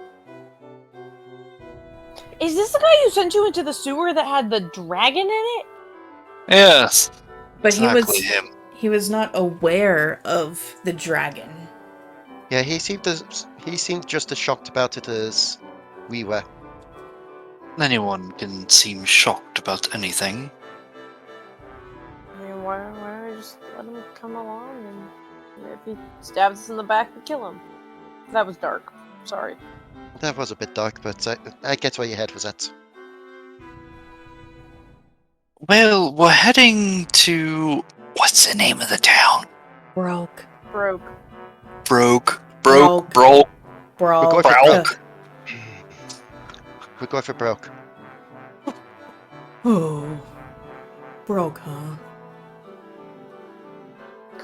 Is this the guy who sent you into the sewer that had the dragon in it? Yes. But Exactly him. he was not aware of the dragon. Yeah, he seemed just as shocked about it as we were. Anyone can seem shocked about anything. I mean, why don't I just let him come along and if he stabs us in the back, we kill him. That was dark. Sorry. That was a bit dark, but I get where your head was at. Well, we're heading to... What's the name of the town? Broke. Broke. Broke. Broke. We're Brawl. going for Broke. broke. We're going for broke. Oh. Broke, huh?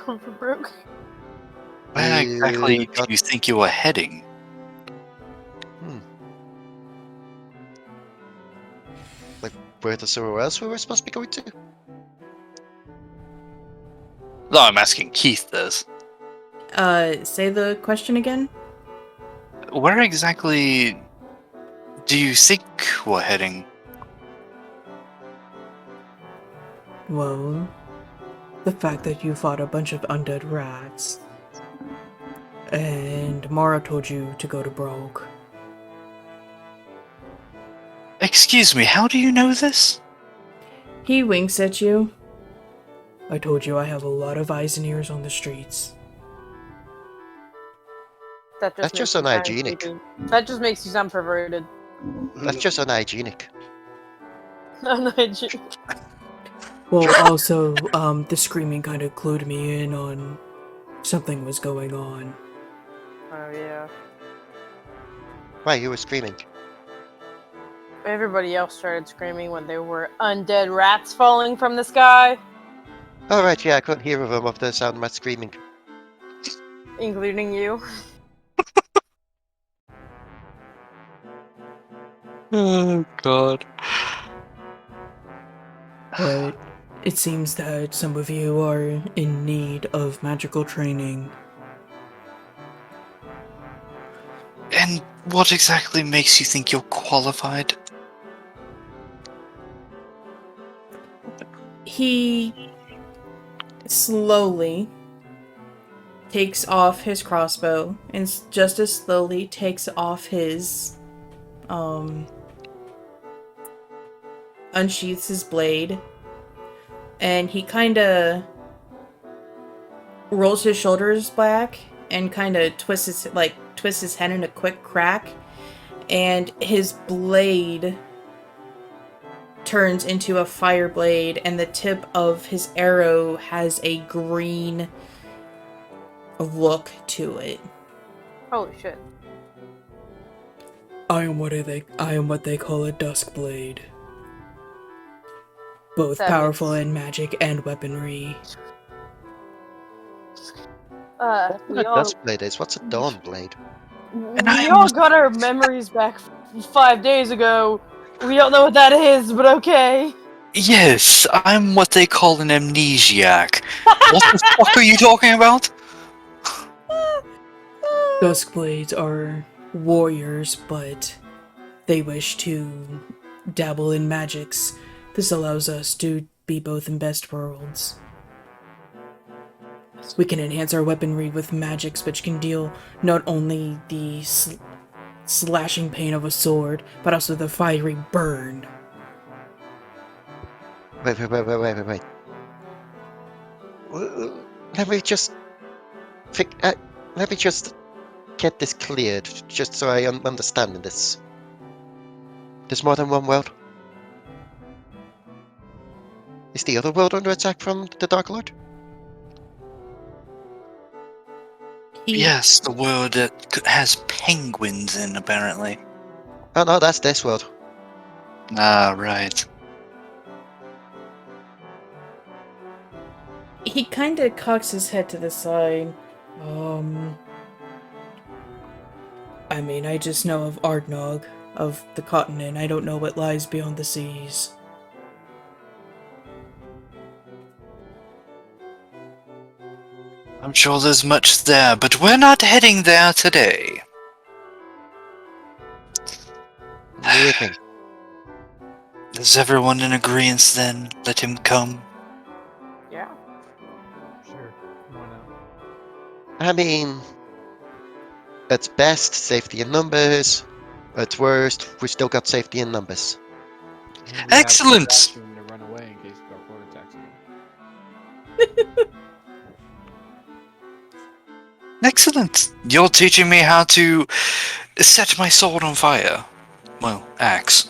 Going for broke. Where exactly do you think you are heading? Like, where the somewhere else we were supposed to be going to? No, I'm asking Keith this. Say the question again? Where exactly do you think we're heading? Well, the fact that you fought a bunch of undead rats. And Mara told you to go to Broke. Excuse me, how do you know this? He winks at you. I told you I have a lot of eyes and ears on the streets. That That's just just makes you sound unhygienic. creepy. That just makes you sound perverted. That's just unhygienic. Unhygienic. Well, also, the screaming kind of clued me in on something was going on. Oh yeah. Why, you were screaming? Everybody else started screaming when there were undead rats falling from the sky, Oh, right, yeah, I couldn't hear them of the sound of my screaming. including you. Oh, God. But it seems that some of you are in need of magical training. And what exactly makes you think you're qualified? He slowly takes off his crossbow and just as slowly takes off his unsheaths his blade, and he kind of rolls his shoulders back and kind of twists his head in a quick crack, and his blade turns into a fire blade, and the tip of his arrow has a green look to it. Holy shit. I am what they call a dusk blade. Both That powerful makes- in magic and weaponry. What We a all, dust blade is? What's a dawn blade? we all got our memories back 5 days ago. We don't know what that is, but okay. Yes, I'm what they call an amnesiac. What the fuck are you talking about? Dusk blades are warriors, but they wish to dabble in magics. This allows us to be both in best worlds. We can enhance our weaponry with magics, which can deal not only the slashing pain of a sword, but also the fiery burn. Wait. Let me just... let me just get this cleared, just so I understand this. There's more than one world? Is the other world under attack from the Dark Lord? Yes, the world that has penguins in, apparently. Oh no, that's this world. Ah, right. He kind of cocks his head to the side. I mean, I just know of Ardnog, of the continent. I don't know what lies beyond the seas. I'm sure there's much there, but we're not heading there today. Living. Is everyone in agreement then? Let him come. Yeah. Sure. Why not? I mean, at best, safety in numbers. At worst, we still got safety in numbers. And we have Excellent! Sebastian to run away in case Dark Lord attacks again. Excellent! You're teaching me how to set my sword on fire. Well, axe.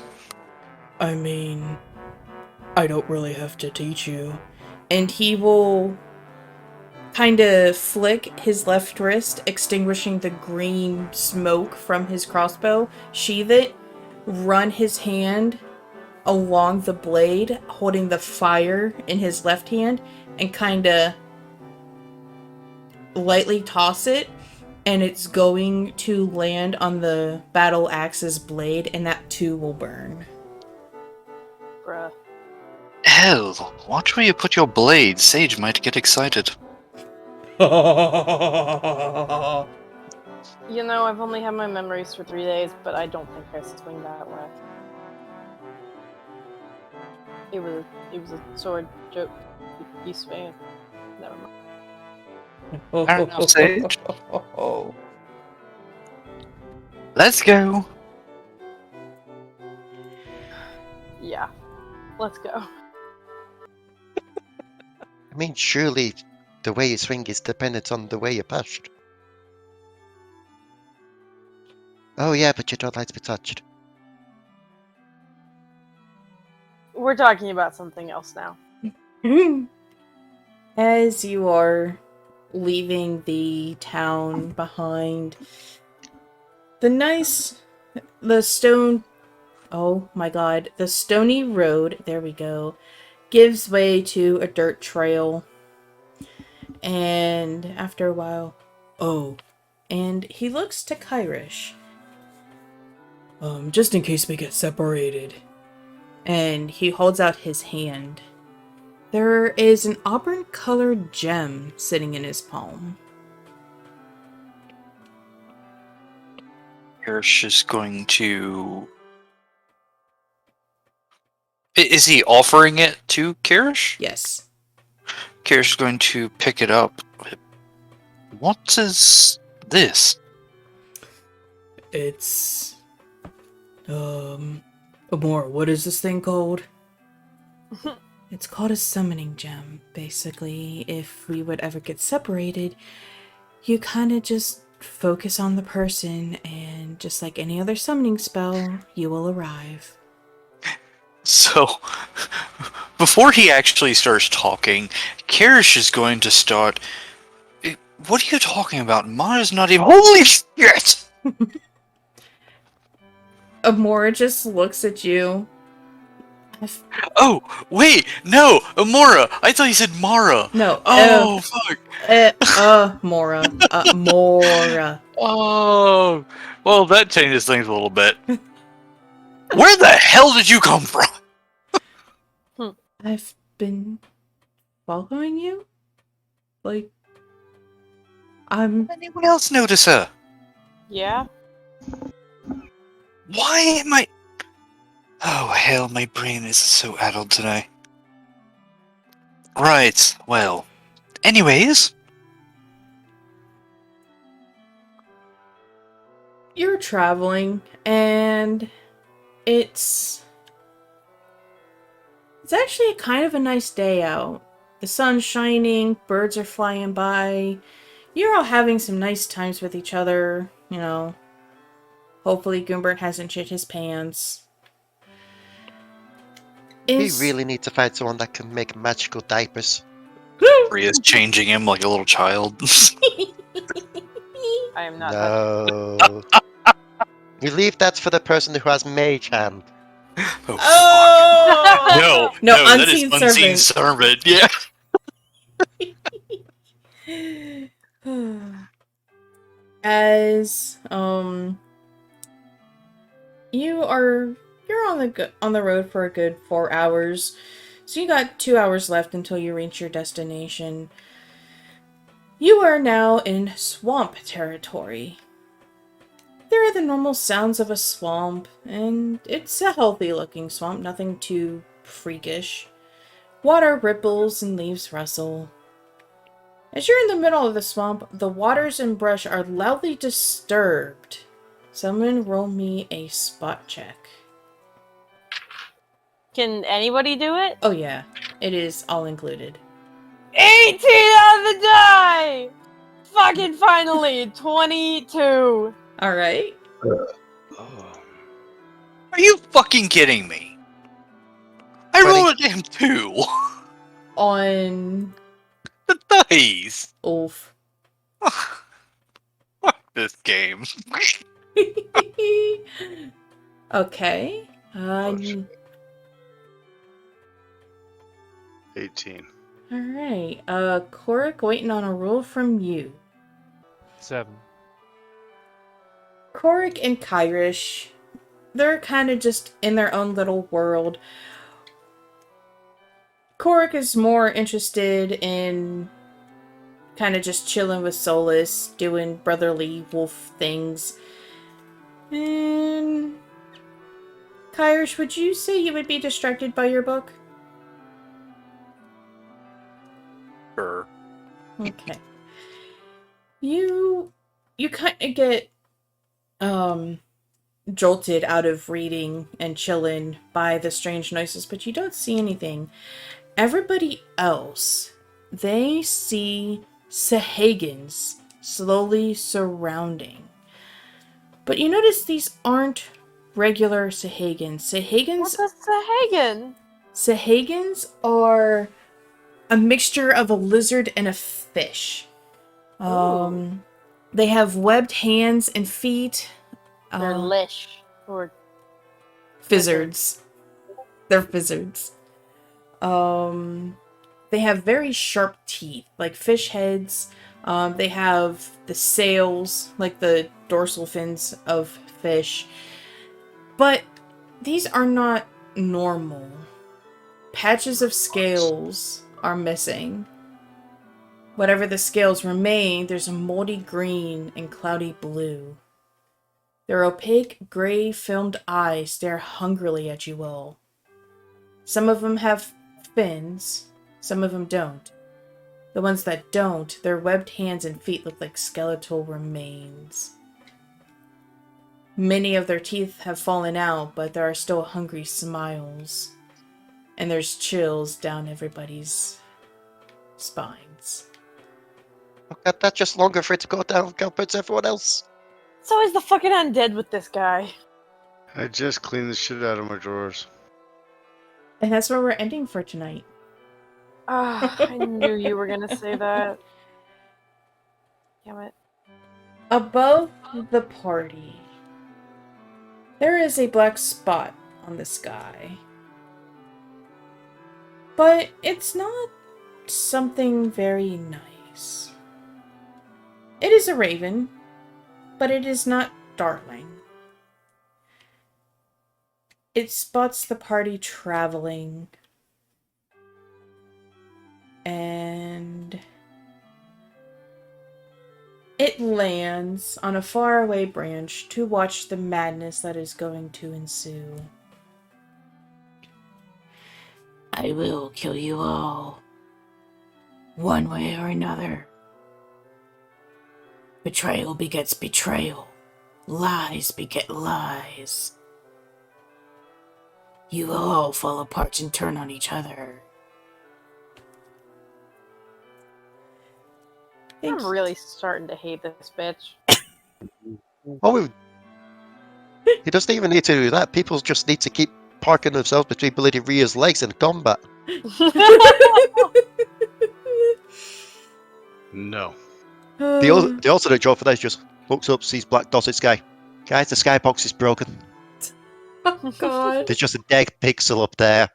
I mean, I don't really have to teach you. And he will kind of flick his left wrist, extinguishing the green smoke from his crossbow, sheath it, run his hand along the blade, holding the fire in his left hand, and kind of lightly toss it, and it's going to land on the battle axe's blade, and that too will burn. Bruh. Hell, watch where you put your blade. Sage might get excited. You know, I've only had my memories for 3 days, but I don't think I swing that way. It was a sword joke. You swing it. Never mind. Fair enough, Sage. Let's go. Yeah. Let's go. I mean, surely the way you swing is dependent on the way you pushed. Oh yeah, but you don't like to be touched. We're talking about something else now. As you are leaving the town behind, the stony road, there we go, gives way to a dirt trail. And after a while, and he looks to Kyrish. Just in case we get separated. And he holds out his hand. There is an auburn-colored gem sitting in his palm. Kyrish is going to... Is he offering it to Kyrish? Yes. Kyrish is going to pick it up. What is this? It's... Amor, what is this thing called? It's called a summoning gem. Basically, if we would ever get separated, you kind of just focus on the person, and just like any other summoning spell, you will arrive. So, before he actually starts talking, Kyrish is going to start. What are you talking about? Mara's not even. Holy shit! Amora just looks at you. Oh, wait, no, Amora. I thought you said Mara. No. Oh, fuck. Mora. Mora. Oh, well, that changes things a little bit. Where the hell did you come from? I've been following you? Like, Anyone else notice her? Yeah. Why am I... Oh, hell, my brain is so addled today. Right, well, anyways... You're traveling, and it's actually kind of a nice day out. The sun's shining, birds are flying by. You're all having some nice times with each other, you know. Hopefully Goombert hasn't shit his pants. We really need to find someone that can make magical diapers. Rhea's changing him like a little child. I am not. No. You leave that for the person who has mage hand. Oh! No, No, that is unseen unseen servant. Yeah. As you're on the road for a good 4 hours, so you got 2 hours left until you reach your destination. You are now in swamp territory. There are the normal sounds of a swamp, and it's a healthy looking swamp, nothing too freakish. Water ripples and leaves rustle. As you're in the middle of the swamp, the waters and brush are loudly disturbed. Someone roll me a spot check. Can anybody do it? Oh yeah, it is all included. 18 on the die! Fucking finally! 22! Alright. Are you fucking kidding me? I rolled a damn 2. On... The dice. Oof. Fuck this game. Okay. 18. Alright. Korric waiting on a roll from you. 7. Korric and Kyrish, they're kind of just in their own little world. Korric is more interested in kind of just chilling with Solus, doing brotherly wolf things. And Kyrish, would you say you would be distracted by your book? Sure. Okay. You kind of get jolted out of reading and chilling by the strange noises, but you don't see anything. Everybody else, they see Sahagins slowly surrounding. But you notice these aren't regular Sahagins. What's a Sahagan? Sahagins are a mixture of a lizard and a fish. They have webbed hands and feet. They're lish. Or Fizzards. They're fizzards. They have very sharp teeth, like fish heads. They have the sails, like the dorsal fins of fish. But these are not normal. Patches of scales are missing. Whatever the scales remain, there's a moldy green and cloudy blue. Their opaque, gray, filmed eyes stare hungrily at you all. Some of them have fins, some of them don't. The ones that don't, their webbed hands and feet look like skeletal remains. Many of their teeth have fallen out, but there are still hungry smiles. And there's chills down everybody's spines. Okay, that's just longer for it to go down compared to everyone else. It's always the fucking undead with this guy. I just cleaned the shit out of my drawers. And that's where we're ending for tonight. I knew you were gonna say that. Damn it. Above the party, there is a black spot on the sky. But it's not something very nice. It is a raven, but it is not darling. It spots the party traveling, and it lands on a faraway branch to watch the madness that is going to ensue. I will kill you all, one way or another. Betrayal begets betrayal. Lies beget lies. You will all fall apart and turn on each other. I'm really starting to hate this bitch. Oh, he doesn't even need to do that. People just need to keep parking themselves between bloody Rhea's legs in combat. No. The alternate job for that is just looks up, sees black dotted sky. Guys, the skybox is broken. Oh god. There's just a dead pixel up there.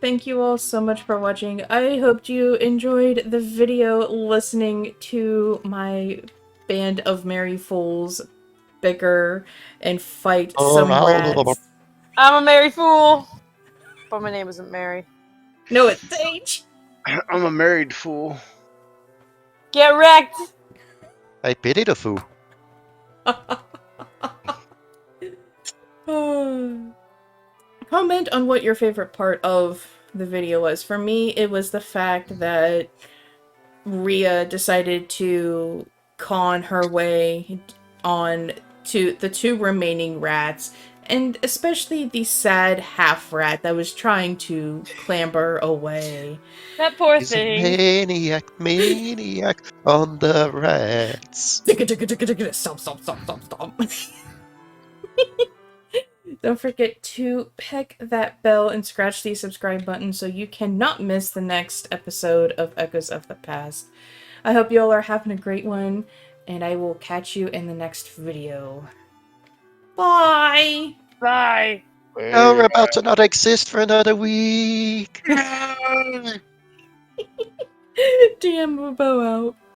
Thank you all so much for watching. I hoped you enjoyed the video listening to my band of merry fools bicker and fight some rats. I'm a merry fool, but my name isn't Mary. No, it's Sage. I'm a married fool. Get wrecked! I pity the fool. Comment on what your favorite part of the video was. For me, it was the fact that Rhea decided to con her way on to the two remaining rats, and especially the sad half rat that was trying to clamber away. That poor He's a thing. maniac on the rats. Stomp. Don't forget to peck that bell and scratch the subscribe button so you cannot miss the next episode of Echoes of the Past. I hope you all are having a great one, and I will catch you in the next video. Bye! Bye. Oh, we're about to not exist for another week. DMobo out.